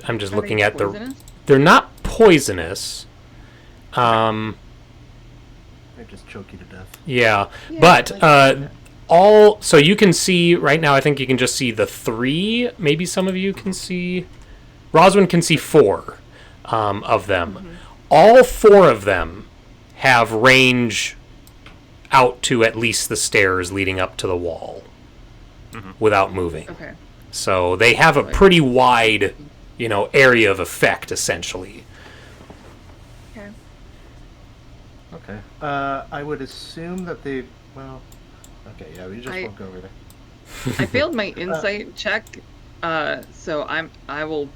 I'm just looking at poisonous? they're not poisonous. They just choke you to death. Yeah, Yeah, but like- so you can see right now. I think you can just see the 3. Maybe some of you can see. Roswin can see 4 of them. All 4 of them have range out to at least the stairs leading up to the wall without moving. Okay. So they have a pretty wide, area of effect essentially. Okay. Okay. I would assume that they. Well. Okay. Yeah. We just won't go over there. I failed my insight check, so I will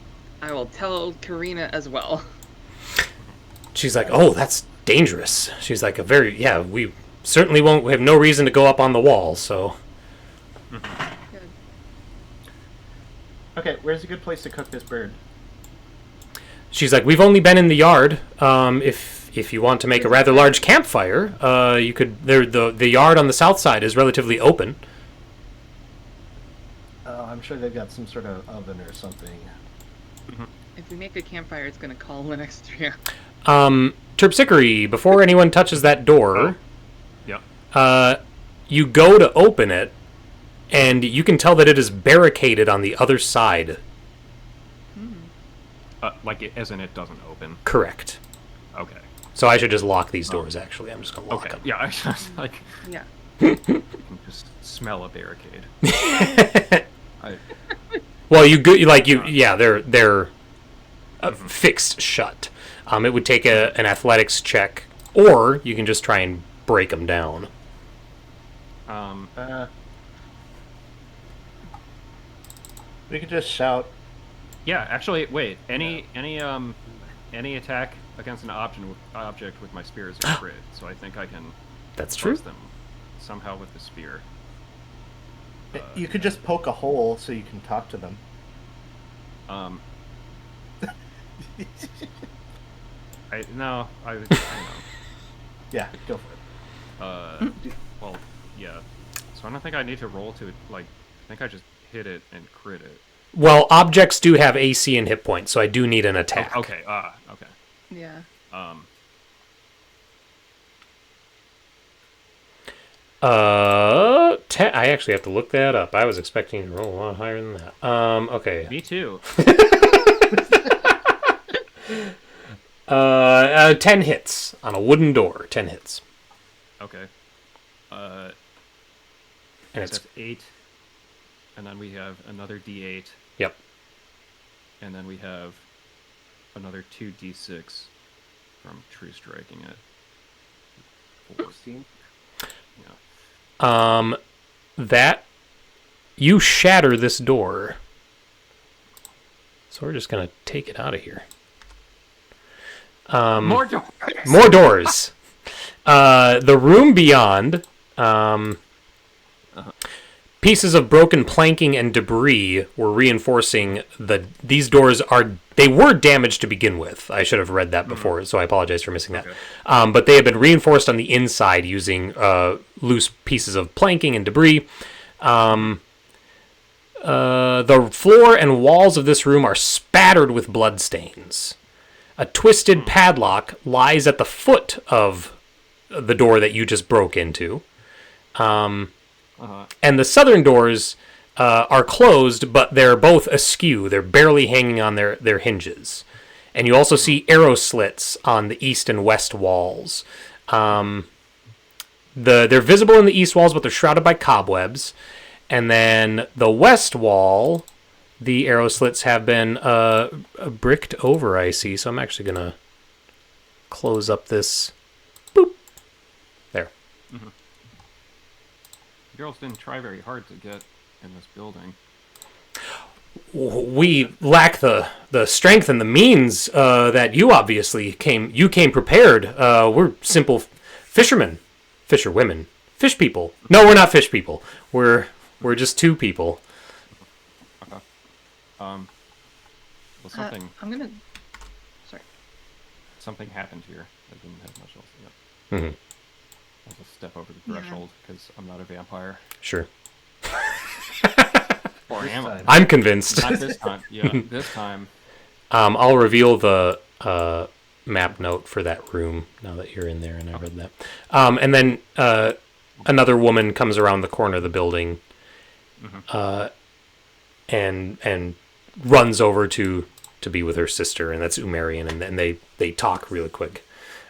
tell Karina as well. She's like, "Oh, that's dangerous." She's like, we certainly won't. We have no reason to go up on the wall, so. Good. Okay. Where's a good place to cook this bird? She's like, "We've only been in the yard. If you want to make a rather large campfire, you could. The yard on the south side is relatively open." I'm sure they've got some sort of oven or something. If we make a campfire, it's gonna call the next year. Terpsichore, before anyone touches that door, you go to open it, and you can tell that it is barricaded on the other side. As in it doesn't open. Correct. Okay. So I should just lock these doors, actually. I'm just going to lock them. Yeah, I was like, Yeah. you can just smell a barricade. Well, they're fixed shut. It would take an athletics check, or you can just try and break them down. We could just shout. Yeah, actually, wait. Any attack against an object with my spear is a crit, so I think I can. That's true. Them somehow with the spear. You could just poke a hole so you can talk to them. I don't know. Yeah, go for it. Well, yeah. So I don't think I need to roll to I think I just hit it and crit it. Well, objects do have AC and hit points, so I do need an attack. Okay. Okay. Yeah. I actually have to look that up. I was expecting to roll a lot higher than that. Okay. Me too. 10 hits on a wooden door. 10 hits. Okay. And That's 8. And then we have another D8. Yep. And then we have another 2D6 from true striking it. 16. Yeah. That you shatter this door. So we're just gonna take it out of here. More doors. More doors. The room beyond pieces of broken planking and debris were reinforcing these doors they were damaged to begin with. I should have read that before, so I apologize for missing that. But they have been reinforced on the inside using loose pieces of planking and debris. The floor and walls of this room are spattered with bloodstains. A twisted padlock lies at the foot of the door that you just broke into. And the southern doors are closed, but they're both askew. They're barely hanging on their hinges. And you also see arrow slits on the east and west walls. They're visible in the east walls, but they're shrouded by cobwebs. And then the west wall, the arrow slits have been bricked over, I see. So I'm actually going to close up this. Boop. There. Mm-hmm. Girls didn't try very hard to get in this building. We lack the strength and the means that you obviously came prepared. We're simple fishermen, fisherwomen, fish people. No, we're not fish people. We're just two people. Okay. Well, something. Sorry. Something happened here. I didn't have much else yet. Mm-hmm. I'll just step over the threshold because I'm not a vampire. Sure. Or am I? I'm convinced. Not this time. Yeah, this time. I'll reveal the map note for that room now that you're in there, and I read that. And then another woman comes around the corner of the building, and runs over to be with her sister, and that's Umarian, and they talk really quick.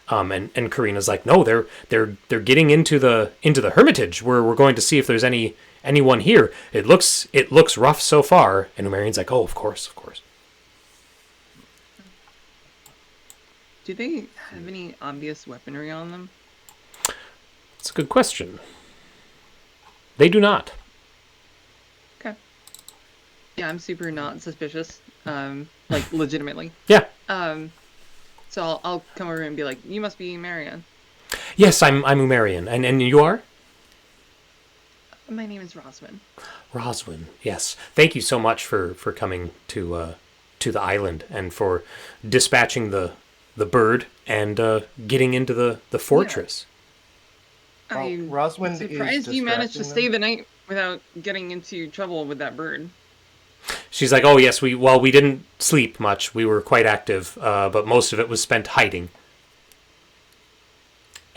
And Karina's like, no, they're getting into the hermitage where we're going to see if there's anyone here. It looks rough so far. And Umarian's like, oh, of course. Do they have any obvious weaponry on them? That's a good question. They do not. Okay. Yeah, I'm super not suspicious. Like legitimately. Yeah. So I'll come over and be like, you must be Marianne. Yes, I'm Umarian. And you are? My name is Roswin. Roswin, yes. Thank you so much for coming to the island and for dispatching the bird and getting into the fortress. I'm Roswin surprised you managed to stay the night without getting into trouble with that bird. She's like, oh yes, we didn't sleep much. We were quite active, but most of it was spent hiding.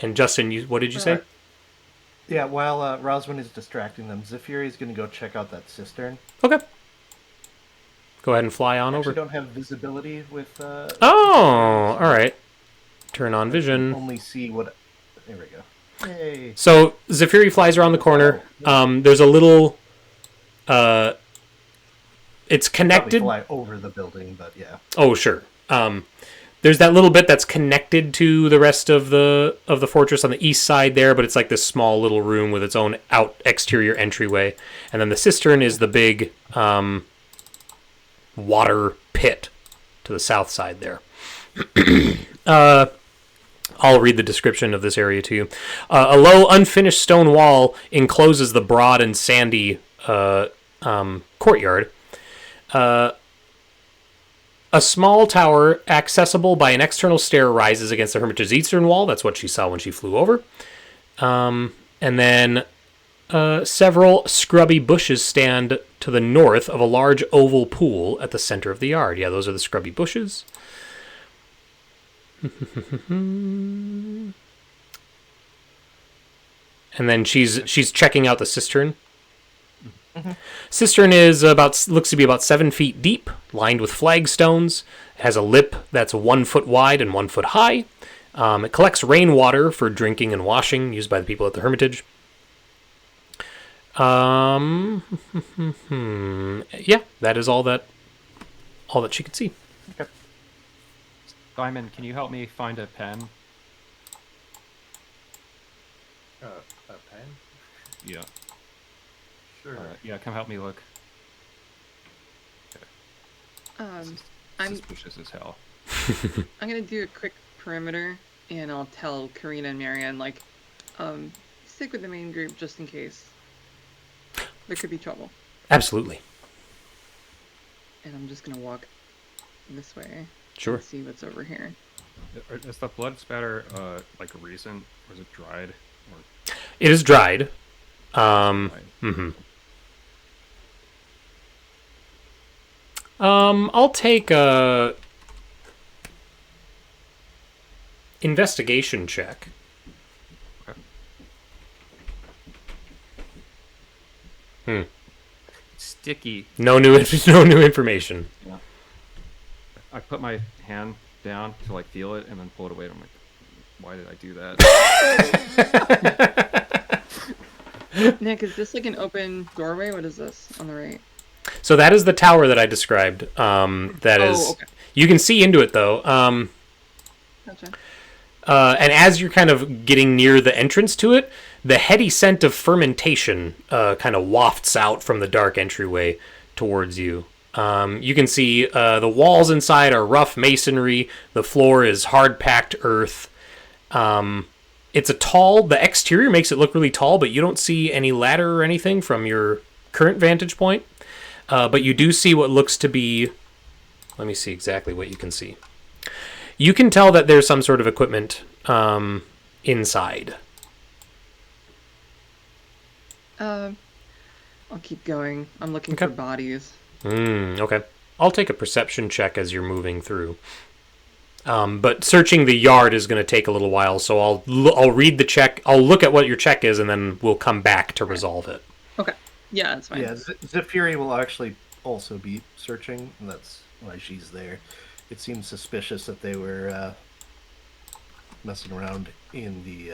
And Justin, what did you say? Yeah, while Roswin is distracting them, Zephyr is going to go check out that cistern. Okay. Go ahead and fly on over. I don't have visibility with... all right. Turn on vision. Only see what... There we go. Yay. So, Zephyr flies around the corner. There's a little... it's connected... Probably fly over the building, but yeah. Oh, sure. There's that little bit that's connected to the rest of the fortress on the east side there, but it's like this small little room with its own exterior entryway. And then the cistern is the big water pit to the south side there. I'll read the description of this area to you. A low, unfinished stone wall encloses the broad and sandy courtyard. A small tower accessible by an external stair rises against the hermitage's eastern wall. That's what she saw when she flew over. And then several scrubby bushes stand to the north of a large oval pool at the center of the yard. Yeah, those are the scrubby bushes. And then she's checking out the cistern. Mm-hmm. Cistern is looks to be about 7 feet deep, lined with flagstones. It has a lip that's 1 foot wide and 1 foot high. It collects rainwater for drinking and washing, used by the people at the hermitage. Yeah, that is all that she could see. Okay. Simon, can you help me find a pen? A pen? Yeah. Sure. Yeah, come help me look. I'm Suspicious as hell. I'm gonna do a quick perimeter, and I'll tell Karina and Marianne, like, stick with the main group just in case. There could be trouble. Absolutely. And I'm just gonna walk this way. Sure. And see what's over here. Is the blood spatter like recent, or is it dried? Or... It is dried. I'll take a investigation check. Okay. Sticky. No new information. Yeah. I put my hand down to like feel it, and then pull it away. And I'm like, why did I do that? Nick, is this like an open doorway? What is this on the right? So that is the tower that I described. Okay. You can see into it though. Gotcha. And as you're kind of getting near the entrance to it, the heady scent of fermentation kind of wafts out from the dark entryway towards you. You can see the walls inside are rough masonry. The floor is hard-packed earth. The exterior makes it look really tall, but you don't see any ladder or anything from your current vantage point. But you do see what looks to be... Let me see exactly what you can see. You can tell that there's some sort of equipment inside. I'll keep going. I'm looking for bodies. Okay. I'll take a perception check as you're moving through. But searching the yard is going to take a little while, so I'll read the check. I'll look at what your check is, and then we'll come back to resolve it. Okay. Yeah, that's fine. Yeah, Zephyri will actually also be searching, and that's why she's there. It seems suspicious that they were messing around in the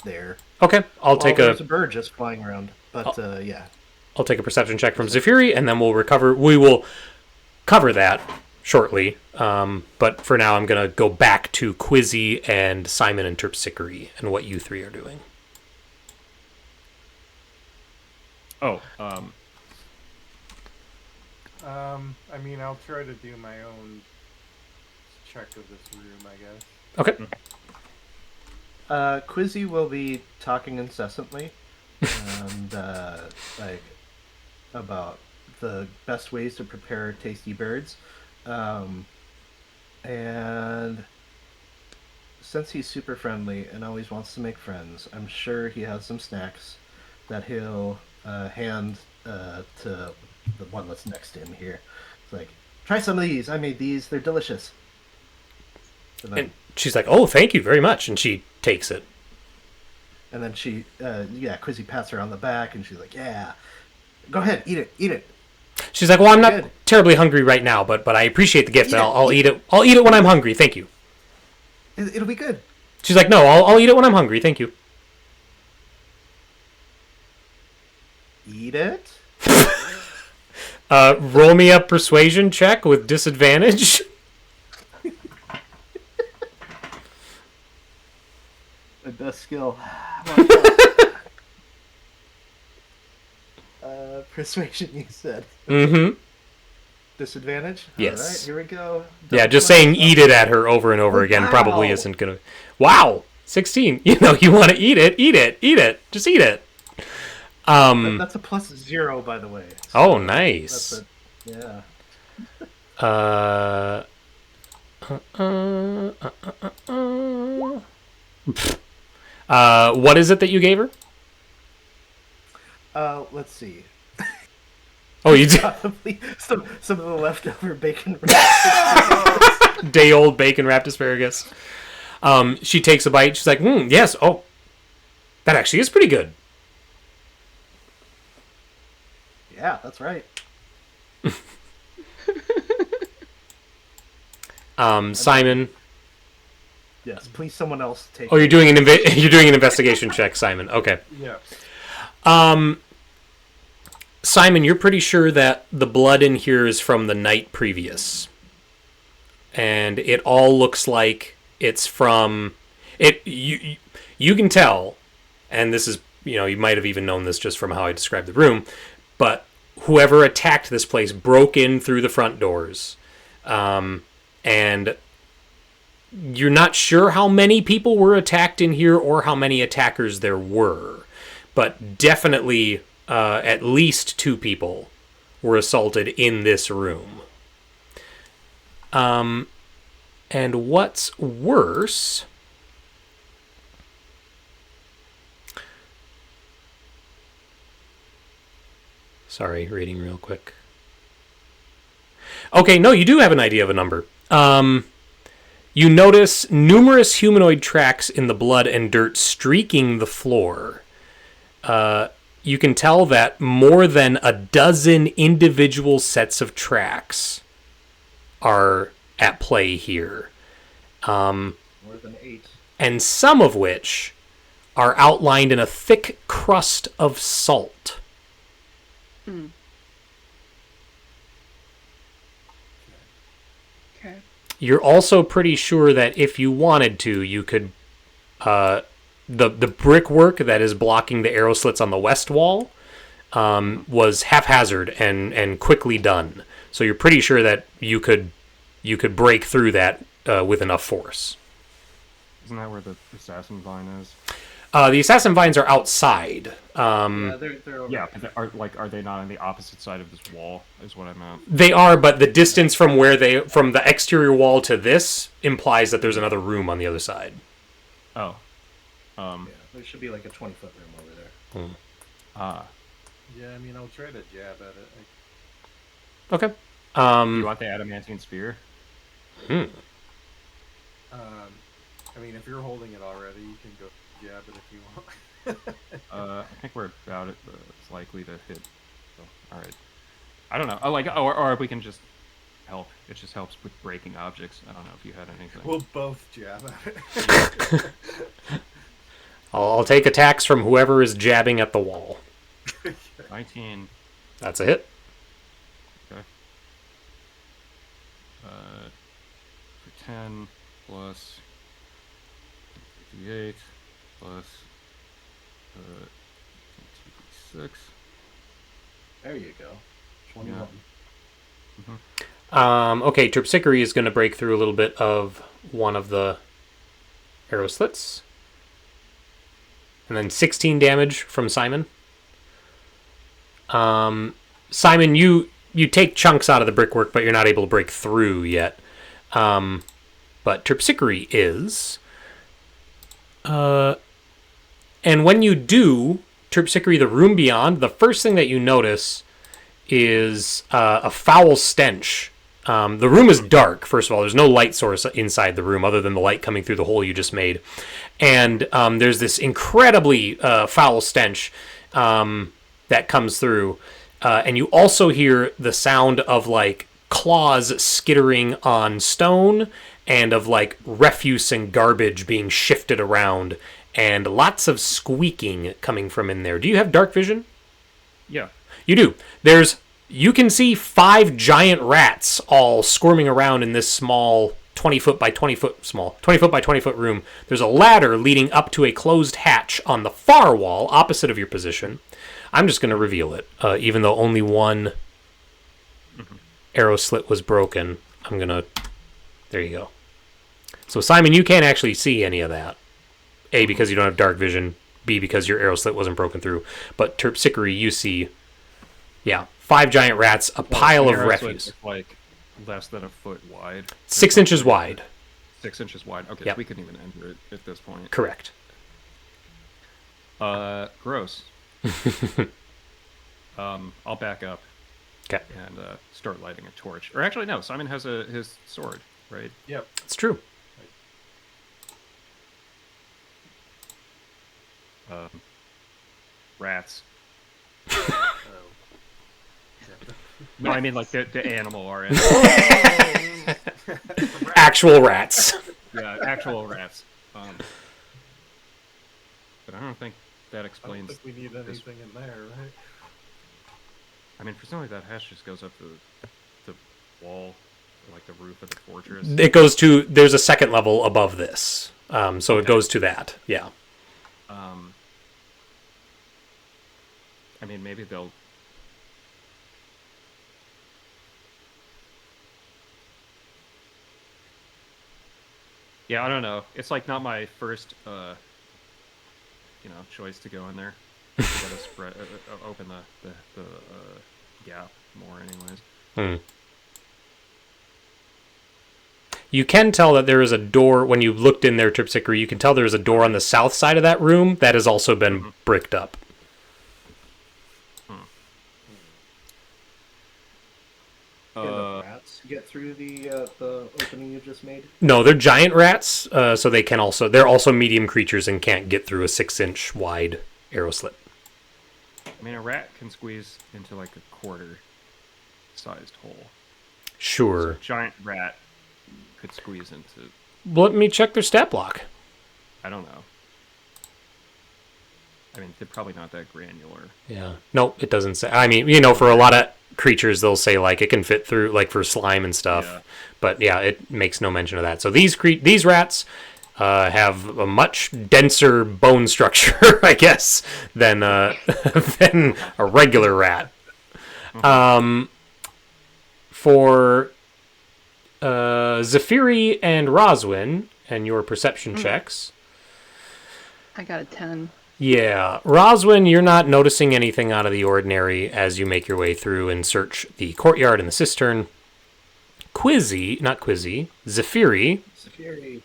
there. Okay, There's a bird just flying around, but yeah. I'll take a perception check from Zephyri, and then we will cover that shortly. But for now, I'm going to go back to Quizzy and Simon and Terpsichore and what you three are doing. I mean, I'll try to do my own check of this room, I guess. Okay. Quizzy will be talking incessantly, and about the best ways to prepare tasty birds, and since he's super friendly and always wants to make friends, I'm sure he has some snacks that he'll hand to the one that's next to him here. It's like, try some of these. I made these. They're delicious. And she's like, oh, thank you very much. And she takes it. And then Quizzy pats her on the back, and she's like, yeah, go ahead, eat it. She's like, well, I'm not terribly hungry right now, but I appreciate the gift. I'll eat it. I'll eat it when I'm hungry. Thank you. It'll be good. She's like, no, I'll eat it when I'm hungry. Thank you. Eat it? Roll me a persuasion check with disadvantage. My best skill. Persuasion, you said. Mm-hmm. Disadvantage? Yes. All right, here we go. Yeah, just saying eat it at her over and over again probably isn't going to... Wow! 16. You want to eat it. Just eat it. That's a +0, by the way. So oh, nice. Yeah. What is it that you gave her? Let's see. Oh, you did? Probably some of the leftover bacon wrapped day-old bacon-wrapped asparagus. She takes a bite. She's like, yes. Oh, that actually is pretty good. Yeah, that's right. Simon. Yes, please someone else take. Oh, you're doing an investigation check, Simon. Okay. Yeah. Simon, you're pretty sure that the blood in here is from the night previous. And it all looks like it's from it you can tell, and this is, you might have even known this just from how I described the room, but whoever attacked this place broke in through the front doors. And you're not sure how many people were attacked in here or how many attackers there were. But definitely at least 2 people were assaulted in this room. And what's worse... Sorry, reading real quick. Okay, no, you do have an idea of a number. You notice numerous humanoid tracks in the blood and dirt streaking the floor. You can tell that more than a dozen individual sets of tracks are at play here. More than 8. And some of which are outlined in a thick crust of salt. Mm. Okay. You're also pretty sure that if you wanted to, you could... the brickwork that is blocking the arrow slits on the west wall was haphazard and quickly done. So you're pretty sure that you could break through that with enough force. Isn't that where the assassin vine is? The assassin vines are outside. Yeah, they're over. Yeah, but are they not on the opposite side of this wall? Is what I meant. They are, but the distance from from the exterior wall to this implies that there's another room on the other side. Oh. Yeah, there should be like a 20-foot room over there. Yeah, I mean, I'll try to jab at it. Okay. You want the adamantine spear? I mean, if you're holding it already, you can go jab it if you want. I think we're about it. It's likely to hit. So, all right. I don't know. Or we can just help. It just helps with breaking objects. I don't know if you had anything. We'll both jab at it. I'll take attacks from whoever is jabbing at the wall. 19. That's a hit. Okay. For 10 plus 58 plus 6. There you go. 21. Yeah. Okay, Terpsichore is going to break through a little bit of one of the arrow slits. And then 16 damage from Simon. Simon, you take chunks out of the brickwork, but you're not able to break through yet. But Terpsichore is. And when you do, Terpsichore, the room beyond, the first thing that you notice is a foul stench. The room is dark, first of all. There's no light source inside the room other than the light coming through the hole you just made. And there's this incredibly foul stench that comes through. And you also hear the sound of, like, claws skittering on stone and of, like, refuse and garbage being shifted around and lots of squeaking coming from in there. Do you have dark vision? Yeah. You do. You can see 5 giant rats all squirming around in this small 20-foot by 20-foot room. There's a ladder leading up to a closed hatch on the far wall opposite of your position. I'm just going to reveal it, even though only one arrow slit was broken. I'm going to... There you go. So, Simon, you can't actually see any of that. A, because you don't have dark vision. B, because your arrow slit wasn't broken through. But Terpsichore, you see... Yeah, 5 giant rats, a pile of refuse. Like less than a foot wide. 6 inches wide. 6 inches wide. Okay, Yep. so we couldn't even enter it at this point. Correct. Gross. I'll back up. Okay. And start lighting a torch. Or actually, no. Simon has his sword, right? Yep. It's true. Rats. No, I mean like the animal or Actual rats. Yeah, actual rats. But I don't think that I don't explains. think we need anything in there, right? I mean, presumably that hatch just goes up the wall, or like the roof of the fortress. It goes to... There's a second level above this. So it goes to that. Yeah. I mean, maybe they'll. Yeah, I don't know. It's like not my first, choice to go in there. gotta spread, open the gap more, anyways. You can tell that there is a door, when you looked in there, Tripsicker, you can tell there's a door on the south side of that room that has also been bricked up. Can the rats get through the opening you just made? No, they're giant rats, so they're also medium creatures and can't get through a 6-inch wide arrow slit. I mean, a rat can squeeze into like a quarter-sized hole. Sure. So a giant rat could squeeze into... Let me check their stat block. I don't know. I mean, they're probably not that granular. Yeah. No, it doesn't say. I mean, you know, for a lot of creatures, they'll say, like, it can fit through, like, for slime and stuff. Yeah. But, yeah, it makes no mention of that. So these rats have a much denser bone structure, I guess, than than a regular rat. For Zephyri and Roswin, and your perception checks... I got a 10. Yeah. Roswin, you're not noticing anything out of the ordinary as you make your way through and search the courtyard and the cistern. Zephyri. Security.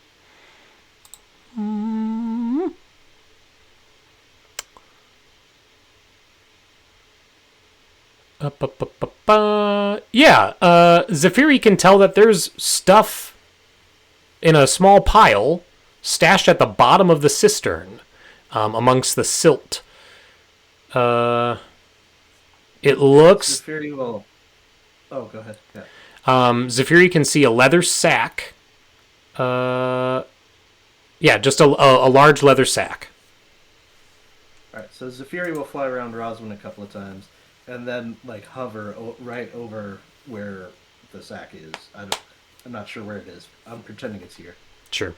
Yeah, Zephyri can tell that there's stuff in a small pile stashed at the bottom of the cistern. Amongst the silt. It looks... Zephyri will... Oh, go ahead. Yeah. Zephyri can see a leather sack. Yeah, just a large leather sack. Alright, so Zephyri will fly around Roswin a couple of times, and then, like, hover right over where the sack is. I'm not sure where it is. I'm pretending it's here. Sure.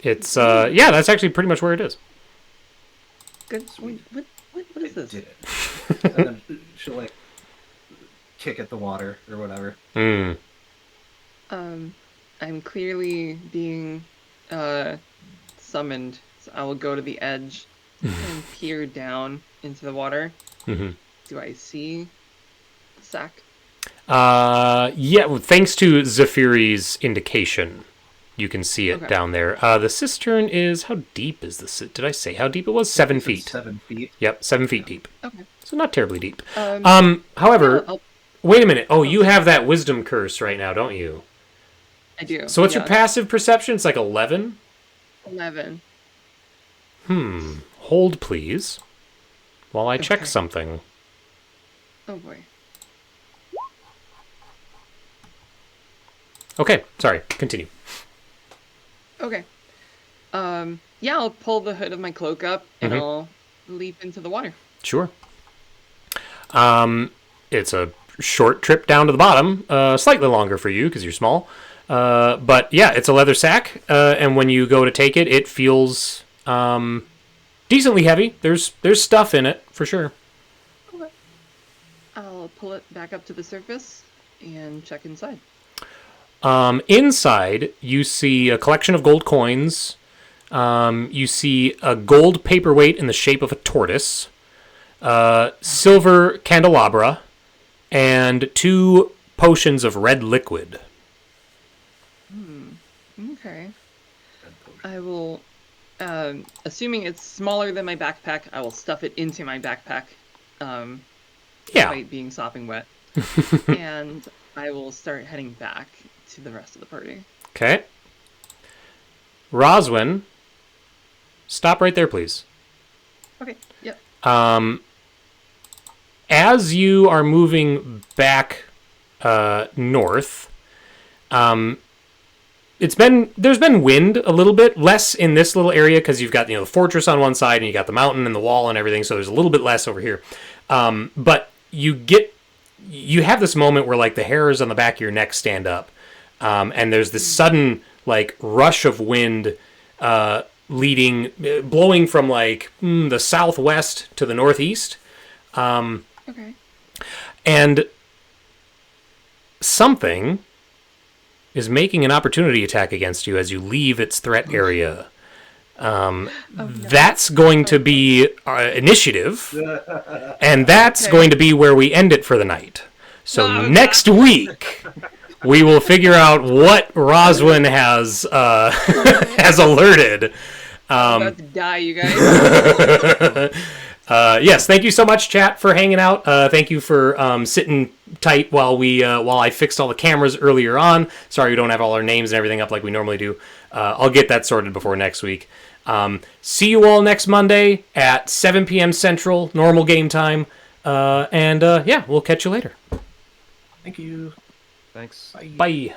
It's, yeah, that's actually pretty much where it is. Good. Wait, what is this? Did it. And then she'll, like, kick at the water or whatever. I'm clearly being summoned, so I will go to the edge and peer down into the water. Do I see the sack? Yeah, well, thanks to Zephyri's indication, you can see it down there. The cistern is... How deep is this? Did I say how deep it was? 7 feet. 7 feet. Yep, 7 feet deep. Okay. So not terribly deep. However... Wait a minute. Oh, you have that wisdom curse right now, don't you? I do. So what's your passive perception? It's like 11? 11. Hold, please, while I check something. Oh, boy. Okay, sorry. Continue. Okay. Yeah, I'll pull the hood of my cloak up, and I'll leap into the water. Sure. It's a short trip down to the bottom, slightly longer for you because you're small. But yeah, it's a leather sack, and when you go to take it, it feels decently heavy. There's stuff in it for sure. Okay. I'll pull it back up to the surface and check inside. Inside, you see a collection of gold coins. You see a gold paperweight in the shape of a tortoise, silver candelabra, and 2 potions of red liquid. Okay. I will, assuming it's smaller than my backpack, I will stuff it into my backpack, despite being sopping wet. And I will start heading back to the rest of the party. Okay. Roswin, stop right there, please. Okay, yep. As you are moving back north, there's been wind a little bit, less in this little area because you've got the fortress on one side and you got the mountain and the wall and everything, so there's a little bit less over here. But you have this moment where like the hairs on the back of your neck stand up, and there's this sudden like rush of wind blowing from like the southwest to the northeast. Okay. And something is making an opportunity attack against you as you leave its threat area. That's going to be initiative, and that's going to be where we end it for the night. So next week, we will figure out what Roswin has has alerted. I'm about to die, you guys. Yes, thank you so much, chat, for hanging out. Thank you for sitting tight while I fixed all the cameras earlier on. Sorry we don't have all our names and everything up like we normally do. I'll get that sorted before next week. See you all next Monday at 7 p.m. Central, normal game time. And we'll catch you later. Thank you. Thanks. Bye.